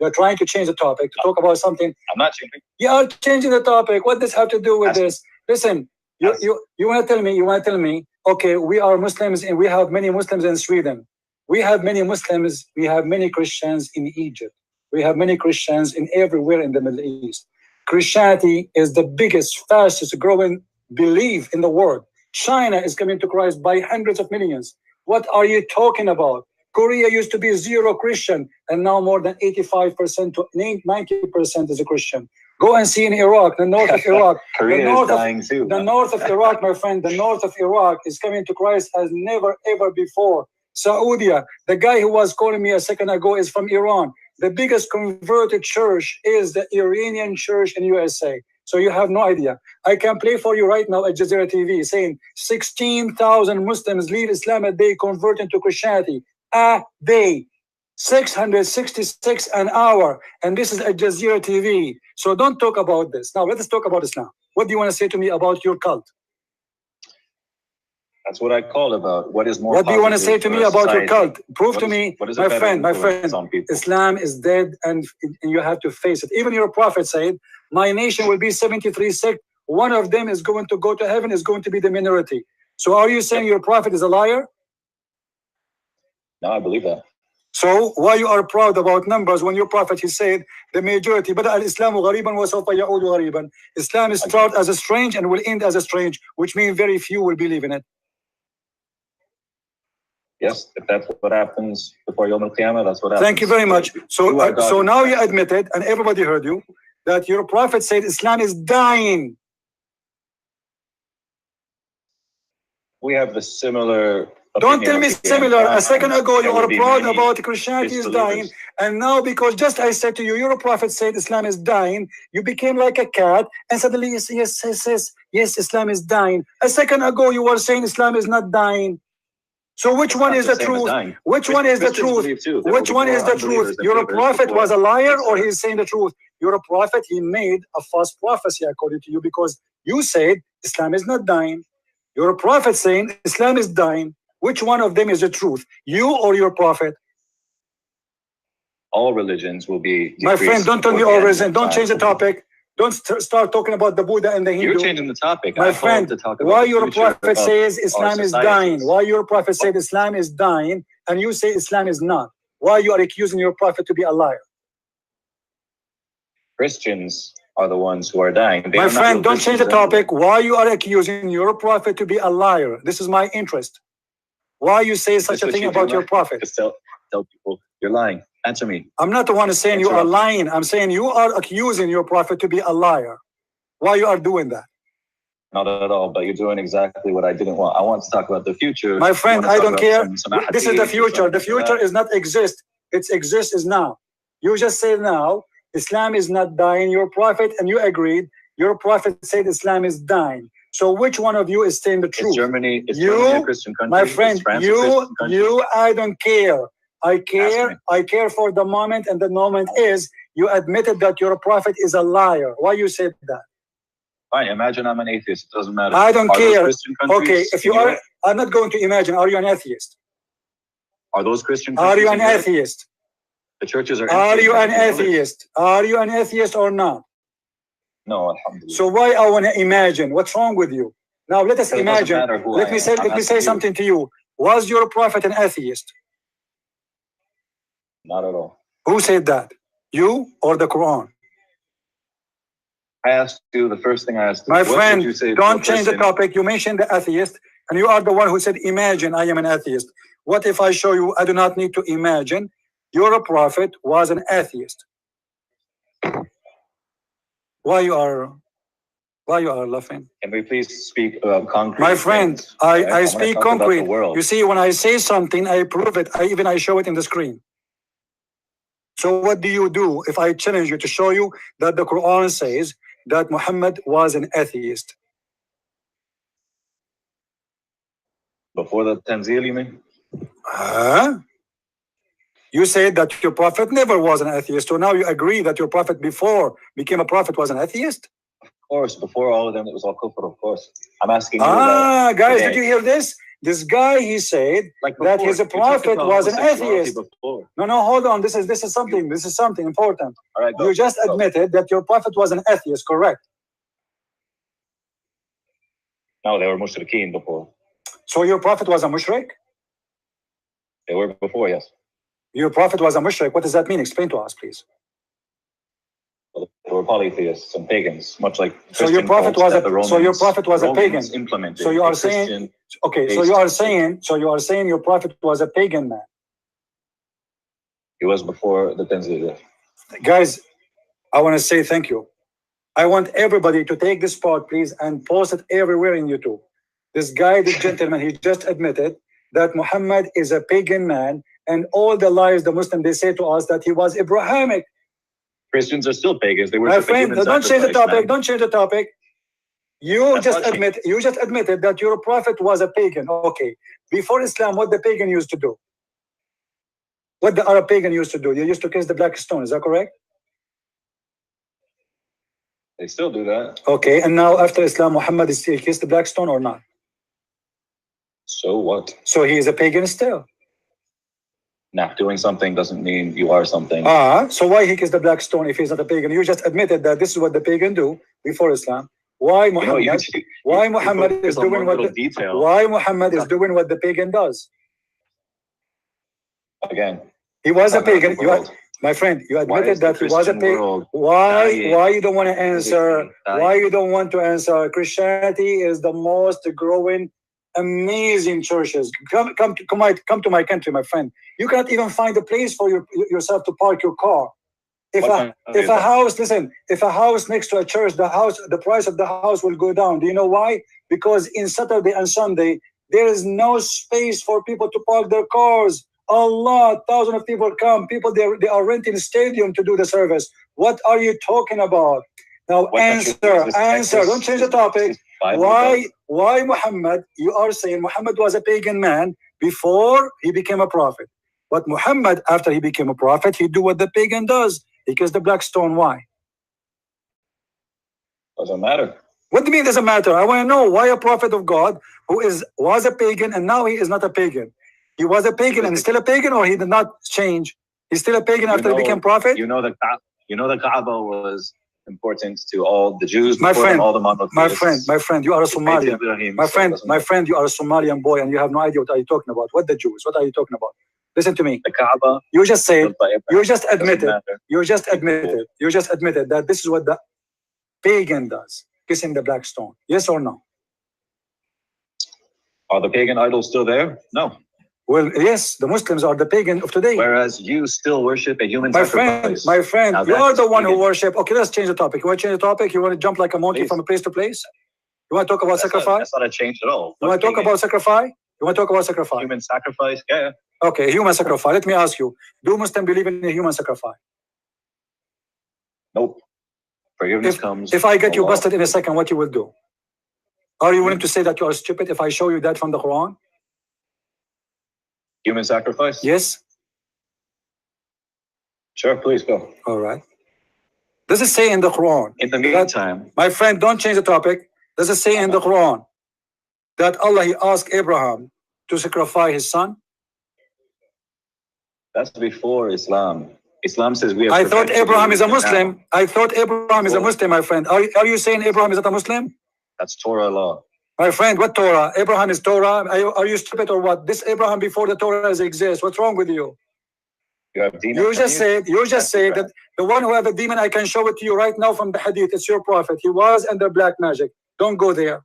You're trying to change the topic to talk about something. I'm not changing. You are changing the topic. What does have to do with this? Listen, you want to tell me, okay, we are Muslims and we have many Muslims in Sweden. We have many Muslims, we have many Christians in Egypt. We have many Christians in everywhere in the Middle East. Christianity is the biggest, fastest growing belief in the world. China is coming to Christ by hundreds of millions. What are you talking about? Korea used to be 0 Christian, and now more than 85% to 90% is a Christian. Go and see in Iraq, the north of Iraq. Korea is dying too. The north of Iraq, my friend, the north of Iraq is coming to Christ as never ever before. Saudi, the guy who was calling me a second ago is from Iran. The biggest converted church is the Iranian church in USA. So you have no idea. I can play for you right now at Jazeera TV saying 16,000 Muslims leave Islam a day converting to Christianity. A day. 666 an hour. And this is at Jazeera TV. So don't talk about this. Now let us talk about Islam. What do you want to say to me about your cult? That's what I call about. What is more? What do you want to say to me about your cult? Prove to me, my friend, Islam is dead, and you have to face it. Even your prophet said, "My nation will be 73 sect. One of them is going to go to heaven. Is going to be the minority." So, are you saying your prophet is a liar? No, I believe that. So, why you are proud about numbers when your prophet he said the majority? But al-Islamu ghariban wa sawfa ya'udu ghariban. Islam is start as a strange and will end as a strange, which means very few will believe in it. Yes, if that's what happens before Yom Al-Qiyamah, that's what happens. Thank you very much. So now you admitted, and everybody heard you, that your prophet said Islam is dying. We have the similar. Don't tell me similar. A second ago you were proud about Christianity is dying, and now because just I said to you, your prophet said Islam is dying, you became like a cat, and suddenly yes, Islam is dying. A second ago you were saying Islam is not dying. So which one is the truth? Which one is the truth? Which one is the truth? Your prophet was a liar, or he is saying the truth? Your prophet, he made a false prophecy according to you, because you said Islam is not dying. Your prophet saying Islam is dying. Which one of them is the truth? You or your prophet? All religions will be. My friend, don't tell me all religions. Don't change the topic. Don't start talking about the Buddha and the Hindu. You're changing the topic. My friend, why your prophet says Islam is dying? Why your prophet said Islam is dying and you say Islam is not? Why you are accusing your prophet to be a liar? Christians are the ones who are dying. My friend, don't change the topic. Why you are accusing your prophet to be a liar? This is my interest. Why you say such a thing about your prophet? Just tell people you're lying. Answer me. I'm not the one who's saying you are lying. I'm saying you are accusing your prophet to be a liar. Why you are doing that? Not at all, but you're doing exactly what I didn't want. I want to talk about the future. My friend, I don't care. This is the future. The future is not exist. It exists is now. You just say now, Islam is not dying. Your prophet, and you agreed, your prophet said Islam is dying. So which one of you is saying the truth? Is Germany a You, Christian country? my Is friend, France a Christian country? I don't care. I Ask care. me. I care for the moment, and the moment is you admitted that your prophet is a liar. Why you said that? Fine, imagine I'm an atheist. It doesn't matter. I don't Are those care. Christian countries Okay, if you in are, Europe? I'm not going to imagine. Are you an atheist? Are those Christian Are countries you in an Europe? atheist? The churches are Are empty. you an You know this. atheist? Are you an atheist or not? No, alhamdulillah. So why I want to imagine? What's wrong with you? Now let us So it doesn't imagine. matter who Let I me am. say. I'm Let me say asking you. something to you. Was your prophet an atheist? Not at all. Who said that? You or the Quran? I asked you, the first thing I asked you, My what would friend, you say to don't a change the person- topic. You mentioned the atheist, and you are the one who said, imagine I am an atheist. What if I show you I do not need to imagine? Your prophet was an atheist. Why you are laughing? Can we please speak about concrete My friend, things? I wanna speak talk about the concrete. world. You see, when I say something, I prove it. I show it in the screen. So what do you do if I challenge you to show you that the Quran says that Muhammad was an atheist? Before the Tanzil, you mean? Huh? You said that your prophet never was an atheist. So now you agree that your prophet before became a prophet was an atheist? Of course, before all of them, it was all kufr, of course. I'm asking you Guys, today. did you hear this? This guy, he said Like that before, his you talked prophet about was an homosexuality atheist. Before. No, hold on. This is something important. All right, go. You just Go. admitted that your prophet was an atheist, correct? No, they were mushrikeen before. So your prophet was a mushrik? They were before, yes. Your prophet was a mushrik. What does that mean? Explain to us, please. They were polytheists and pagans, much like So your Christian prophet cults was that a the Romans, so your prophet was the a pagan. Romans implemented. So you a are saying Christian okay. So based you are saying your prophet was a pagan man. He was before the Tanzil. Guys, I want to say thank you. I want everybody to take this part, please, and post it everywhere in YouTube. This guy, this gentleman, he just admitted that Muhammad is a pagan man, and all the lies the Muslim they say to us that he was Abrahamic. Christians are still pagans. They My worship a friend, human don't change the sacrifice, topic. man. Don't change the topic. You That's just not admitted that your prophet was a pagan. Okay. Before Islam, what the pagan used to do? What the Arab pagan used to do? They used to kiss the black stone. Is that correct? They still do that. Okay. And now after Islam, Muhammad is still kissed the black stone or not? So what? So he is a pagan still. Nah, doing something doesn't mean you are something. So why he kissed the black stone if he's not a pagan? You just admitted that this is what the pagan do before Islam. Why Muhammad? Why Muhammad is doing what? Why Muhammad is doing what the pagan does? Again, he was a pagan. My friend, you Why admitted is the that he was a Christian pagan. world Why dying? you don't want to answer? Dying. Why you don't want to answer? Christianity is the most growing, amazing churches. Come to my country, my friend. You cannot even find a place for yourself to park your car. If a house, listen, if a house next to a church, the price of the house will go down. Do you know why? Because in Saturday and Sunday, there is no space for people to park their cars. Thousands of people come. People, they are renting a stadium to do the service. What are you talking about? Now answer. Don't change the topic. Why Muhammad? You are saying Muhammad was a pagan man before he became a prophet. But Muhammad, after he became a prophet, he do what the pagan does. He kissed the black stone. Why? Doesn't matter. What do you mean doesn't matter? I want to know why a prophet of God who was a pagan and now he is not a pagan. He was a pagan and still a pagan, or he did not change? He's still a pagan after he became prophet? You know the Kaaba was important to all the Jews, my friend, all the monotheists. My friend, you are a Somalian. My friend, you are a Somalian boy and you have no idea what are you talking about. What the Jews? What are you talking about? Listen to me. The Kaaba. You just said, you just admitted that this is what the pagan does, kissing the black stone. Yes or no? Are the pagan idols still there? No. Well, yes, the Muslims are the pagan of today. Whereas you still worship a human sacrifice. My friend, you are the one who worship. Okay, let's change the topic. You want to change the topic? You want to jump like a monkey from a place to place? You want to talk about sacrifice? That's not a change at all. You want to talk about sacrifice? You want to talk about sacrifice? Human sacrifice? Yeah. Okay, human sacrifice. Let me ask you, do Muslims believe in a human sacrifice? Nope. Forgiveness comes. If I get you Allah. busted in a second, what you will do? Are you willing to say that you are stupid if I show you that from the Quran? Human sacrifice? Yes. Sure, please go. All right. Does it say in the Quran? In the meantime, My friend, don't change the topic. Does it say in the Quran that Allah, he asked Abraham to sacrifice his son? that's before Islam. Islam says we have. I thought Abraham is a Muslim. Now. I thought Abraham is a Muslim, my friend. Are you saying Abraham is not a Muslim? That's Torah law. My friend, what Torah? Abraham is Torah. Are you stupid or what? This Abraham before the Torah exists. What's wrong with you? You have demons. You just said that the one who have a demon, I can show it to you right now from the hadith. It's your prophet. He was under black magic. Don't go there.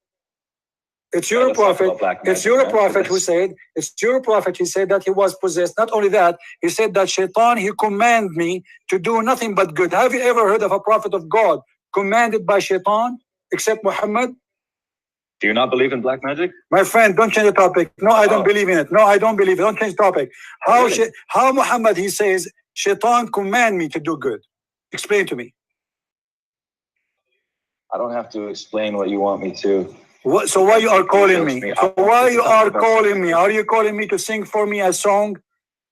It's your prophet. It's your prophet who said, it's your prophet. He said that he was possessed. Not only that, he said that Shaitan, he commanded me to do nothing but good. Have you ever heard of a prophet of God commanded by Shaitan except Muhammad? Do you not believe in black magic? My friend, don't change the topic. No, I don't believe in it. No, I don't believe it. Don't change the topic. How Muhammad, he says, Shaitan command me to do good. Explain to me. I don't have to explain what you want me to. So why you are calling me? So why you are calling me? Are you calling me to sing for me a song?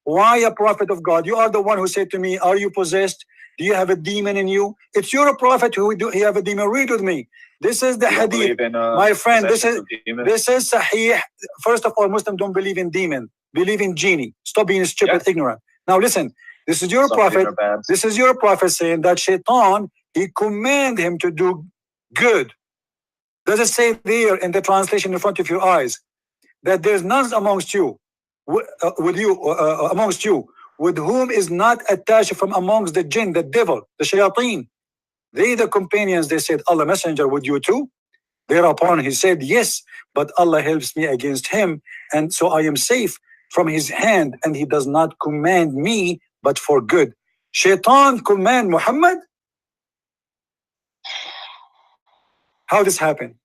Why a prophet of God? You are the one who said to me, are you possessed? Do you have a demon in you? It's your prophet who he have a demon. Read with me. This is the hadith. My friend, this is sahih. First of all, Muslims don't believe in demon. Believe in genie. Stop being stupid, ignorant. Now listen, this is your prophet. This is your prophet saying that Shaitan, he command him to do good. Does it say there in the translation in front of your eyes that there's none amongst you, amongst you, with whom is not attached from amongst the jinn, the devil, the shayateen? They, the companions, they said, Allah Messenger, would you too? Thereupon he said, yes, but Allah helps me against him, and so I am safe from his hand, and he does not command me, but for good. Shaitan command Muhammad? How this happened?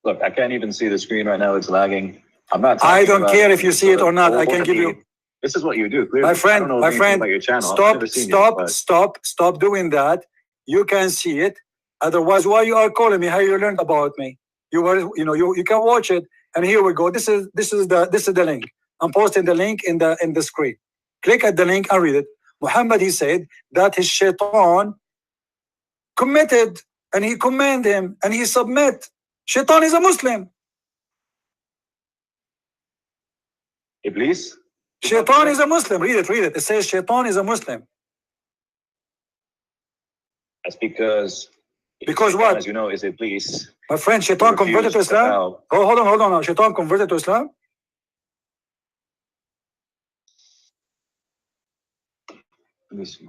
Look, I can't even see the screen right now. It's lagging. I'm not. I don't care if you see it or not. I can give you. This is what you do. Clearly. My friend, stop doing that. You can see it. Otherwise, why you are calling me? How you learned about me? You can watch it. And here we go. This is the link. I'm posting the link in the screen. Click at the link and read it. Muhammad, he said that his shaitan committed, and he command him, and he submit. Shaitan is a Muslim. Iblis? Shaitan is a Muslim. Read it. It says Shaitan is a Muslim. That's because what? As you know, is Iblis. My friend, Shaitan converted to Islam? Oh, hold on. Shaitan converted to Islam? Let me see.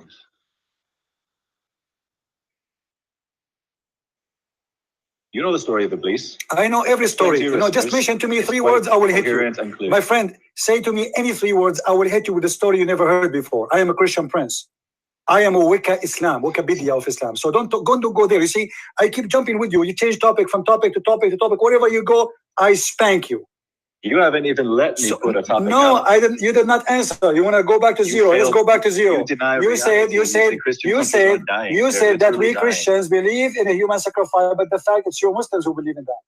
You know the story of Iblis. I know every story. Just mention to me 3 words, I will hit you. My friend, say to me any 3 words, I will hit you with a story you never heard before. I am a Christian prince. I am a Wikipedia of Islam. So don't go there. You see, I keep jumping with you. You change topic from topic to topic to topic. Wherever you go, I spank you. You haven't even let me put a topic. No, I didn't. You did not answer. You want to go back to zero? Let's go back to zero. You said that we Christians believe in a human sacrifice, but the fact it's you Muslims who believe in that.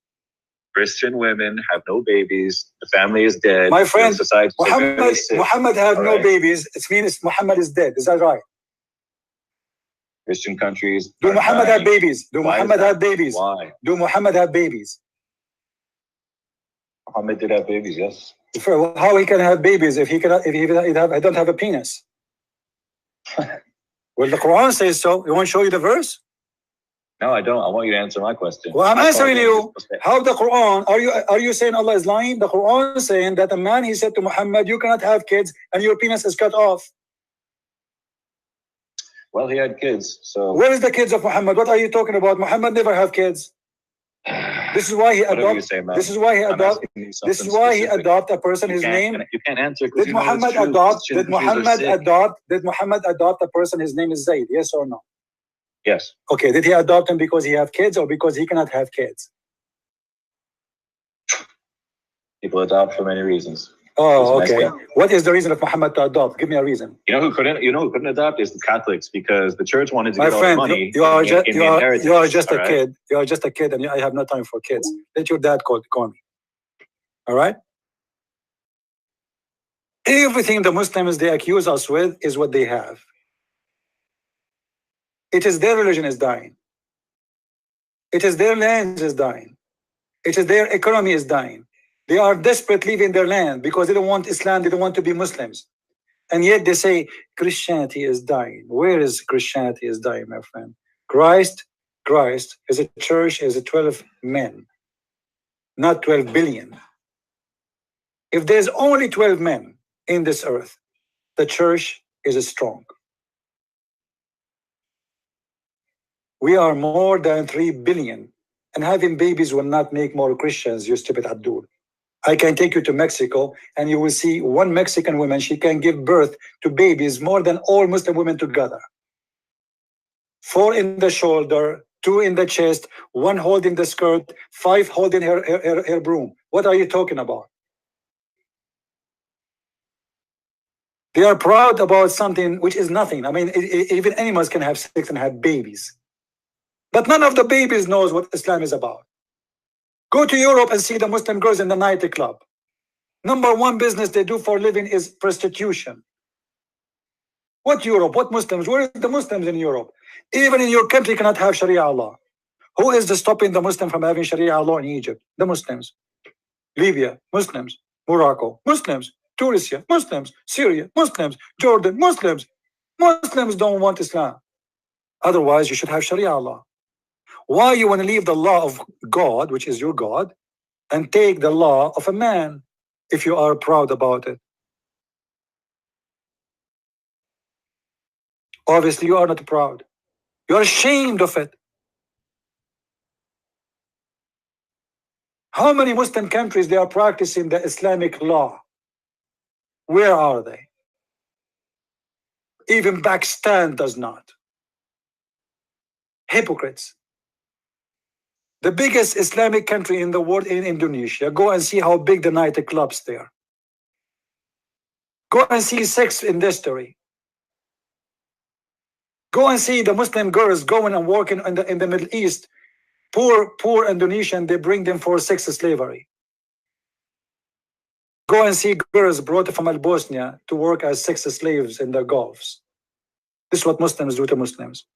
Christian women have no babies. The family is dead. My friend, Muhammad have no babies. It means Muhammad is dead. Is that right? Christian countries. Do Muhammad have babies? Do Muhammad have babies? Why? Do Muhammad have babies? Muhammad did have babies, yes. How he can have babies if he don't have a penis? Well, the Quran says so. You want to show you the verse? No, I don't. I want you to answer my question. Well, I'm answering you. How the Quran? Are you saying Allah is lying? The Quran is saying that a man, he said to Muhammad, you cannot have kids, and your penis is cut off. Well, he had kids, so. Where is the kids of Muhammad? What are you talking about? Muhammad never have kids. This is why he adopted. This is why he adopted. This is why he adopted a person. His name. You can't answer. Did Muhammad adopt? Did Muhammad adopt? Did Muhammad adopt a person? His name is Zayd. Yes or no? Yes. Okay. Did he adopt him because he have kids or because he cannot have kids? People adopt for many reasons. Oh, He's a nice okay. guy. What is the reason of Muhammad to adopt? Give me a reason. You know who couldn't adopt is the Catholics, because the church wanted to My get all the friend, money you are in just the inheritance. you are just a all right? kid. You are just a kid, and I have no time for kids. Let your dad call me. All right. Everything the Muslims they accuse us with is what they have. It is their religion is dying. It is their land is dying. It is their economy is dying. They are desperate leaving their land because they don't want Islam. They don't want to be Muslims. And yet they say Christianity is dying. Where is Christianity is dying, my friend? Christ is a church, is a 12 men, not 12 billion. If there's only 12 men in this earth, the church is strong. We are more than 3 billion, and having babies will not make more Christians, you stupid Abdul. I can take you to Mexico and you will see one Mexican woman, she can give birth to babies more than all Muslim women together. 4 in the shoulder, 2 in the chest, 1 holding the skirt, 5 holding her broom. What are you talking about? They are proud about something which is nothing. I mean, even animals can have sex and have babies. But none of the babies knows what Islam is about. Go to Europe and see the Muslim girls in the nightclub. Number 1 business they do for living is prostitution. What Europe? What Muslims? Where are the Muslims in Europe? Even in your country, you cannot have Sharia law. Who is stopping the Muslim from having Sharia law in Egypt? The Muslims. Libya, Muslims. Morocco, Muslims. Tunisia, Muslims. Syria, Muslims. Jordan, Muslims. Muslims don't want Islam. Otherwise, you should have Sharia law. Why you want to leave the law of God, which is your God, and take the law of a man if you are proud about it? Obviously, you are not proud. You are ashamed of it. How many Muslim countries they are practicing the Islamic law? Where are they? Even Pakistan does not. Hypocrites. The biggest Islamic country in the world in Indonesia. Go and see how big the nightclubs there. Go and see sex industry. Go and see the Muslim girls going and working in the Middle East. Poor Indonesian, they bring them for sex slavery. Go and see girls brought from Bosnia to work as sex slaves in the Gulfs. This is what Muslims do to Muslims.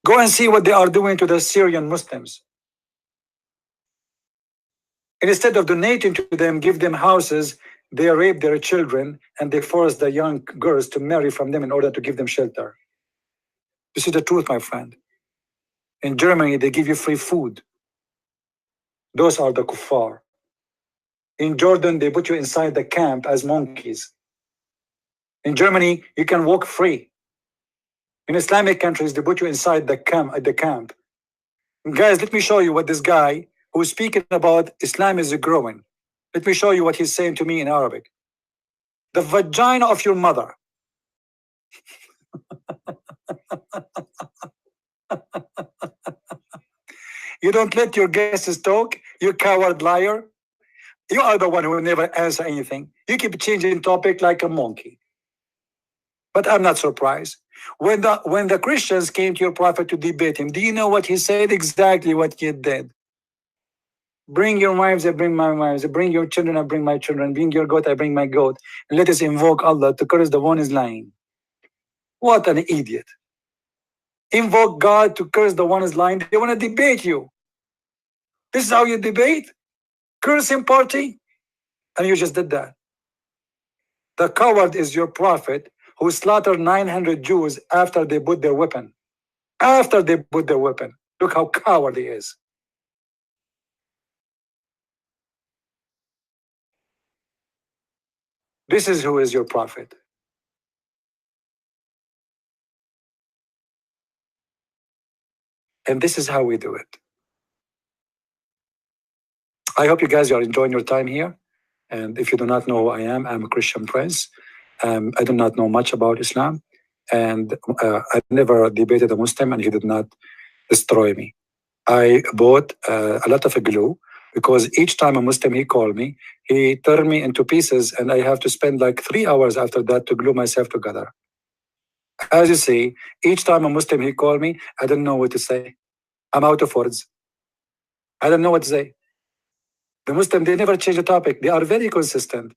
Go and see what they are doing to the Syrian Muslims. And instead of donating to them, give them houses, they rape their children and they force the young girls to marry from them in order to give them shelter. This is the truth, my friend. In Germany, they give you free food. Those are the kuffar. In Jordan, they put you inside the camp as monkeys. In Germany, you can walk free. In Islamic countries, they put you inside the camp. And guys, let me show you what this guy who's speaking about Islam is growing. Let me show you what he's saying to me in Arabic. The vagina of your mother. You don't let your guests talk, you coward liar. You are the one who will never answer anything. You keep changing topic like a monkey. But I'm not surprised. When the Christians came to your prophet to debate him, do you know what he said? Exactly what he did. Bring your wives, I bring my wives. Bring your children, I bring my children. Bring your goat, I bring my goat. And let us invoke Allah to curse the one is lying. What an idiot. Invoke God to curse the one is lying. They want to debate you. This is how you debate? Cursing party? And you just did that. The coward is your prophet who slaughtered 900 Jews after they put their weapon. After they put their weapon. Look how coward he is. This is who is your prophet. And this is how we do it. I hope you guys are enjoying your time here. And if you do not know who I am, I'm a Christian prince. I do not know much about Islam. And I never debated a Muslim and he did not destroy me. I bought a lot of glue Because each time a Muslim he called me, he turned me into pieces, and I have to spend like 3 hours after that to glue myself together. As you see, each time a Muslim he called me, I don't know what to say. I'm out of words. I don't know what to say. The Muslim, they never change the topic. They are very consistent.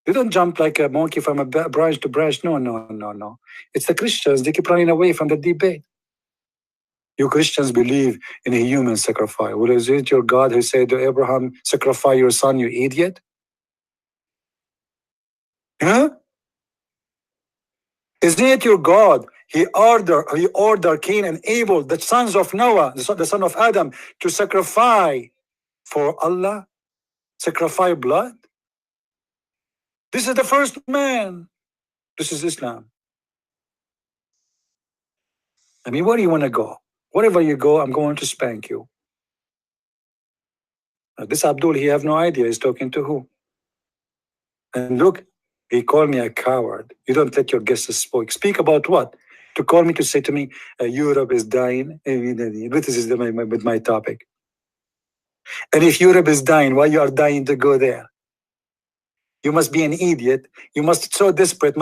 They don't jump like a monkey from a branch to branch. No, no, no, no. It's the Christians. They keep running away from the debate. You Christians believe in a human sacrifice. Well, is it your God who said to Abraham, sacrifice your son, you idiot? Huh? Isn't it your God? He ordered Cain and Abel, the sons of Noah, the son of Adam, to sacrifice for Allah, sacrifice blood. This is the first man. This is Islam. I mean, where do you want to go? Wherever you go, I'm going to spank you. This Abdul, he have no idea he's talking to who. And look, he called me a coward. You don't let your guests speak. Speak about what? To call me to say to me, Europe is dying. This is my topic. And if Europe is dying, why you are dying to go there? You must be an idiot. You must so desperate.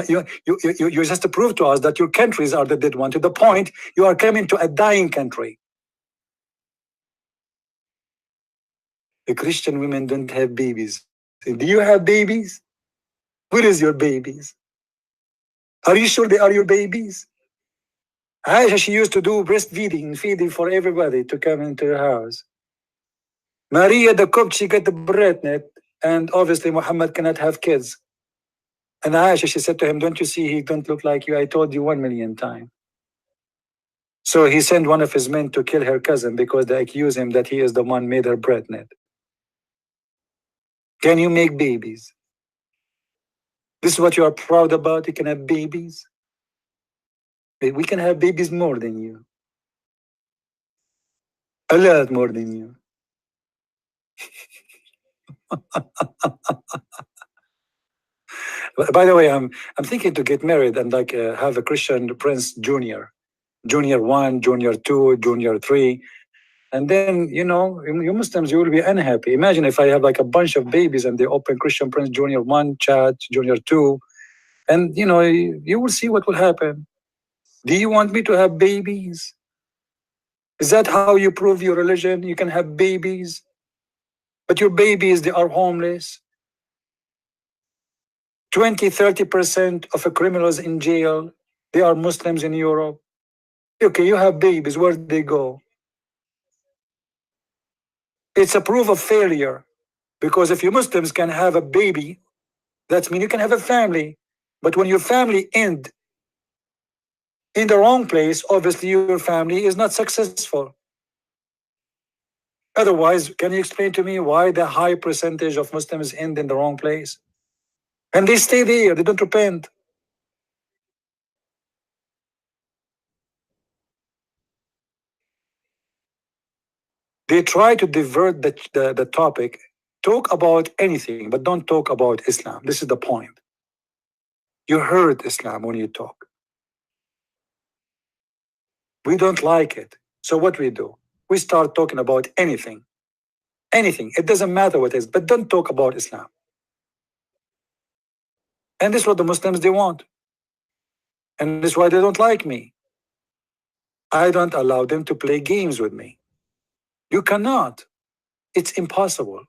You just to prove to us that your countries are the dead one. To the point, you are coming to a dying country. The Christian women don't have babies. Do you have babies? Where is your babies? Are you sure they are your babies? Aisha, she used to do breastfeeding, feeding for everybody to come into her house. Maria the Copt, she got the pregnant, and obviously Muhammad cannot have kids. And Aisha, she said to him, don't you see he don't look like you? I told you 1,000,000 times. So he sent one of his men to kill her cousin because they accuse him that he is the one made her pregnant. Can you make babies? This is what you are proud about? You can have babies? We can have babies more than you. A lot more than you. By the way, I'm thinking to get married and like have a Christian Prince Junior, Junior 1, Junior 2, Junior 3, and then you Muslims, you will be unhappy. Imagine if I have like a bunch of babies and they open Christian Prince Junior 1, Chad Junior 2, and you will see what will happen. Do you want me to have babies? Is that how you prove your religion? You can have babies, but your babies, they are homeless. 20-30% of the criminals in jail, they are Muslims in Europe. Okay, you have babies, where do they go? It's a proof of failure, because if you Muslims can have a baby, that means you can have a family. But when your family end in the wrong place, obviously your family is not successful. Otherwise, can you explain to me why the high percentage of Muslims end in the wrong place? And they stay there, they don't repent. They try to divert the topic. Talk about anything, but don't talk about Islam. This is the point. You hurt Islam when you talk. We don't like it. So what we do? We start talking about anything. Anything. It doesn't matter what it is, but don't talk about Islam. And this is what the Muslims, they want. And this is why they don't like me. I don't allow them to play games with me. You cannot. It's impossible.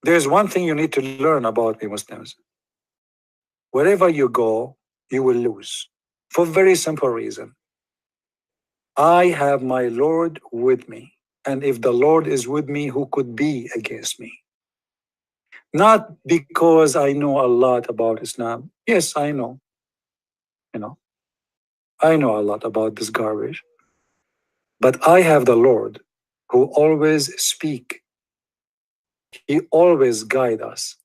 There's one thing you need to learn about me, Muslims. Wherever you go, you will lose. For a very simple reason. I have my Lord with me. And if the Lord is with me, who could be against me? Not because I know a lot about Islam. Yes, I know. I know a lot about this garbage. But I have the Lord who always speak. He always guide us.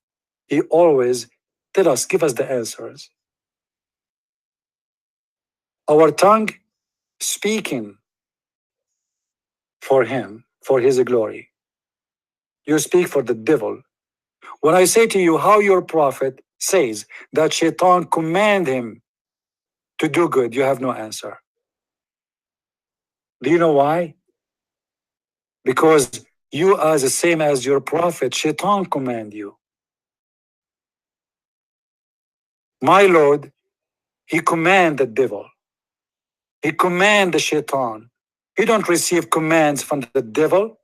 He always tell us, give us the answers. Our tongue speaking for him, for his glory. You speak for the devil. When I say to you how your prophet says that Shaitan command him to do good, you have no answer. Do you know why? Because you are the same as your prophet. Shaitan command you. My Lord, he command the devil. He command the shaitan. He don't receive commands from the devil.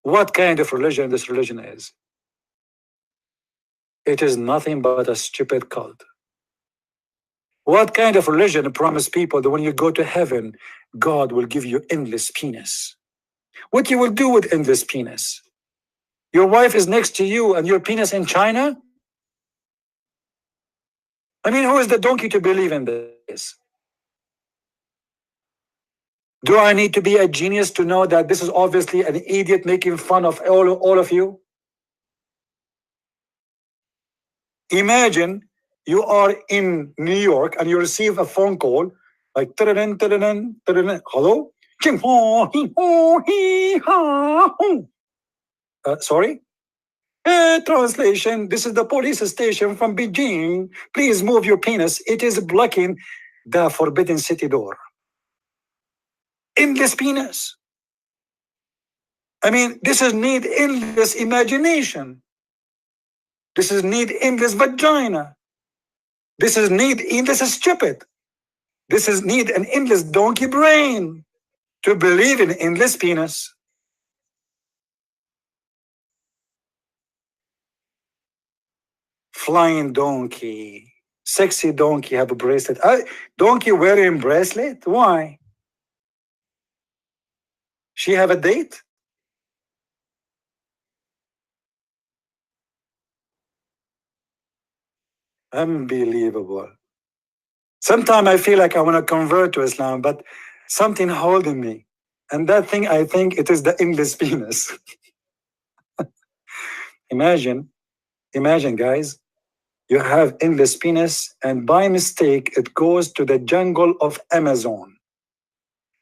What kind of religion this religion is? It is nothing but a stupid cult. What kind of religion promise people that when you go to heaven, God will give you endless penis? What you will do with endless penis? Your wife is next to you and your penis in China? I mean, who is the donkey to believe in this? Do I need to be a genius to know that this is obviously an idiot making fun of all of you? Imagine you are in New York and you receive a phone call like hello? Sorry? Translation, this is the police station from Beijing. Please move your penis. It is blocking the forbidden city door. Endless penis. I mean, this is need endless imagination. This is need endless vagina. This is need endless stupid. This is need an endless donkey brain to believe in endless penis. Flying donkey. Sexy donkey have a bracelet. Donkey wearing bracelet? Why? She have a date? Unbelievable. Sometimes I feel like I want to convert to Islam, but something holding me. And that thing, I think it is the endless penis. Imagine, guys, you have endless penis, and by mistake, it goes to the jungle of Amazon.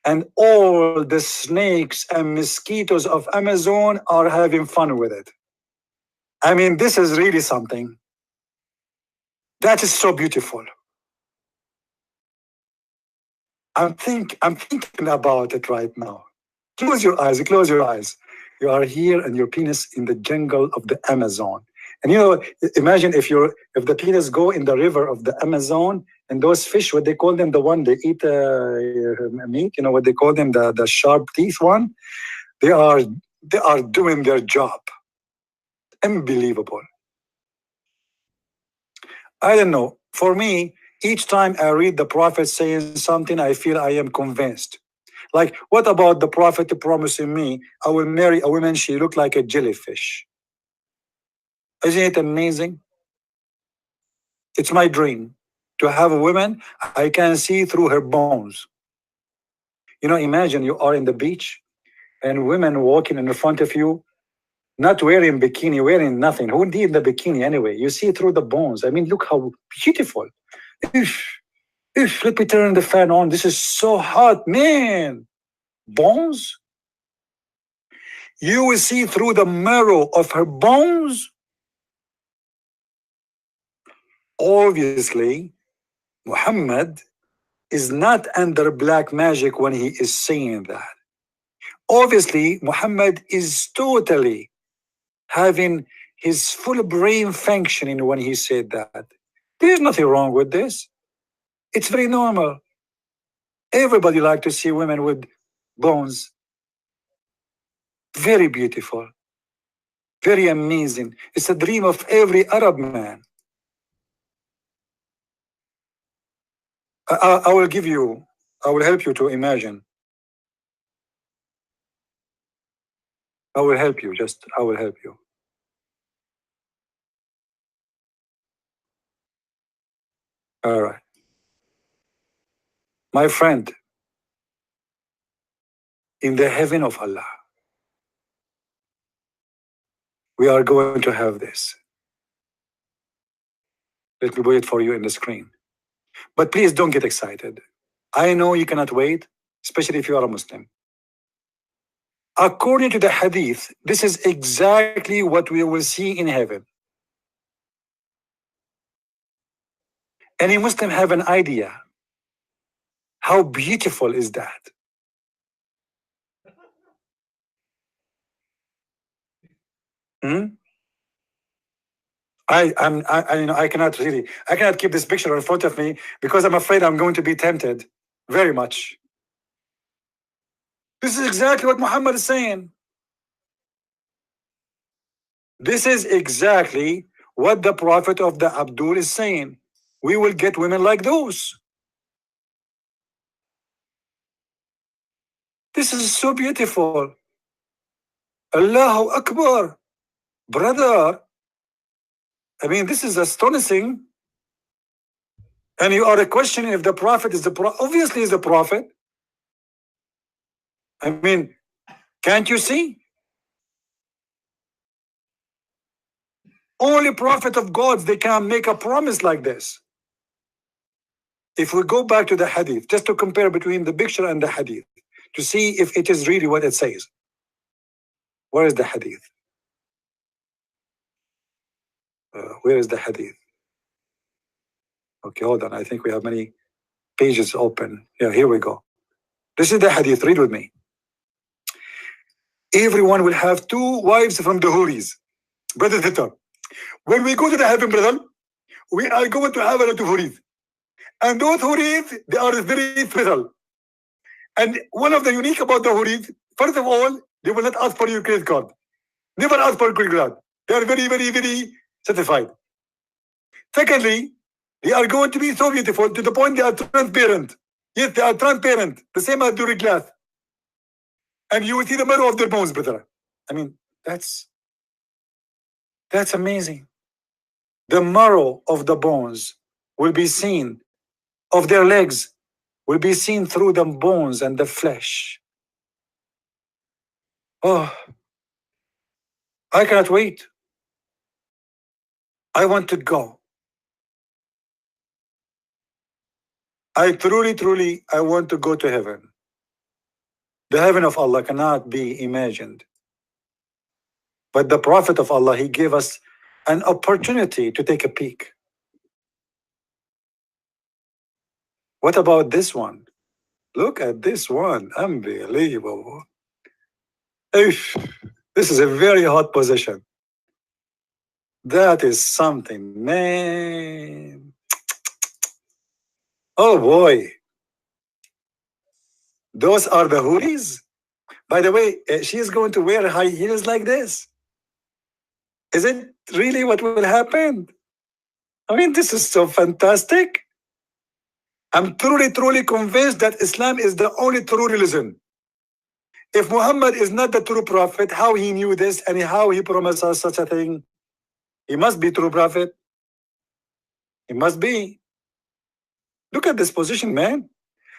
And all the snakes and mosquitoes of Amazon are having fun with it. I mean, this is really something. That is so beautiful. I'm thinking about it right now. Close your eyes, close your eyes. You are here and your penis in the jungle of the Amazon. And you know, imagine if the penis go in the river of the Amazon, and those fish, what they call them, the one they eat meat, you know what they call them, the sharp teeth one, they are doing their job. Unbelievable. I don't know. For me, each time I read the prophet saying something, I feel I am convinced. Like, what about the prophet promising me I will marry a woman, she looked like a jellyfish? Isn't it amazing? It's my dream to have a woman I can see through her bones. You know, imagine you are in the beach and women walking in front of you, not wearing bikini, wearing nothing. Who need the bikini anyway? You see through the bones. I mean, look how beautiful. Let me turn the fan on. This is so hot, man. Bones? You will see through the marrow of her bones. Obviously, Muhammad is not under black magic when he is saying that. Obviously, Muhammad is totally having his full brain functioning when he said that. There's nothing wrong with this. It's very normal. Everybody like to see women with bones. Very beautiful. Very amazing. It's a dream of every Arab man. I will help you to imagine. I will help you. All right. My friend, in the heaven of Allah, we are going to have this. Let me put it for you in the screen. But please don't get excited. I know you cannot wait, especially if you are a Muslim. According to the hadith, this is exactly what we will see in heaven. Any Muslim have an idea? How beautiful is that? Hmm? I cannot really, I cannot keep this picture in front of me because I'm afraid I'm going to be tempted very much. This is exactly what Muhammad is saying. This is exactly what the Prophet of the Abdul is saying. We will get women like those. This is so beautiful. Allahu Akbar. Brother, I mean, this is astonishing. And you are questioning if the Prophet is the Prophet. Obviously, he's the Prophet. I mean, can't you see? Only Prophet of gods, they can make a promise like this. If we go back to the hadith, just to compare between the picture and the hadith, to see if it is really what it says. Where is the hadith? Where is the hadith? Okay, hold on. I think we have many pages open. Yeah, here we go. This is the hadith. Read with me. Everyone will have 2 wives from the Houris. Brother Thitter, when we go to the heaven, brother, we are going to have a lot of Houris. And those Houris, they are very special. And one of the unique about the Houris, first of all, they will not ask for your credit card. Never ask for credit card. They are very, very, very satisfied. Secondly, they are going to be so beautiful to the point they are transparent. Yes, they are transparent, the same as during glass. And you will see the marrow of their bones, brother. I mean, that's amazing. The marrow of the bones will be seen, of their legs will be seen through the bones and the flesh. Oh, I cannot wait. I want to go. I truly, I want to go to heaven. The heaven of Allah cannot be imagined. But the Prophet of Allah, he gave us an opportunity to take a peek. What about this one? Look at this one. Unbelievable. This is a very hot position. That is something, man. Oh boy. Those are the Houris. By the way, she is going to wear high heels like this. Is it really what will happen? I mean, this is so fantastic. I'm truly convinced that Islam is the only true religion. If Muhammad is not the true prophet, how he knew this and how he promised us such a thing? He must be true prophet. He must be. Look at this position, man.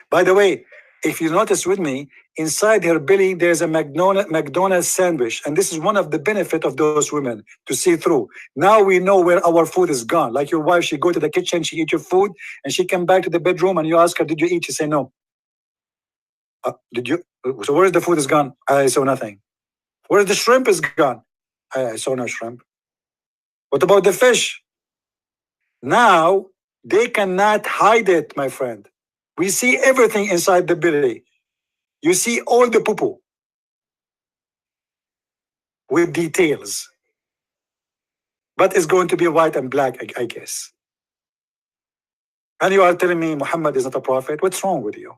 By the way, if you notice with me, inside her belly, there's a McDonald's sandwich. And this is one of the benefits of those women, to see through. Now we know where our food is gone. Like your wife, she go to the kitchen, she eat your food, and she come back to the bedroom and you ask her, did you eat? She say, no. Did you? So where is the food is gone? I saw nothing. Where the shrimp is gone? I saw no shrimp. What about the fish? Now, they cannot hide it, my friend. We see everything inside the belly. You see all the poo-poo with details. But it's going to be white and black, I guess. And you are telling me Muhammad is not a prophet? What's wrong with you?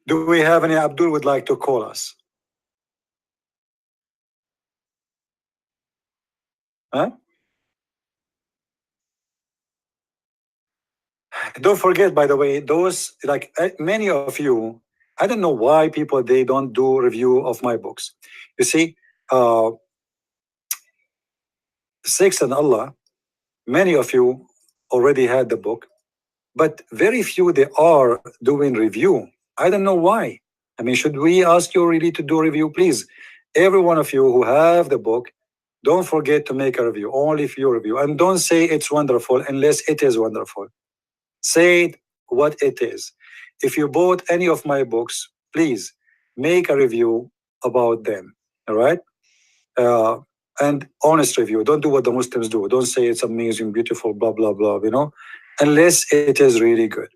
Do we have any Abdul would like to call us? Huh? Don't forget, by the way, those, like many of you, I don't know why people, they don't do review of my books. You see, Six and Allah, many of you already had the book, but very few they are doing review. I don't know why. I mean, should we ask you really to do review? Please, every one of you who have the book, don't forget to make a review, only if you review. And don't say it's wonderful unless it is wonderful. Say what it is. If you bought any of my books, please make a review about them. All right? and honest review. Don't do what the Muslims do. Don't say it's amazing, beautiful, blah blah blah. Unless it is really good.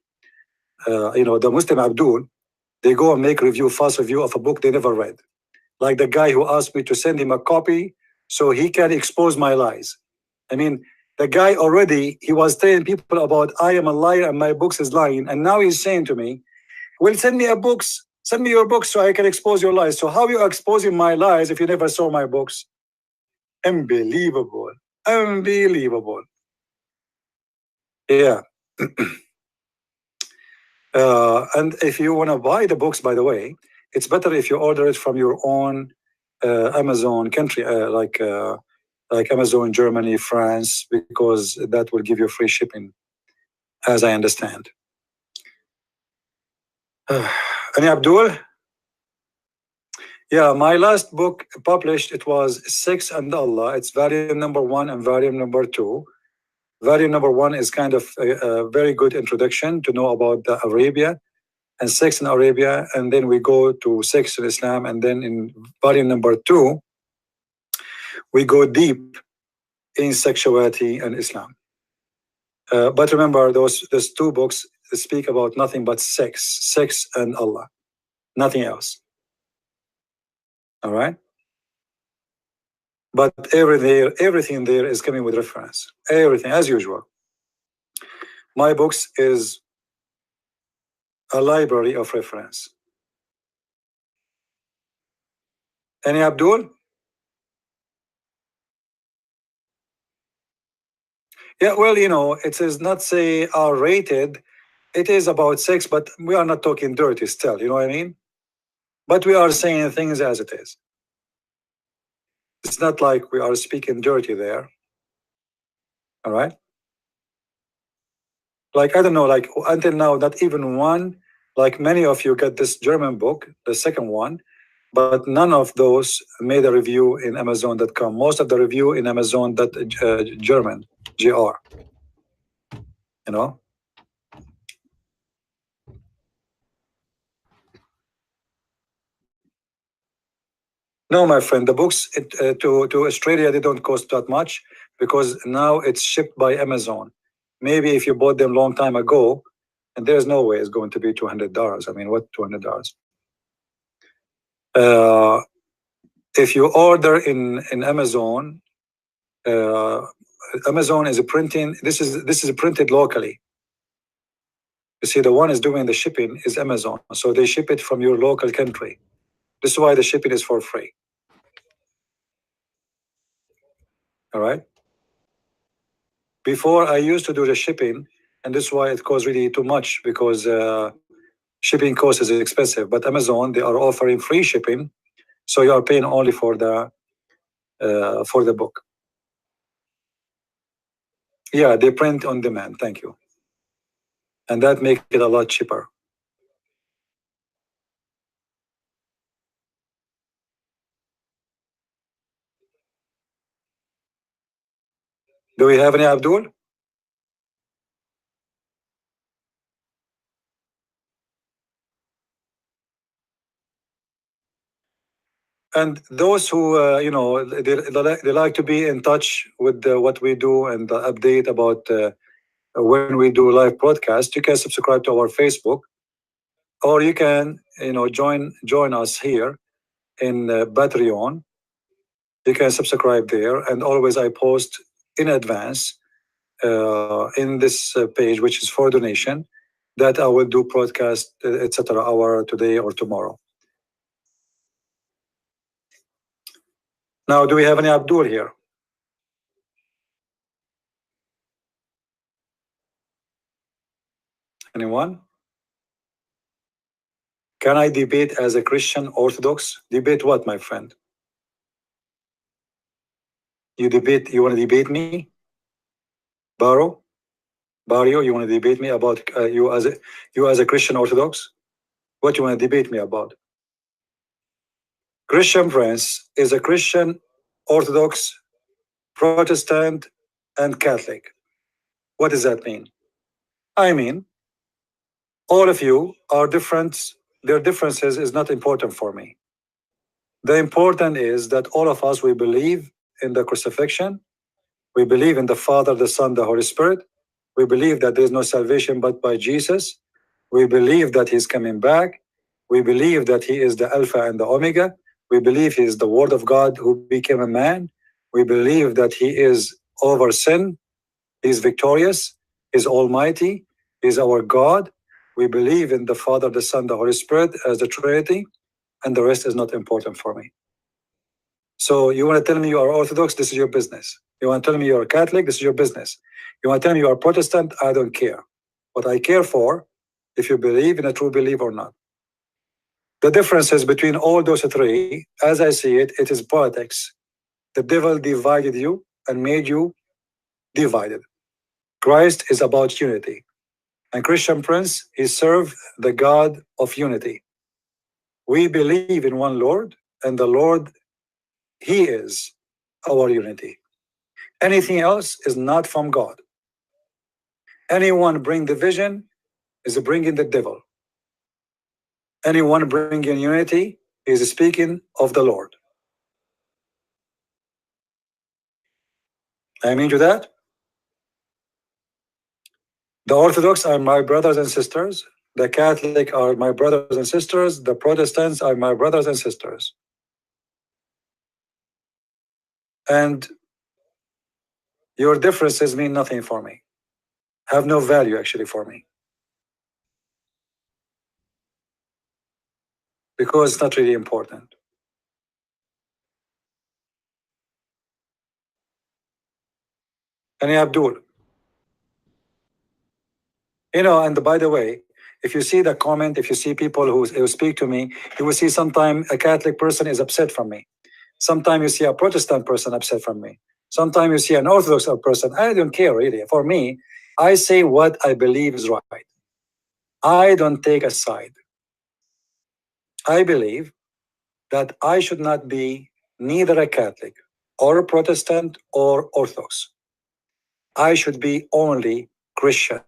The Muslim Abdul, they go and make fast review of a book they never read. Like the guy who asked me to send him a copy so he can expose my lies. I mean, the guy already, he was telling people about I am a liar and my books is lying. And now he's saying to me, well, send me your books so I can expose your lies. So how are you exposing my lies if you never saw my books? Unbelievable. Unbelievable. Yeah. And if you want to buy the books, by the way, it's better if you order it from your own Amazon country, like Amazon Germany, France, because that will give you free shipping, as I understand. Any Abdul? Yeah, my last book published, it was Sex and Allah. It's volume number 1 and volume number 2. Volume number 1 is kind of a very good introduction to know about the Arabia and sex in Arabia, and then we go to sex in Islam, and then in volume number 2, we go deep in sexuality and Islam. But remember, those 2 books speak about nothing but sex and Allah, nothing else. All right? But everything there is coming with reference. Everything, as usual. My books is a library of reference. Any Abdul? Yeah, well, it is not say R-rated. It is about sex, but we are not talking dirty still, you know what I mean? But we are saying things as it is. It's not like we are speaking dirty there. All right? Like, I don't know, like until now, not even one, like many of you get this German book, the second one, but none of those made a review in Amazon.com. Most of the review in Amazon German, GR. No, my friend, the books to Australia, they don't cost that much because now it's shipped by Amazon. Maybe if you bought them long time ago, and there's no way it's going to be $200. I mean, what $200? If you order in Amazon, Amazon is printing. This is printed locally. You see, the one is doing the shipping is Amazon, so they ship it from your local country. This is why the shipping is for free. All right. Before I used to do the shipping, and this is why it costs really too much because shipping cost is expensive. But Amazon, they are offering free shipping, so you are paying only for the book. Yeah, they print on demand. Thank you, and that makes it a lot cheaper. Do we have any Abdul? And those who they like to be in touch with what we do and the update about when we do live broadcast, you can subscribe to our Facebook, or you can join us here in Patreon. You can subscribe there, and always I post in advance in this page, which is for donation, that I will do broadcast, etc. Hour today or tomorrow. Now, do we have any Abdul here? Anyone? Can I debate as a Christian Orthodox? Debate what, my friend? You want to debate me? Barrio, you want to debate me about you as a Christian Orthodox? What you want to debate me about? Christian Prince is a Christian Orthodox, Protestant, and Catholic. What does that mean? I mean, all of you are different. Their differences is not important for me. The important is that all of us, we believe in the crucifixion. We believe in the Father, the Son, the Holy Spirit. We believe that there is no salvation but by Jesus. We believe that he's coming back. We believe that he is the Alpha and the Omega. We believe he is the Word of God who became a man. We believe that he is over sin. He is victorious. He is almighty. He is our God. We believe in the Father, the Son, the Holy Spirit as the Trinity, and the rest is not important for me. So you want to tell me you are Orthodox? This is your business. You want to tell me you're Catholic? This is your business. You want to tell me you are Protestant? I don't care. What I care for, if you believe in a true belief or not. The differences between all those three, as I see it, it is politics. The devil divided you and made you divided. Christ is about unity. And Christian Prince, he served the God of unity. We believe in one Lord, and the Lord, he is our unity. Anything else is not from God. Anyone bring division is bringing the devil. Anyone bringing unity is speaking of the Lord. I mean to that. The Orthodox are my brothers and sisters. The Catholic are my brothers and sisters. The Protestants are my brothers and sisters. And your differences mean nothing for me. Have no value actually for me. Because it's not really important. And Abdul. You know, and by the way, if you see the comment, if you see people who speak to me, you will see sometimes a Catholic person is upset from me. Sometimes you see a Protestant person upset from me. Sometimes you see an Orthodox person. I don't care really. For me, I say what I believe is right. I don't take a side. I believe that I should not be neither a Catholic or a Protestant or Orthodox. I should be only Christian.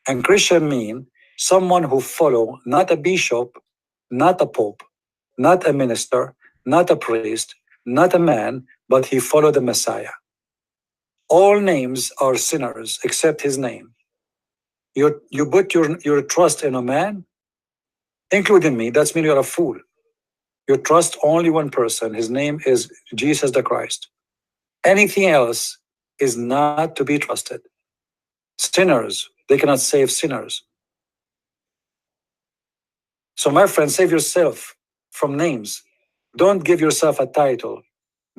And Christian mean someone who follow not a bishop, not a pope, not a minister, not a priest, not a man, but he follow the Messiah. All names are sinners except his name. You put your trust in a man, including me, that's mean you're a fool. You trust only one person. His name is Jesus the Christ. Anything else is not to be trusted. Sinners, they cannot save sinners. So my friend, save yourself from names. Don't give yourself a title.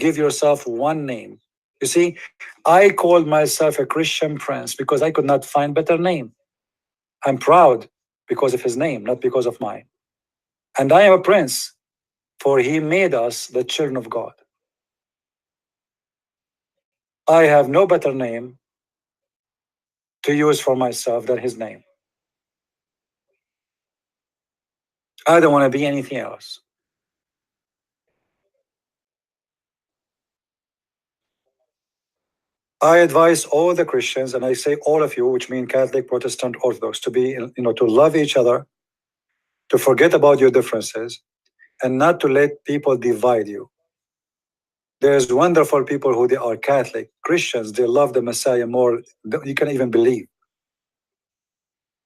Give yourself one name. You see, I called myself a Christian Prince because I could not find better name. I'm proud because of his name, not because of mine. And I am a prince, for he made us the children of God. I have no better name to use for myself than his name. I don't want to be anything else. I advise all the Christians, and I say all of you, which mean Catholic, Protestant, Orthodox, to be, to love each other, to forget about your differences, and not to let people divide you. There's wonderful people who they are Catholic, Christians, they love the Messiah more than you can even believe.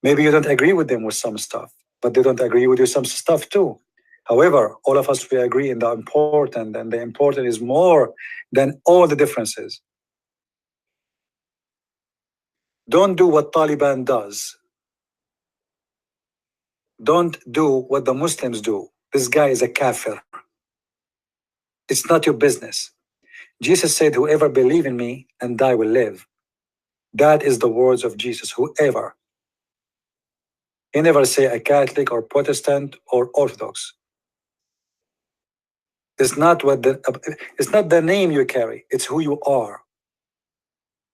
Maybe you don't agree with them with some stuff, but they don't agree with you some stuff too. However, all of us, we agree in the important, and the important is more than all the differences. Don't do what Taliban does. Don't do what the Muslims do. This guy is a kafir. It's not your business. Jesus said, whoever believe in me and die will live. That is the words of Jesus, whoever. He never say a Catholic or Protestant or Orthodox. It's not it's not the name you carry, it's who you are.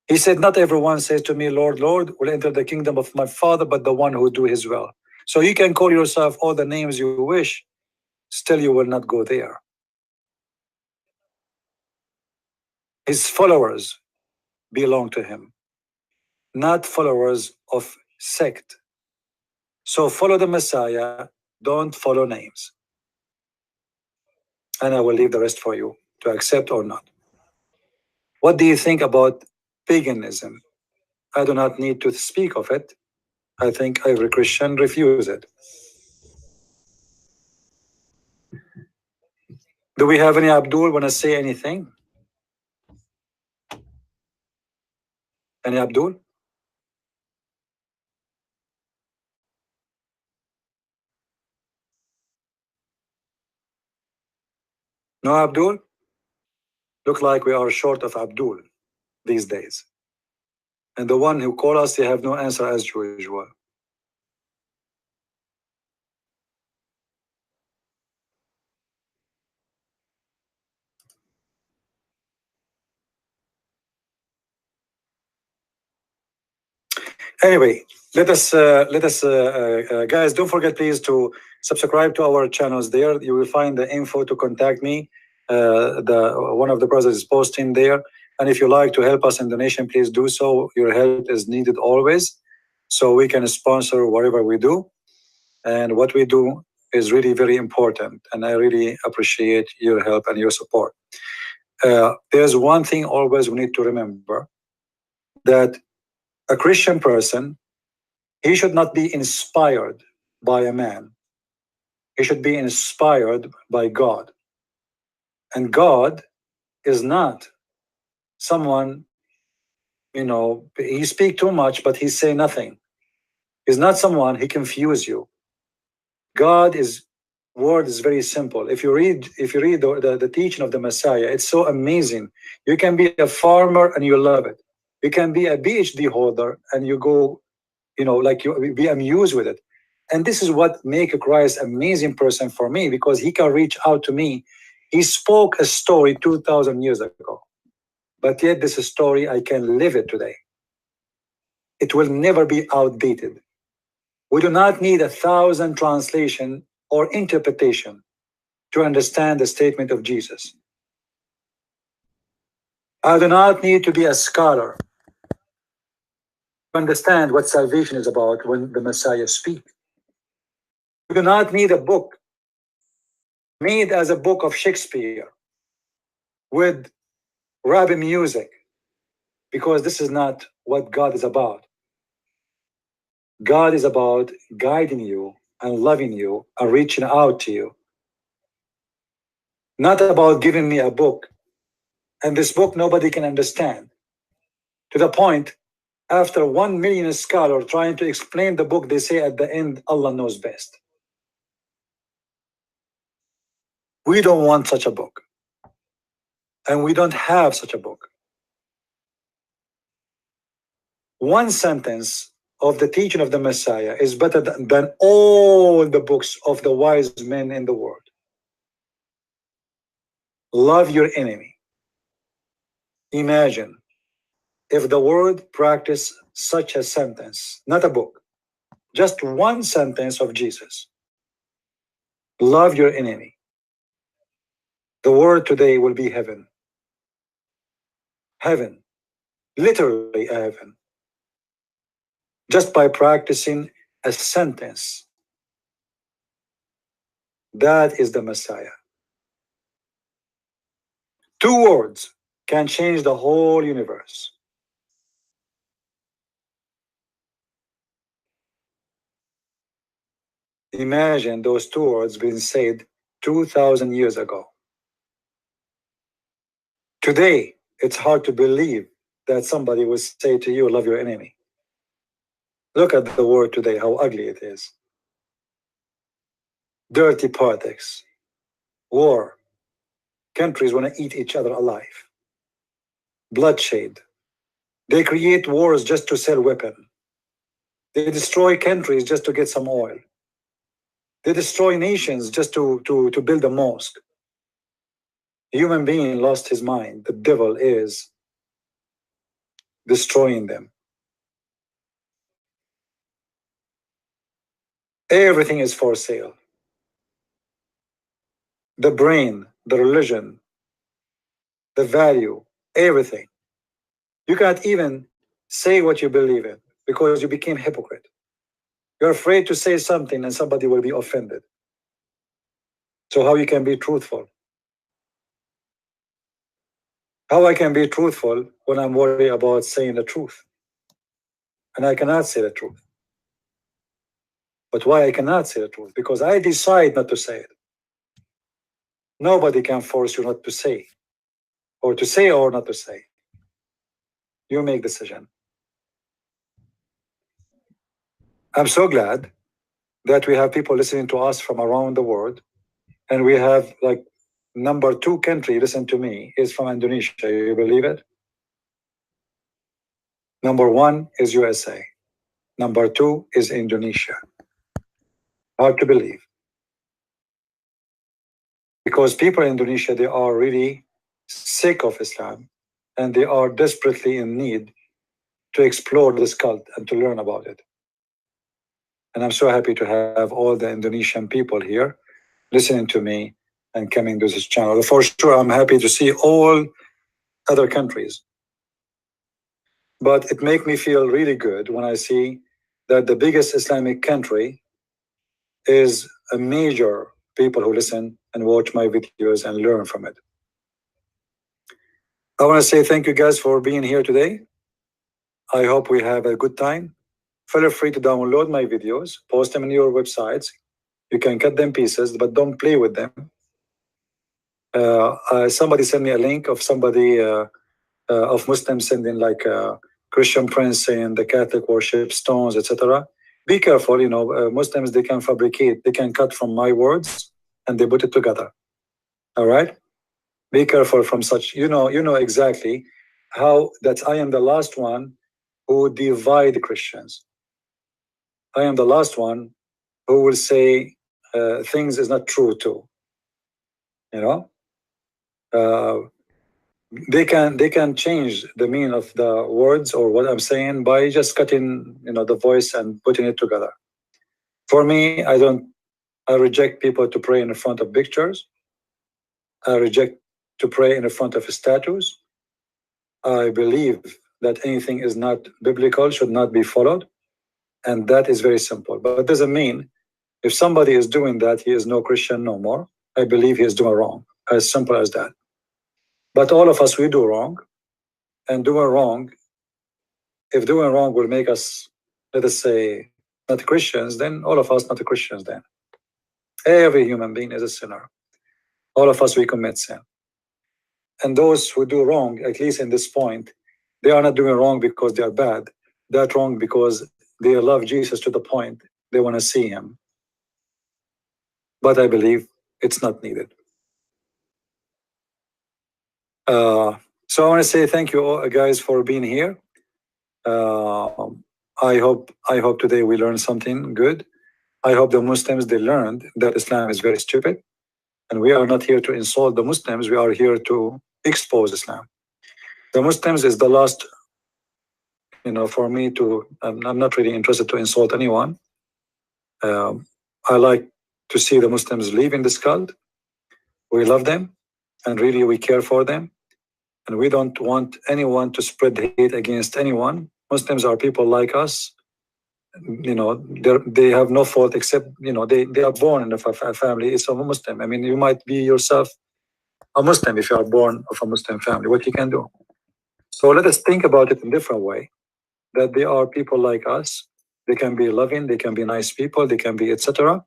He said, not everyone says to me, Lord, Lord, will enter the kingdom of my Father, but the one who do his will. So you can call yourself all the names you wish, still you will not go there. His followers belong to him, not followers of sect. So follow the Messiah, don't follow names. And I will leave the rest for you to accept or not. What do you think about paganism? I do not need to speak of it. I think every Christian refuse it. Do we have any Abdul want to say anything? Any Abdul? No Abdul? Look like we are short of Abdul these days. And the one who call us, they have no answer as usual. Anyway, let us, guys, don't forget please to subscribe to our channels there. You will find the info to contact me. One of the brothers is posting there. And if you like to help us in donation, please do so. Your help is needed always, so we can sponsor whatever we do. And what we do is really very important. And I really appreciate your help and your support. There's one thing always we need to remember, that a Christian person, he should not be inspired by a man. He should be inspired by God. And God is not someone, he speak too much, but he say nothing. He's not someone, he confuse you. God is, word is very simple. If you read the teaching of the Messiah, it's so amazing. You can be a farmer and you love it. You can be a PhD holder and you go, like you be amused with it. And this is what make Christ amazing person for me, because he can reach out to me. He spoke a story 2,000 years ago, but yet this story, I can live it today. It will never be outdated. We do not need 1,000 translation or interpretation to understand the statement of Jesus. I do not need to be a scholar to understand what salvation is about when the Messiah speaks. We do not need a book made as a book of Shakespeare with rabbi music, because this is not what God is about. God is about guiding you and loving you and reaching out to you. Not about giving me a book, and this book nobody can understand. To the point, after 1 million scholars trying to explain the book, they say at the end, Allah knows best. We don't want such a book. And we don't have such a book. One sentence of the teaching of the Messiah is better than all the books of the wise men in the world. Love your enemy. Imagine if the world practiced such a sentence, not a book, just one sentence of Jesus. Love your enemy. The world today will be heaven. Heaven. Literally a heaven. Just by practicing a sentence. That is the Messiah. 2 words can change the whole universe. Imagine those 2 words being said 2,000 years ago. Today, it's hard to believe that somebody would say to you, love your enemy. Look at the world today, how ugly it is. Dirty politics, war, countries want to eat each other alive, bloodshed. They create wars just to sell weapons. They destroy countries just to get some oil. They destroy nations just to build a mosque. A human being lost his mind. The devil is destroying them. Everything is for sale. The brain, the religion, the value, everything. You can't even say what you believe in because you became hypocrite. You're afraid to say something and somebody will be offended. So how you can be truthful? How I can be truthful when I'm worried about saying the truth? And I cannot say the truth. But why I cannot say the truth? Because I decide not to say it. Nobody can force you not to say, or to say or not to say. You make decision. I'm so glad that we have people listening to us from around the world, and we have like number 2 country listen to me is from Indonesia. You believe it? Number 1 is USA. Number 2 is Indonesia. Hard to believe. Because people in Indonesia, they are really sick of Islam, and they are desperately in need to explore this cult and to learn about it. And I'm so happy to have all the Indonesian people here listening to me and coming to this channel. For sure, I'm happy to see all other countries. But it makes me feel really good when I see that the biggest Islamic country is a major people who listen and watch my videos and learn from it. I want to say thank you guys for being here today. I hope we have a good time. Feel free to download my videos, post them in your websites. You can cut them pieces, but don't play with them. Somebody sent me a link of somebody of Muslims sending like a Christian prince saying the Catholic worship stones, etc. Be careful, Muslims, they can fabricate, they can cut from my words and they put it together. All right? Be careful from such, you know exactly how that I am the last one who divide Christians. I am the last one who will say things is not true too. They can change the meaning of the words or what I'm saying by just cutting the voice and putting it together. For me, I reject people to pray in front of pictures. I reject to pray in front of statues. I believe that anything is not biblical should not be followed, and that is very simple. But it doesn't mean if somebody is doing that, he is no Christian no more. I believe he is doing wrong. As simple as that. But all of us, we do wrong, and doing wrong, if doing wrong will make us, let us say, not Christians, then all of us not Christians then. Every human being is a sinner. All of us, we commit sin. And those who do wrong, at least in this point, they are not doing wrong because they are bad. They're wrong because they love Jesus to the point they want to see him. But I believe it's not needed. So I want to say thank you all, guys, for being here. I hope today we learned something good. I hope the Muslims, they learned that Islam is very stupid, and we are not here to insult the Muslims. We are here to expose Islam. The Muslims is the last, for me to. I'm not really interested to insult anyone. I like to see the Muslims leaving this cult. We love them, and really we care for them, and we don't want anyone to spread hate against anyone. Muslims are people like us. They have no fault except they are born in a family. It's a Muslim. I mean, you might be yourself a Muslim if you are born of a Muslim family. What you can do? So let us think about it in a different way. That they are people like us. They can be loving. They can be nice people. They can be etc.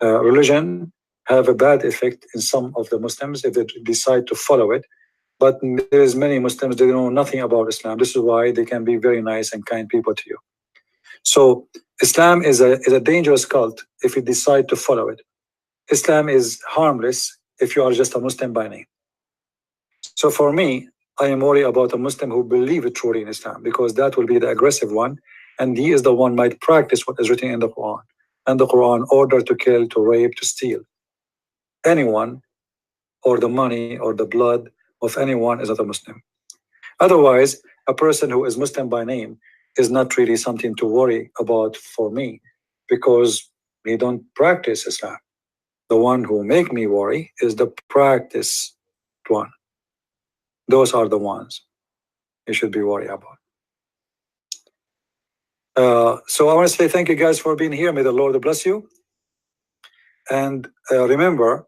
Religion have a bad effect in some of the Muslims if they decide to follow it. But there is many Muslims they know nothing about Islam. This is why they can be very nice and kind people to you. So Islam is a dangerous cult if you decide to follow it. Islam is harmless if you are just a Muslim by name. So for me, I am worried about a Muslim who believes truly in Islam, because that will be the aggressive one, and he is the one might practice what is written in the Quran. And the Quran order to kill, to rape, to steal. Anyone, or the money, or the blood of anyone is not a Muslim. Otherwise, a person who is Muslim by name is not really something to worry about for me, because we don't practice Islam. The one who make me worry is the practice one. Those are the ones you should be worried about. So I want to say thank you guys for being here. May the Lord bless you. And remember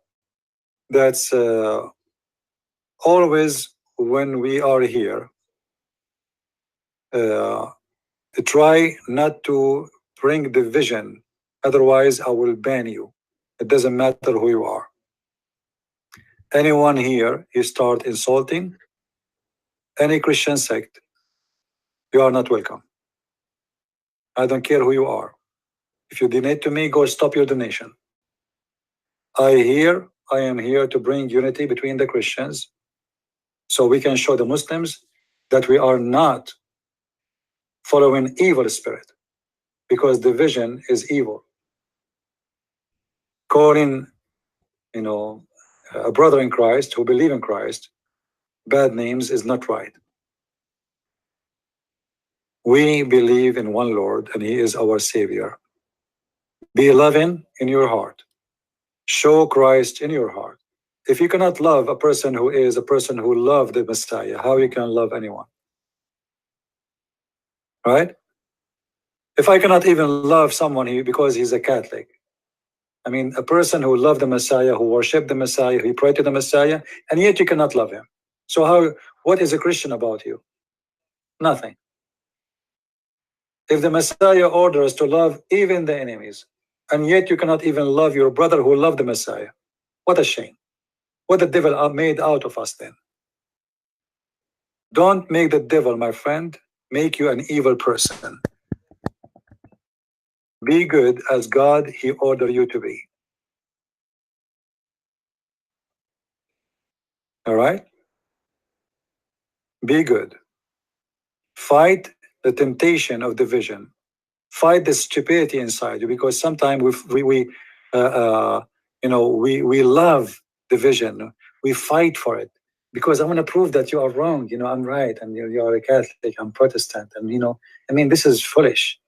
that always when we are here, try not to bring division. Otherwise, I will ban you. It doesn't matter who you are. Anyone here, you start insulting any Christian sect, you are not welcome. I don't care who you are. If you donate to me, go stop your donation. I am here to bring unity between the Christians so we can show the Muslims that we are not following evil spirit, because division is evil. Calling, a brother in Christ who believe in Christ bad names is not right. We believe in one Lord and he is our Savior. Be loving in your heart. Show Christ in your heart. If you cannot love a person who is a person who loved the Messiah, how you can love anyone? Right? If I cannot even love someone because he's a Catholic, I mean, a person who loved the Messiah, who worshiped the Messiah, he prayed to the Messiah, and yet you cannot love him. So what is a Christian about you? Nothing. If the Messiah orders to love even the enemies, and yet you cannot even love your brother who loved the Messiah, what a shame. What the devil made out of us then. Don't make the devil, my friend, make you an evil person. Be good as God, he ordered you to be. All right? Be good. Fight the temptation of division. Fight the stupidity inside you, because sometimes we love division. We fight for it because I want to prove that you are wrong. I'm right, and you are a Catholic, I'm Protestant, and this is foolish.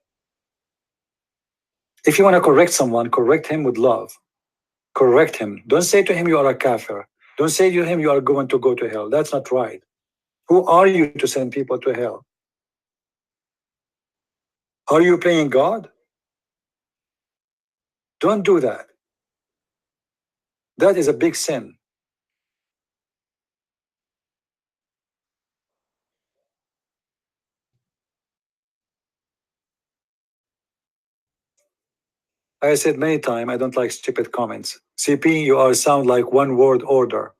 If you want to correct someone, correct him with love. Correct him. Don't say to him you are a kafir. Don't say to him you are going to go to hell. That's not right. Who are you to send people to hell? Are you playing God? Don't do that. That is a big sin. I said many times, I don't like stupid comments. CP, you sound like one word order.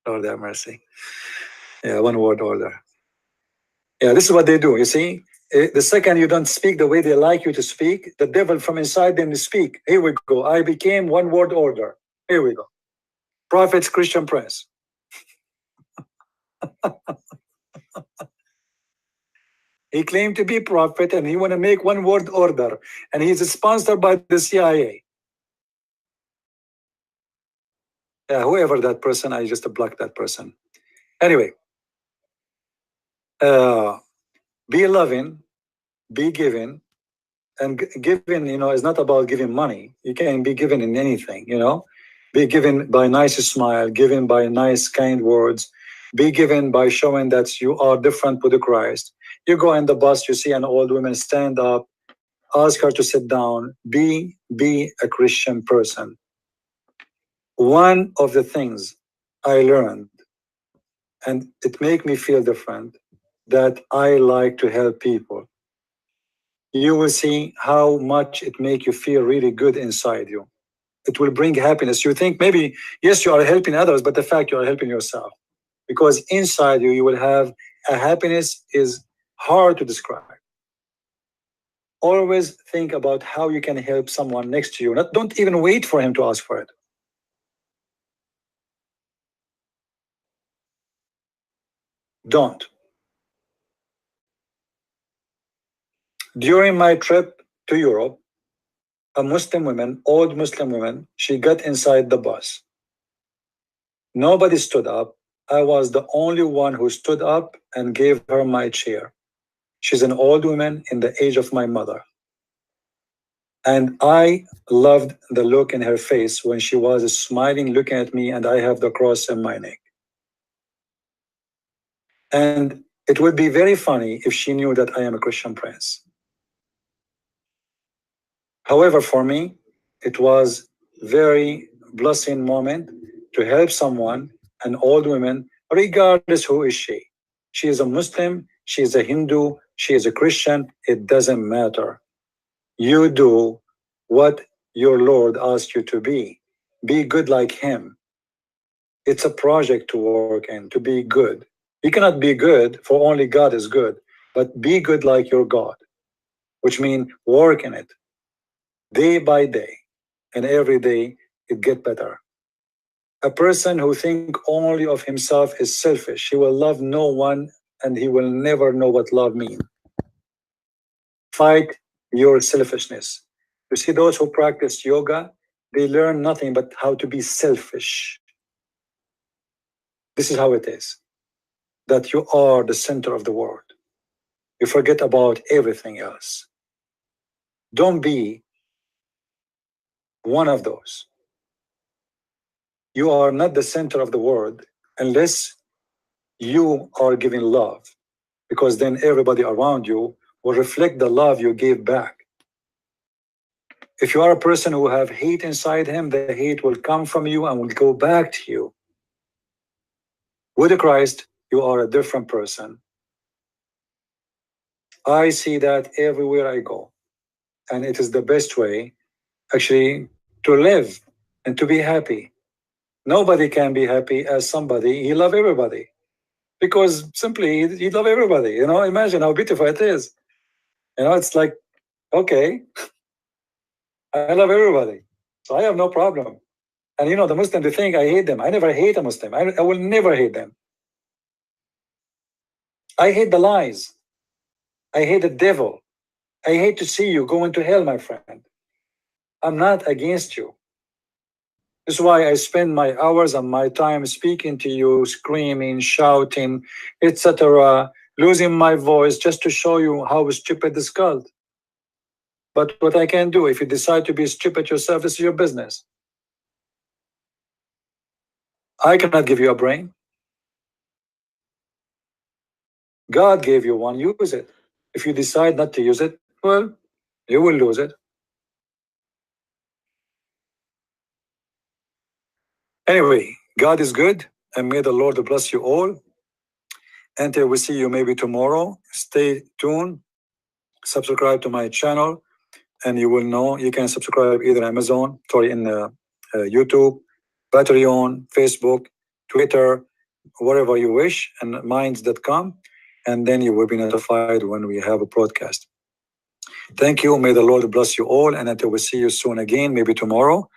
Lord have mercy. Yeah, one word order. Yeah, this is what they do, you see? The second you don't speak the way they like you to speak, the devil from inside them speak. Here we go. I became one word order. Here we go. Prophets Christian Press. He claimed to be prophet and he want to make one word order. And he's sponsored by the CIA. Yeah, whoever that person, I just blocked that person. Anyway, be loving, be giving, and giving, is not about giving money. You can be given in anything, Be given by nice smile, given by nice, kind words, be given by showing that you are different with the Christ. You go in the bus, you see an old woman, stand up, ask her to sit down, be a Christian person. One of the things I learned, and it made me feel different, that I like to help people. You will see how much it make you feel really good inside you. It will bring happiness. You think maybe, yes, you are helping others, but the fact you are helping yourself. Because inside you, you will have a happiness is hard to describe. Always think about how you can help someone next to you. Don't even wait for him to ask for it. Don't. During my trip to Europe, a Muslim woman, old Muslim woman, she got inside the bus. Nobody stood up. I was the only one who stood up and gave her my chair. She's an old woman in the age of my mother. And I loved the look in her face when she was smiling, looking at me, and I have the cross in my neck. And it would be very funny if she knew that I am a Christian prince. However, for me, it was very blessing moment to help someone, an old woman, regardless who is she. She is a Muslim, she is a Hindu, she is a Christian, it doesn't matter. You do what your Lord asked you to be. Be good like him. It's a project to work in, to be good. You cannot be good, for only God is good, but be good like your God, which means work in it day by day, and every day it get better. A person who think only of himself is selfish. He will love no one, and he will never know what love means. Fight your selfishness. You see, those who practice yoga, they learn nothing but how to be selfish. This is how it is, that you are the center of the world. You forget about everything else. Don't be one of those. You are not the center of the world unless you are giving love, because then everybody around you will reflect the love you gave back. If you are a person who have hate inside him, the hate will come from you and will go back to you. With Christ, you are a different person. I see that everywhere I go. And it is the best way, actually, to live and to be happy. Nobody can be happy as somebody. He love everybody. Because simply, he love everybody. You know, imagine how beautiful it is. You know, it's like, okay, I love everybody. So I have no problem. And you know, the Muslim, they think I hate them. I never hate a Muslim. I will never hate them. I hate the lies. I hate the devil. I hate to see you go into hell, my friend. I'm not against you. This is why I spend my hours and my time speaking to you, screaming, shouting, etc., losing my voice just to show you how stupid this cult. But what I can do, if you decide to be stupid yourself, this is your business. I cannot give you a brain. God gave you one, use it. If you decide not to use it, well, you will lose it. Anyway, God is good, and may the Lord bless you all. Until we see you maybe tomorrow, stay tuned, subscribe to my channel, and you will know you can subscribe either in YouTube, Patreon, Facebook, Twitter, wherever you wish, and minds.com, and then you will be notified when we have a broadcast. Thank you. May the Lord bless you all, and until we see you soon again, maybe tomorrow.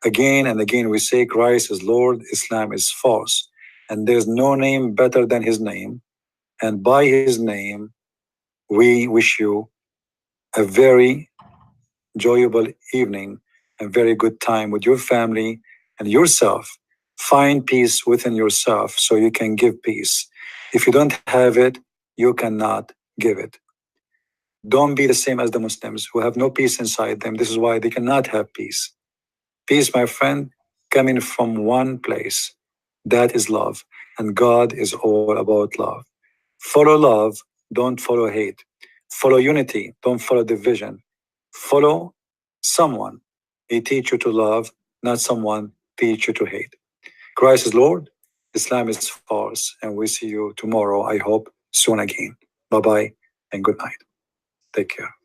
Again and again we say Christ is Lord, Islam is false, and there's no name better than his name. And by his name, we wish you a very enjoyable evening and very good time with your family and yourself. Find peace within yourself so you can give peace. If you don't have it, you cannot give it. Don't be the same as the Muslims who have no peace inside them. This is why they cannot have peace. Peace, my friend, coming from one place. That is love. And God is all about love. Follow love, don't follow hate. Follow unity, don't follow division. Follow someone. He teach you to love, not someone teach you to hate. Christ is Lord, Islam is false, and we see you tomorrow, I hope, soon again. Bye-bye and good night. Take care.